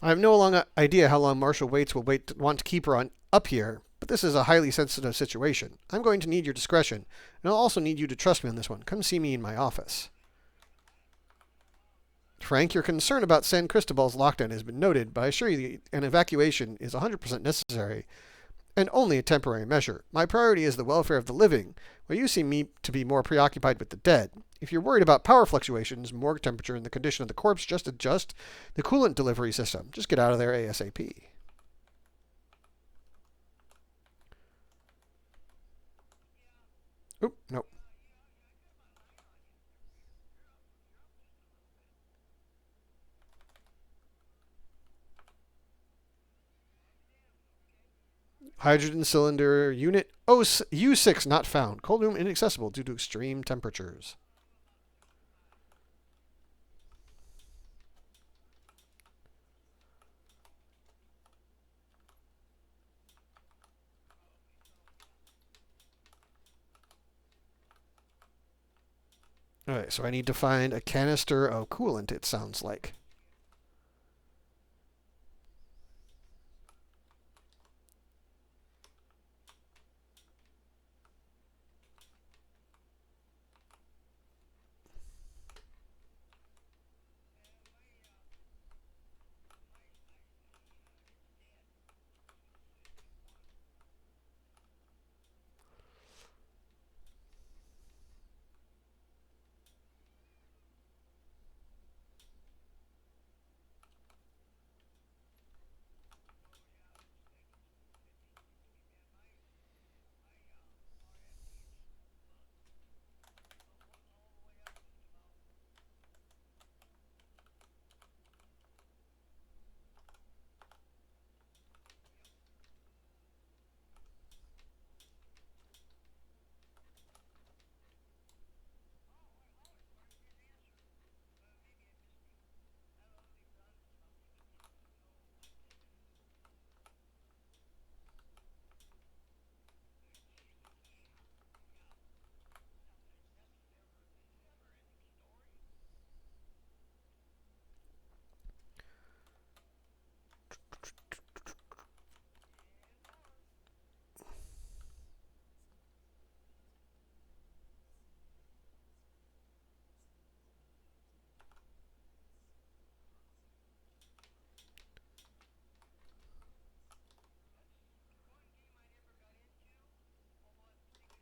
I have no long idea how long Marshal Waits will want to keep her on up here, but this is a highly sensitive situation. I'm going to need your discretion, and I'll also need you to trust me on this one. Come see me in my office. Frank, your concern about San Cristobal's lockdown has been noted, but I assure you an evacuation is 100% necessary and only a temporary measure. My priority is the welfare of the living, while you seem me to be more preoccupied with the dead. If you're worried about power fluctuations, morgue temperature, and the condition of the corpse, just adjust the coolant delivery system. Just get out of there ASAP. Oop, nope. Hydrogen cylinder unit U6 not found. Cold room inaccessible due to extreme temperatures. Alright, so I need to find a canister of coolant, it sounds like.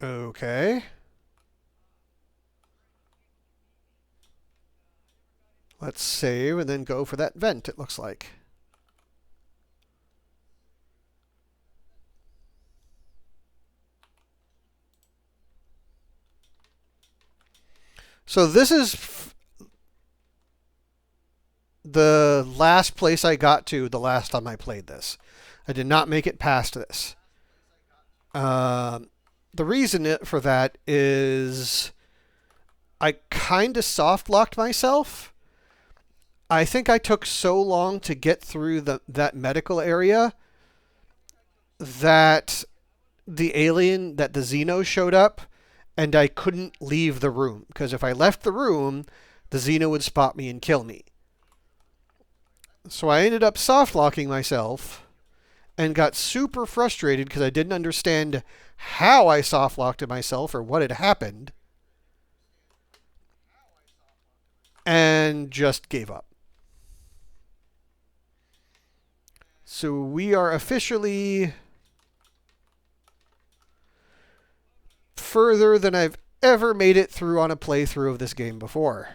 Okay. Let's save and then go for that vent, it looks like. So this is the last place I got to the last time I played this. I did not make it past this. The reason for that is I kind of soft locked myself. I think I took so long to get through that medical area that the Xeno showed up, and I couldn't leave the room because if I left the room, the Xeno would spot me and kill me. So I ended up soft locking myself and got super frustrated because I didn't understand how I soft locked myself or what had happened, and just gave up. So we are officially further than I've ever made it through on a playthrough of this game before.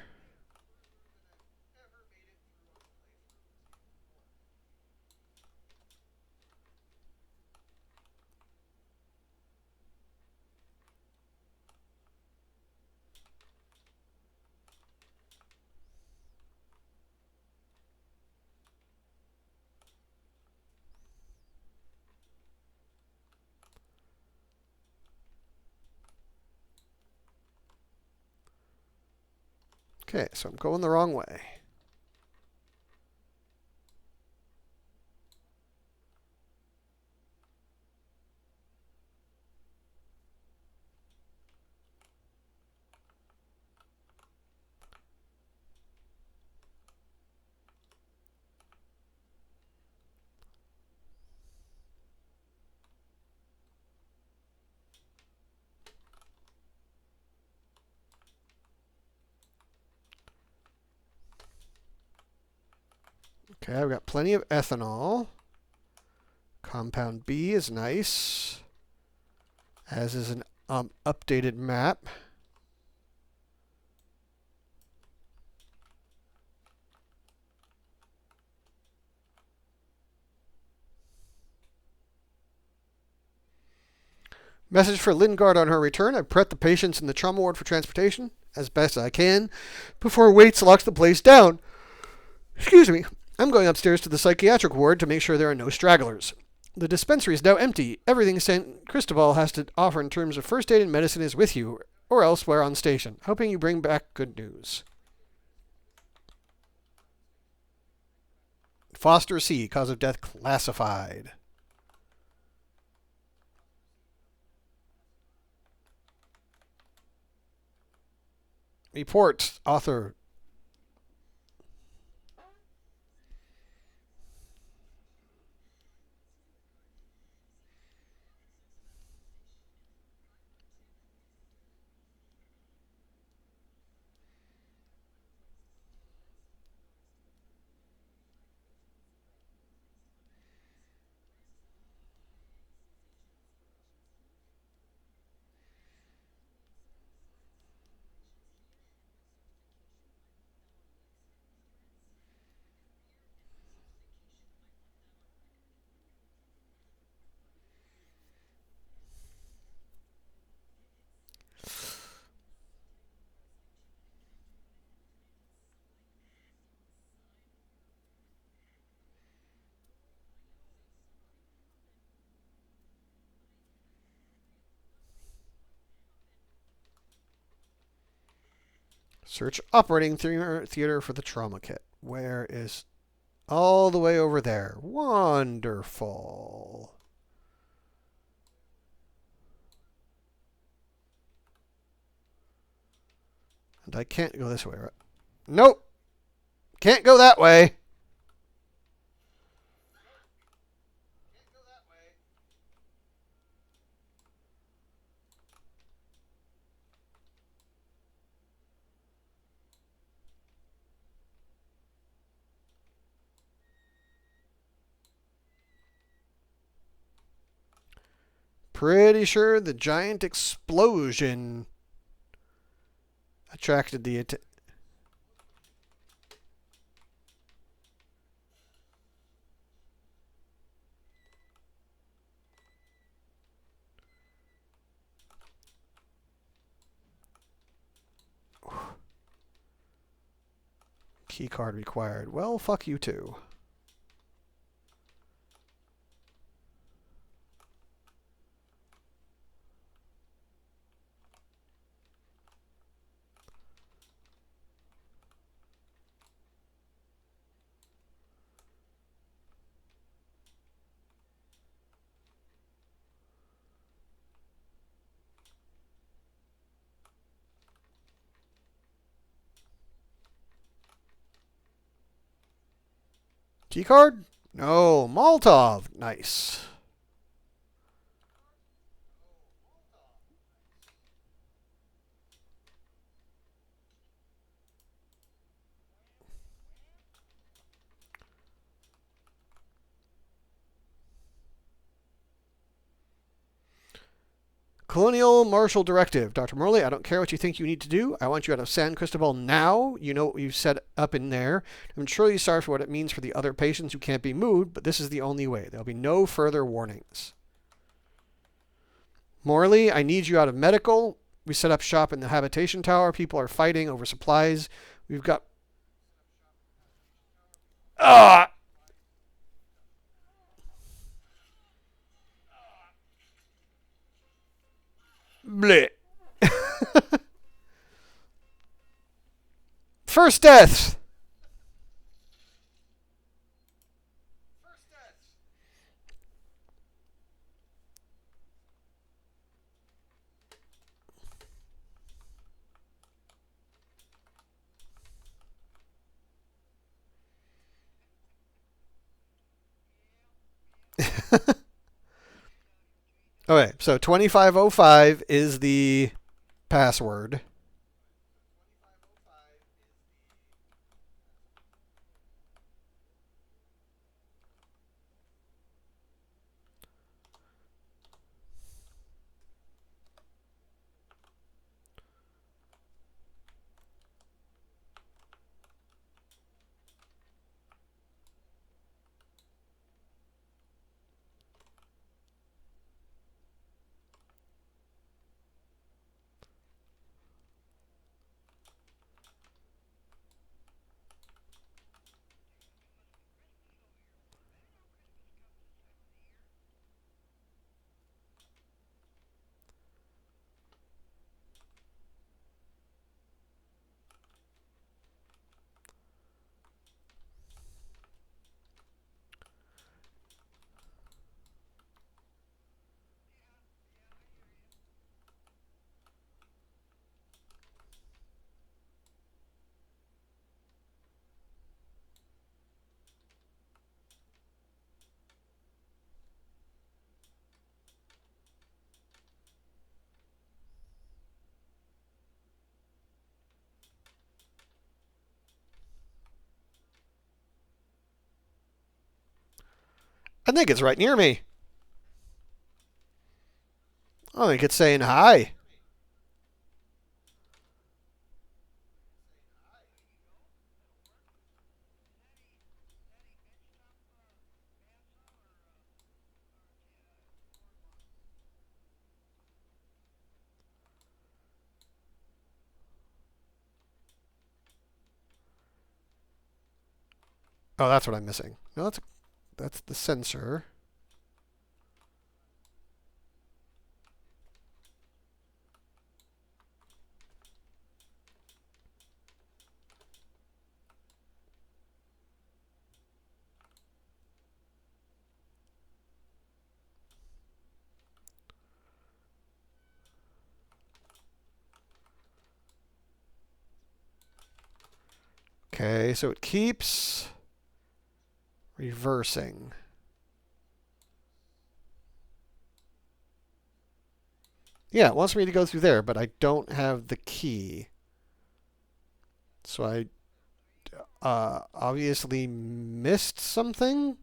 Okay, so I'm going the wrong way. Okay, I've got plenty of ethanol. Compound B is nice, as is an updated map. Message for Lingard on her return. I prep the patients in the trauma ward for transportation as best I can before Waits locks the place down. Excuse me. I'm going upstairs to the psychiatric ward to make sure there are no stragglers. The dispensary is now empty. Everything St. Cristobal has to offer in terms of first aid and medicine is with you or elsewhere on station. Hoping you bring back good news. Foster C. Cause of death classified. Report. Author. Search operating theater for the trauma kit. Where is... All the way over there. Wonderful. And I can't go this way, right? Nope. Can't go that way. Pretty sure the giant explosion attracted the attention. Key card required. Well, fuck you too. Key card? No, Molotov. Nice. Colonial Martial Directive. Dr. Morley, I don't care what you think you need to do. I want you out of San Cristobal now. You know what you've set up in there. I'm truly sorry for what it means for the other patients who can't be moved, but this is the only way. There'll be no further warnings. Morley, I need you out of medical. We set up shop in the habitation tower. People are fighting over supplies. We've got... Ah! Bleh. First death. Okay, so 2505 is the password. I think it's right near me. I think it's saying hi. Oh, that's what I'm missing. No, that's the sensor. Okay, so it keeps reversing. Yeah, it wants me to go through there, but I don't have the key. So I obviously missed something.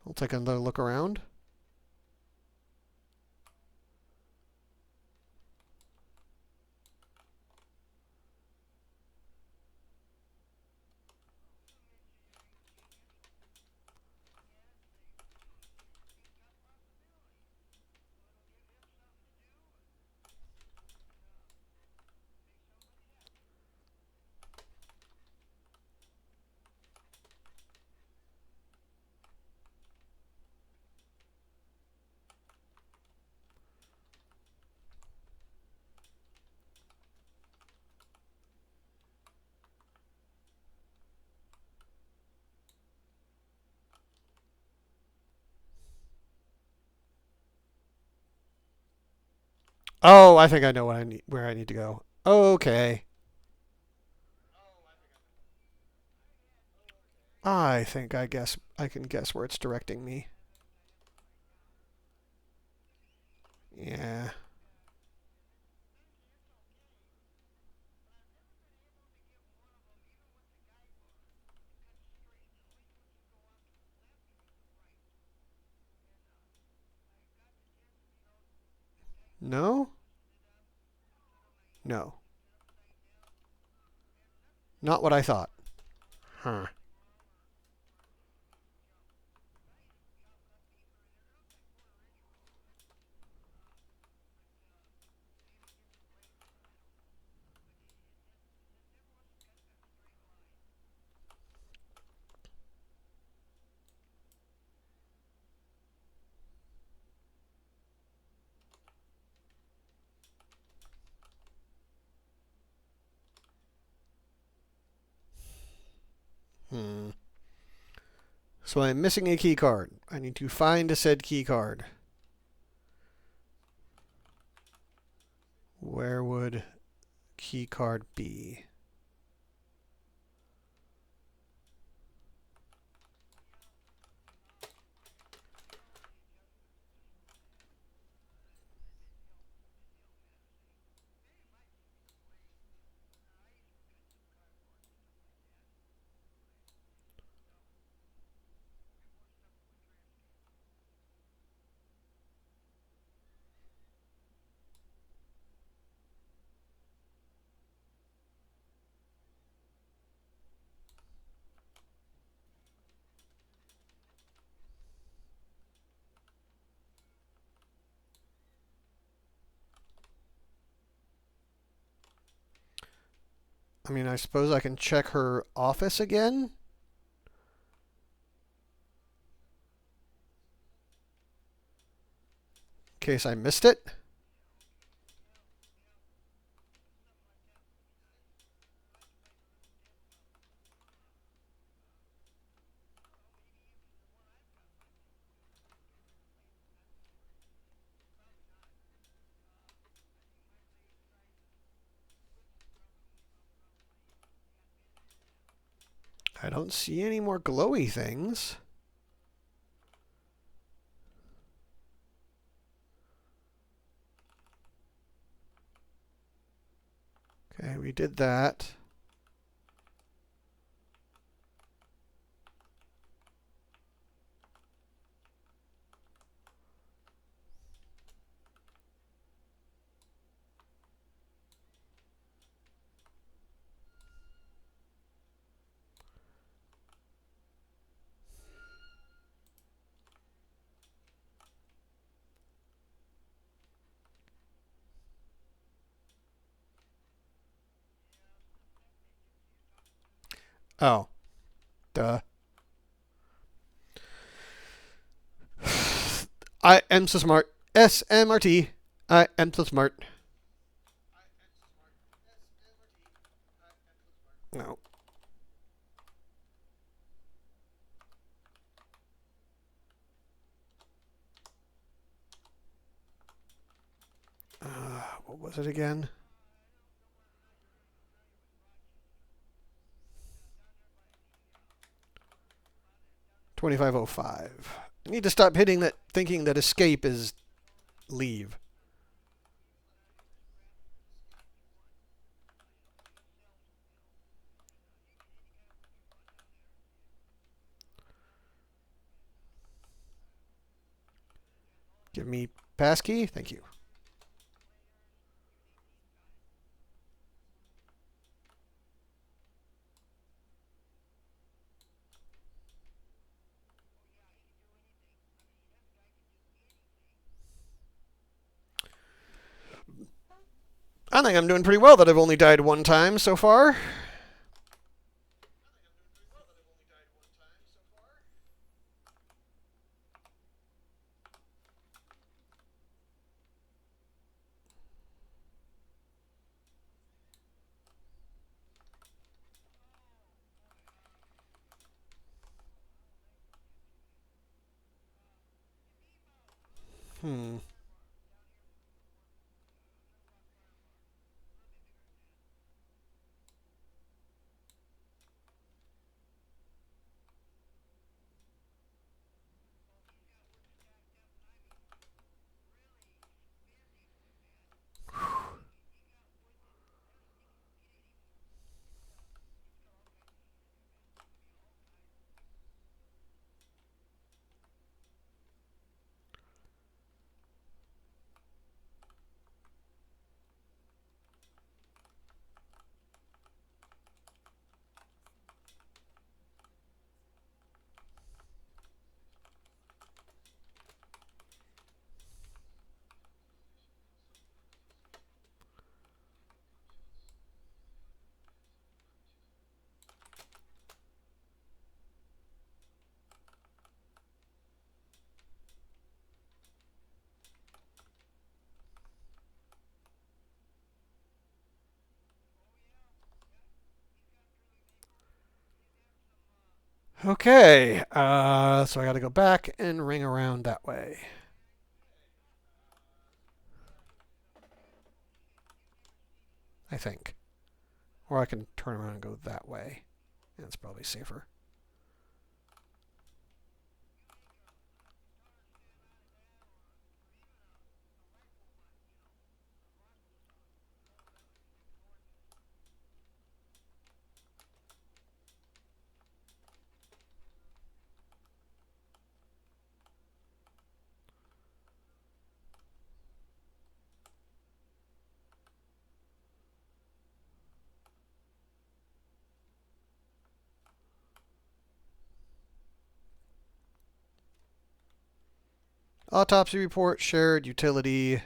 I'll take another look around. Oh, I think I know what I need, where I need to go. Okay. I think I can guess where it's directing me. Yeah. No? No. Not what I thought. Huh. Hmm. So I'm missing a key card. I need to find a said key card. Where would key card be? I mean, I suppose I can check her office again? In case I missed it? I don't see any more glowy things. Okay, we did that. Oh, duh. I am so smart. SMRT. I am so smart. No. What was it again? 2505. I need to stop hitting that, thinking that escape is leave. Give me passkey. Thank you. I think I'm doing pretty well that I've only died one time so far. Hmm. Okay. So I got to go back and ring around that way. I think. Or I can turn around and go that way. That's probably safer. Autopsy report, shared utility.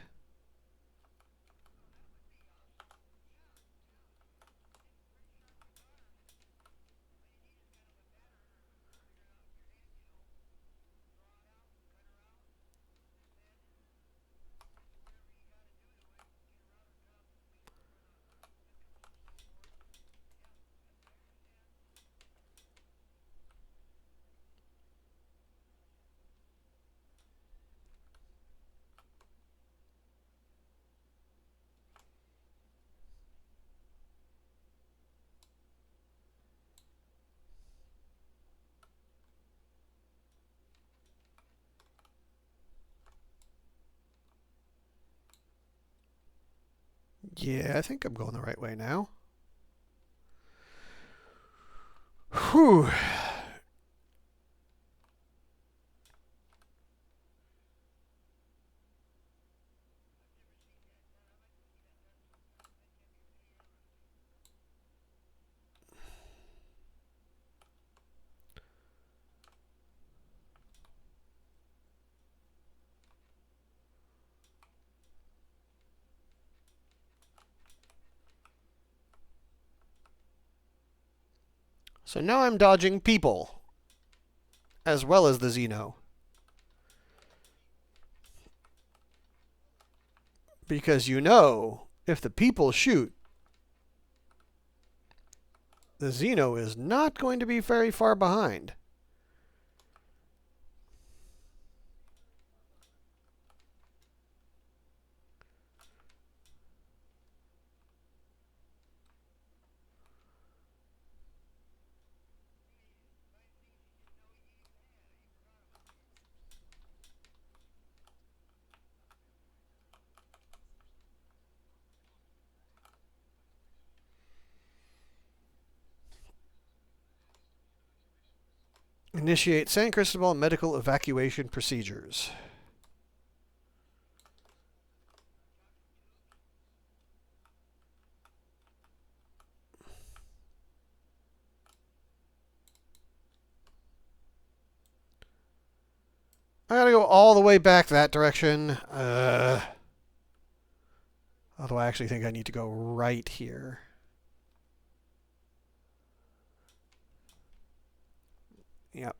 Yeah, I think I'm going the right way now. Whew. So now I'm dodging people, as well as the Xeno. Because if the people shoot, the Xeno is not going to be very far behind. Initiate San Cristobal medical evacuation procedures. I gotta go all the way back that direction. Although I actually think I need to go right here. Yep.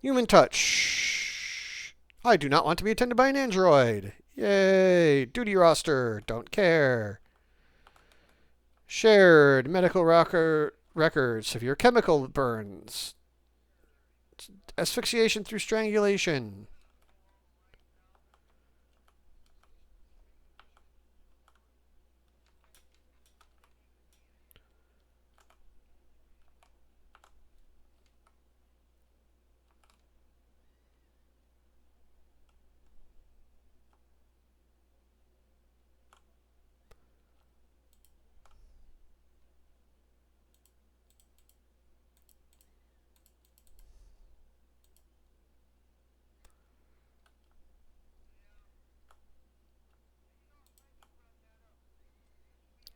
Human touch. I do not want to be attended by an android. Yay. Duty roster. Don't care. Shared medical records. Severe chemical burns. Asphyxiation through strangulation.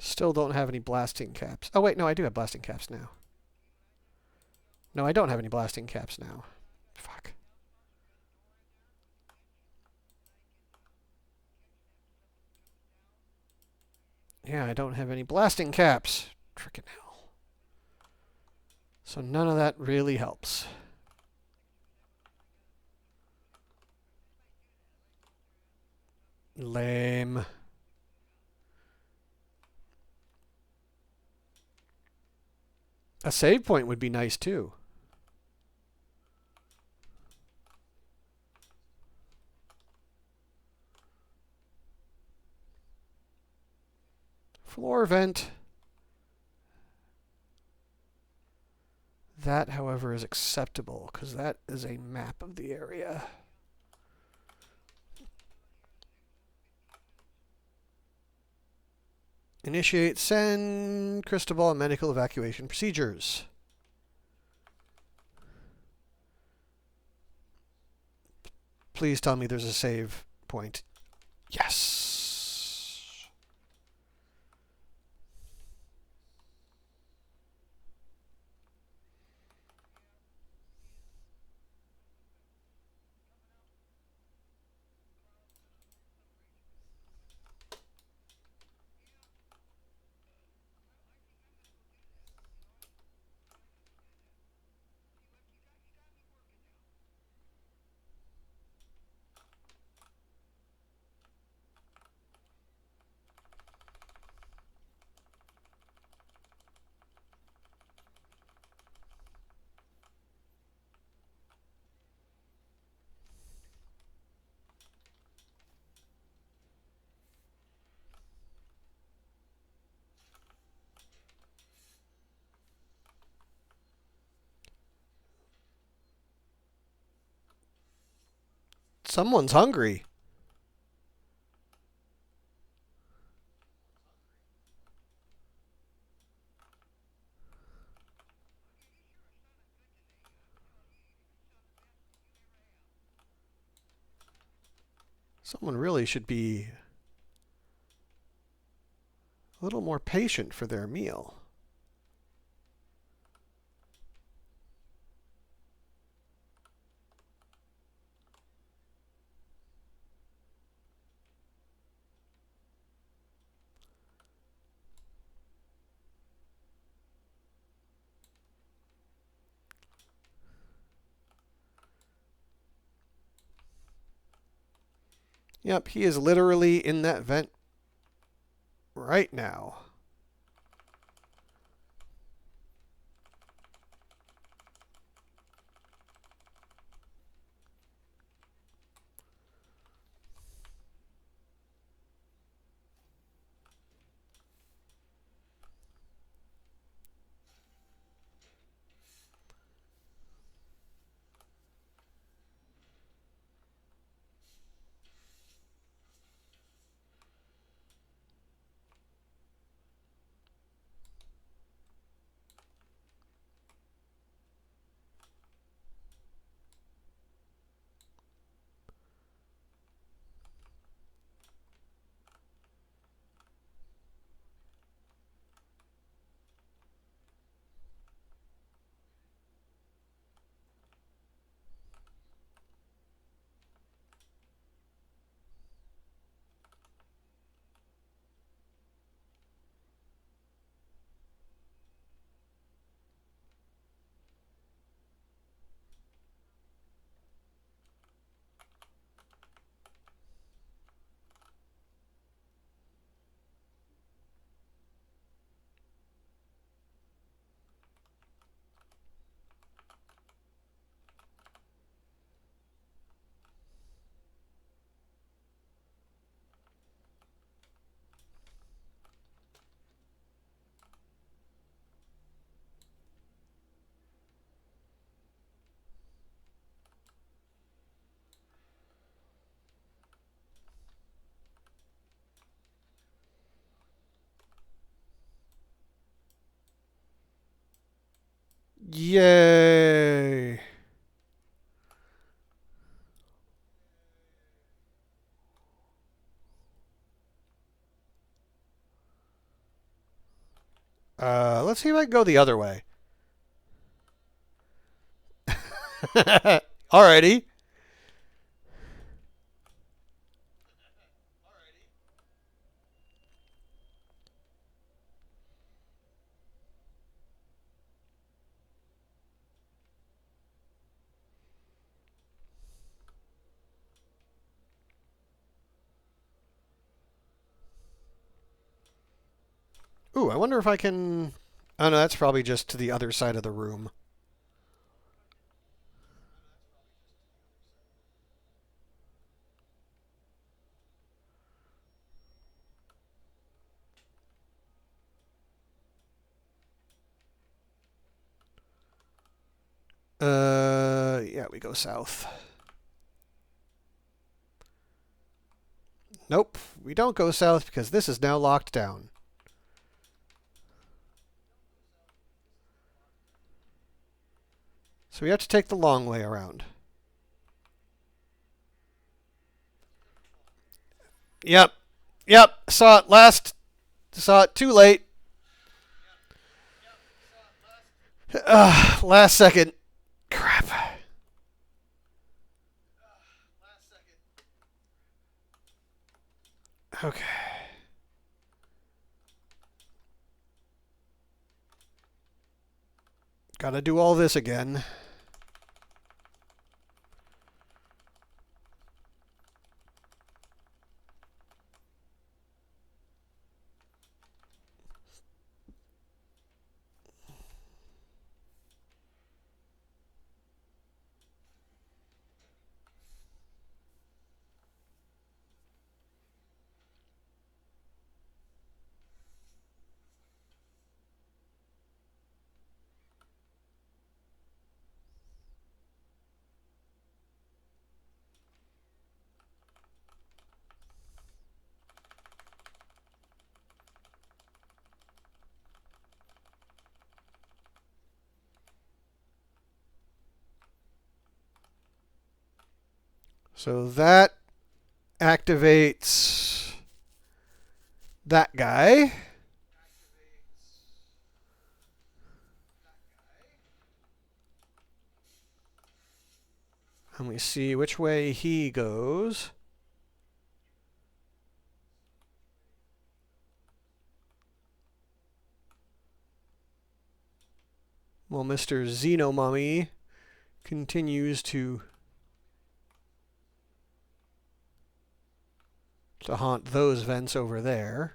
Still don't have any blasting caps. Oh, wait, no, I do have blasting caps now. No, I don't have any blasting caps now. Fuck. Yeah, I don't have any blasting caps. Frickin' hell. So none of that really helps. Lame. A save point would be nice too. Floor vent. That, however, is acceptable because that is a map of the area. Initiate send Cristobal medical evacuation procedures. Please tell me there's a save point. Yes. Someone's hungry. Someone really should be a little more patient for their meal. Yep, he is literally in that vent right now. Yay. Let's see if I can go the other way. Alrighty. Ooh, I wonder if I can... Oh, no, that's probably just to the other side of the room. Yeah, we go south. Nope, we don't go south because this is now locked down. So we have to take the long way around. Yep. Yep. Saw it last. Saw it too late. Last second. Crap. Okay. Gotta do all this again. So that activates that guy. And we see which way he goes. Well, Mr. Xenomummy continues to haunt those vents over there.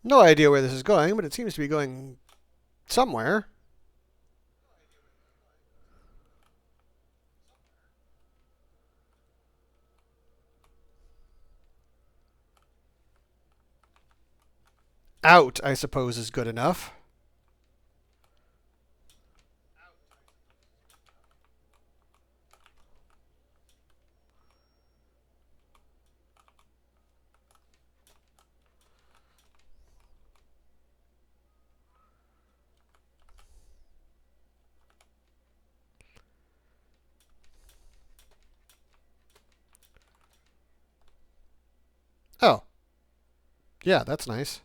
No idea where this is going, but it seems to be going somewhere. Out, I suppose, is good enough. Yeah, that's nice.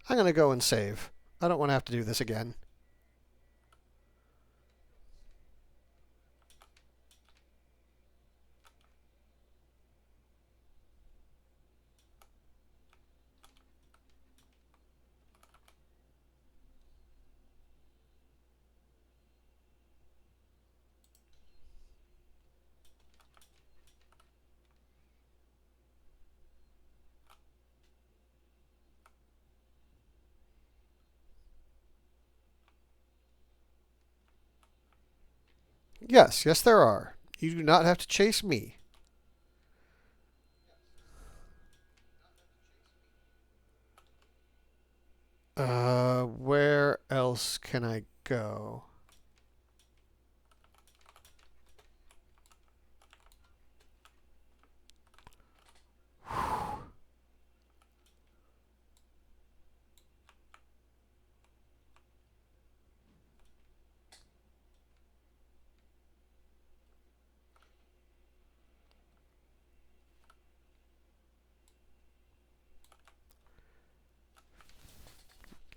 I'm going to go and save. I don't want to have to do this again. Yes, yes, there are. You do not have to chase me. Where else can I go?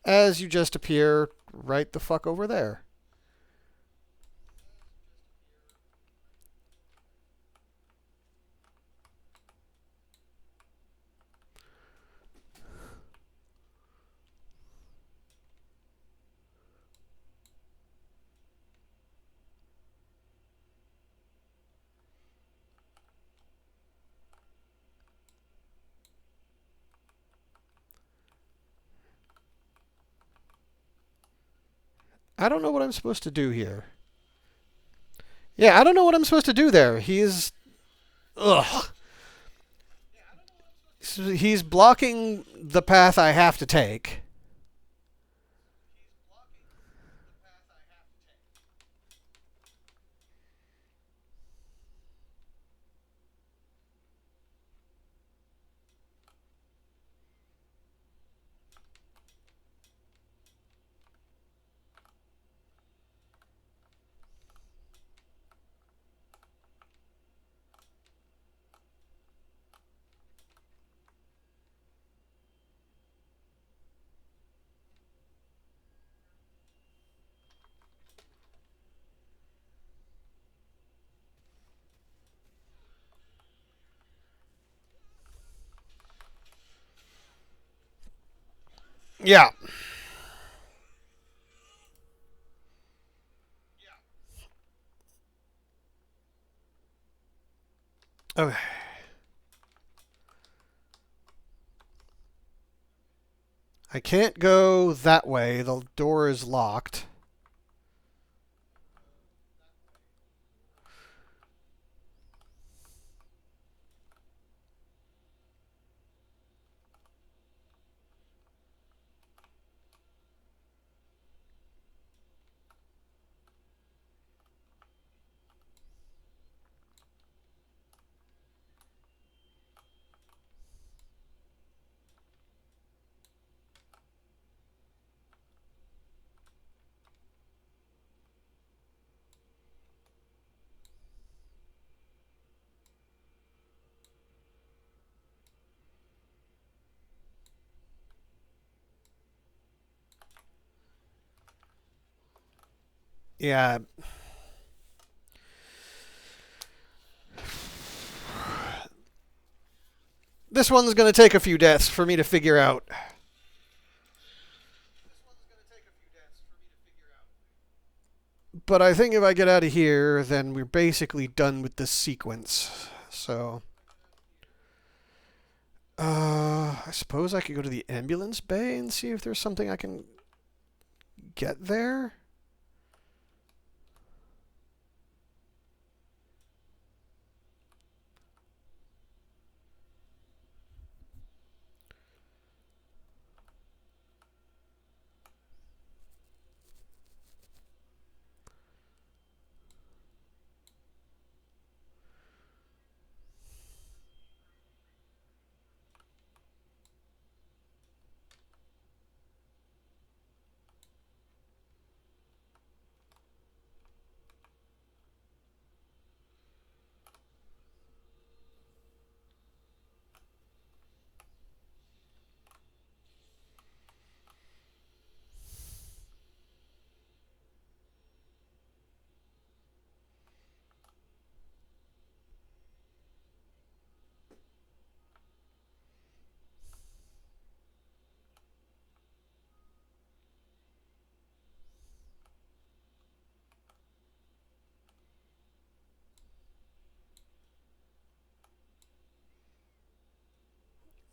As you just appear right the fuck over there. I don't know what I'm supposed to do here. Yeah, I don't know what I'm supposed to do there. He's. Ugh. He's blocking the path I have to take. Yeah. Okay. I can't go that way. The door is locked. Yeah. This one's going to take a few deaths for me to figure out. But I think if I get out of here, then we're basically done with this sequence. So, I suppose I could go to the ambulance bay and see if there's something I can get there.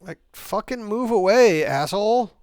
Like, fucking move away, asshole.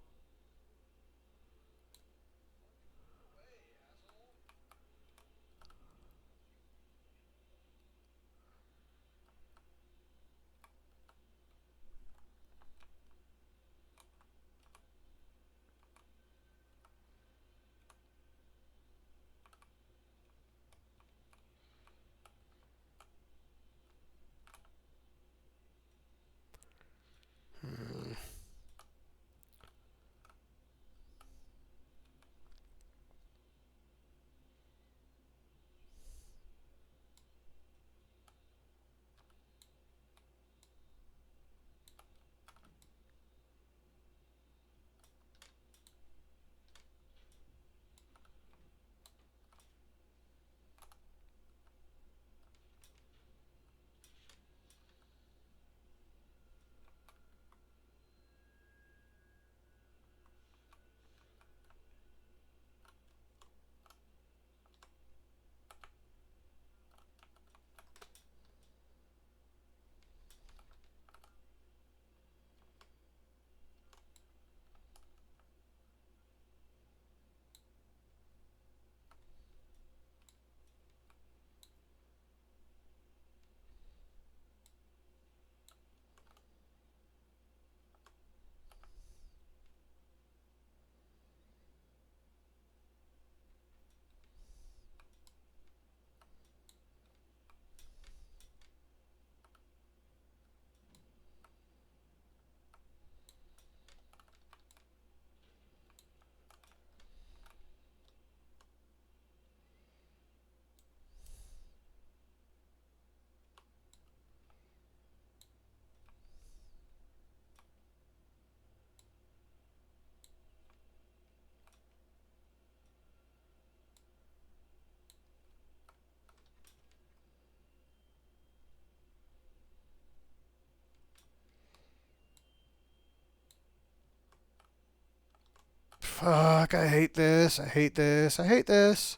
Fuck, I hate this. I hate this. I hate this.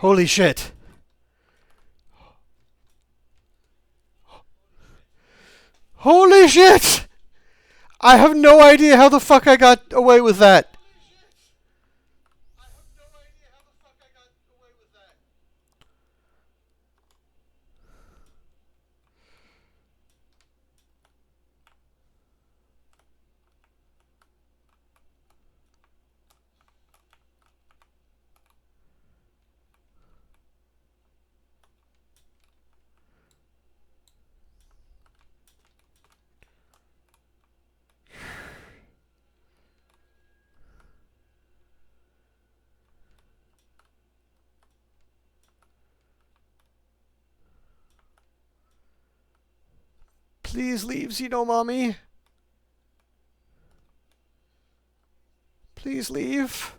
Holy shit. Holy shit! I have no idea how the fuck I got away with that. Please leave, Xenomommy. Please leave.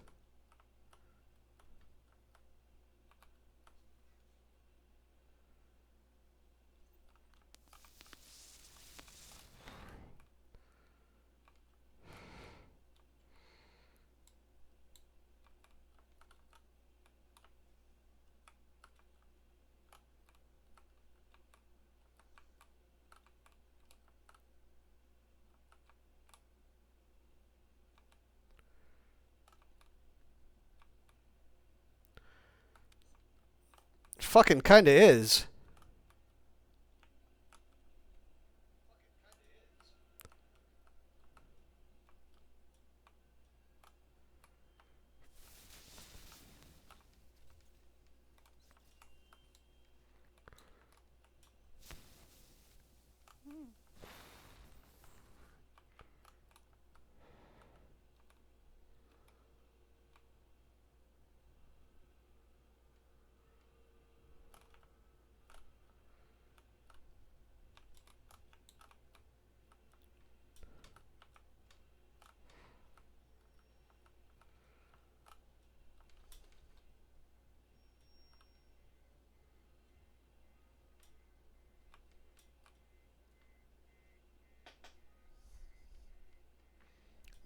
Fucking kinda is.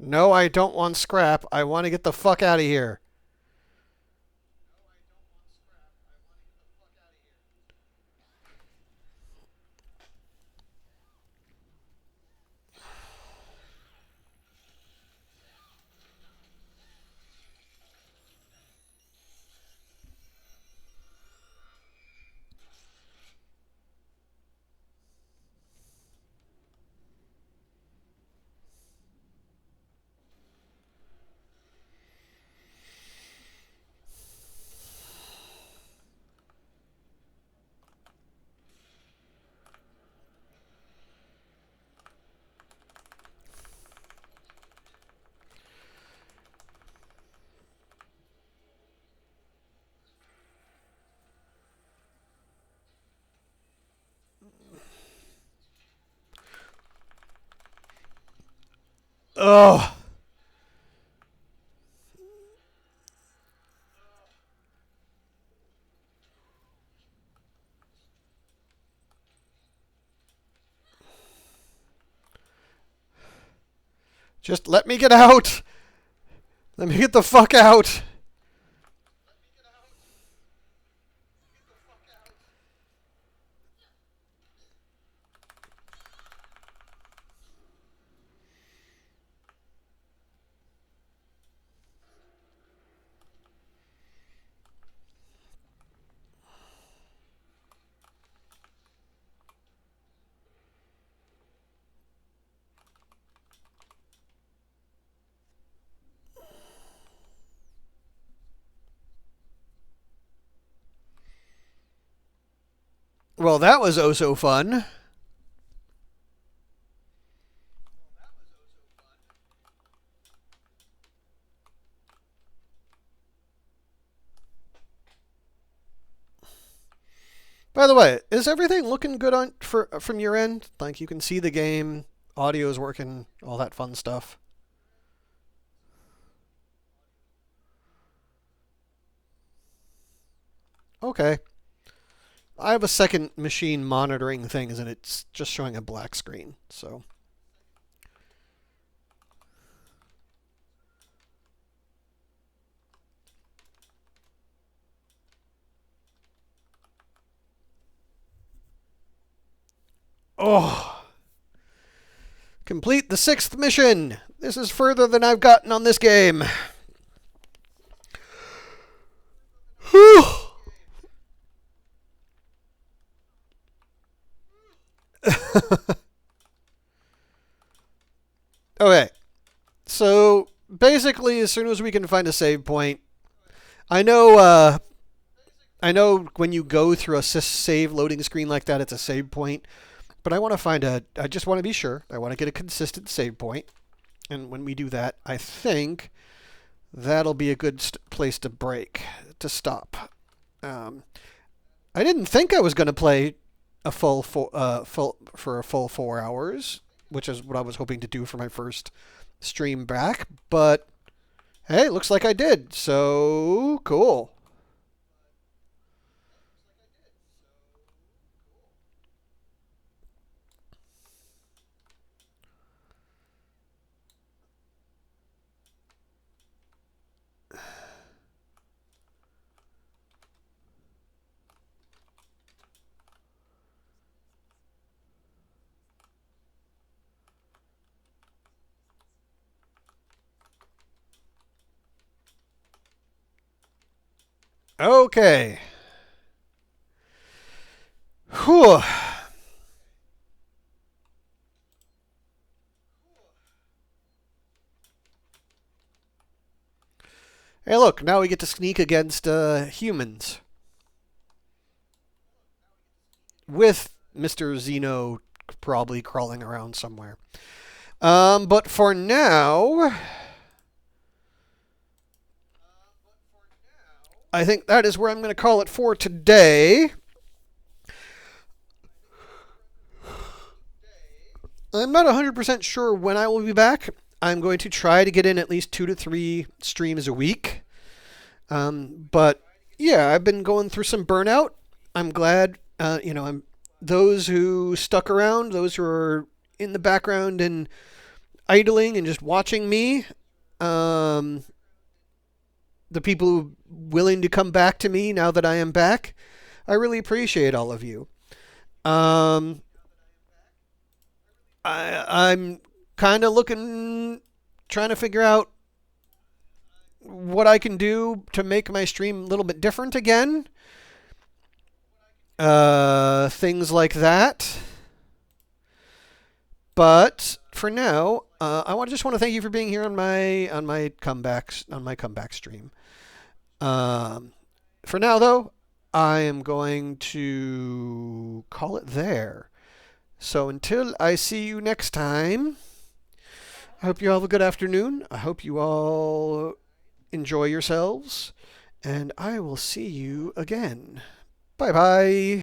No, I don't want scrap. I want to get the fuck out of here. Ugh. Just let me get out. Let me get the fuck out. Well, that was oh so fun. By the way, is everything looking good on for from your end? Like you can see the game, audio's working, all that fun stuff. Okay. I have a second machine monitoring things and it's just showing a black screen. So, oh, complete the 6th mission. This is further than I've gotten on this game. Whew. Okay. So, basically as soon as we can find a save point, I know I know when you go through a save loading screen like that, it's a save point. But I want to find a. I just want to be sure. I want to get a consistent save point. And when we do that, I think that'll be a good place to break, to stop. Um, I didn't think I was going to play a full for a full 4 hours, which is what I was hoping to do for my first stream back. But hey, looks like I did. So cool. Okay. Whew. Hey, look, now we get to sneak against humans with Mr. Zeno probably crawling around somewhere. But for now, I think that is where I'm going to call it for today. I'm not 100% sure when I will be back. I'm going to try to get in at least 2 to 3 streams a week. But yeah, I've been going through some burnout. I'm glad, I'm those who stuck around, those who are in the background, and idling and just watching me. Um, the people who willing to come back to me now that I am back. I really appreciate all of you. Um, I'm kind of trying to figure out what I can do to make my stream a little bit different again. Things like that. But for now, just want to thank you for being here on my comeback stream. For now, though, I am going to call it there. So until I see you next time, I hope you all have a good afternoon. I hope you all enjoy yourselves, and I will see you again. Bye bye.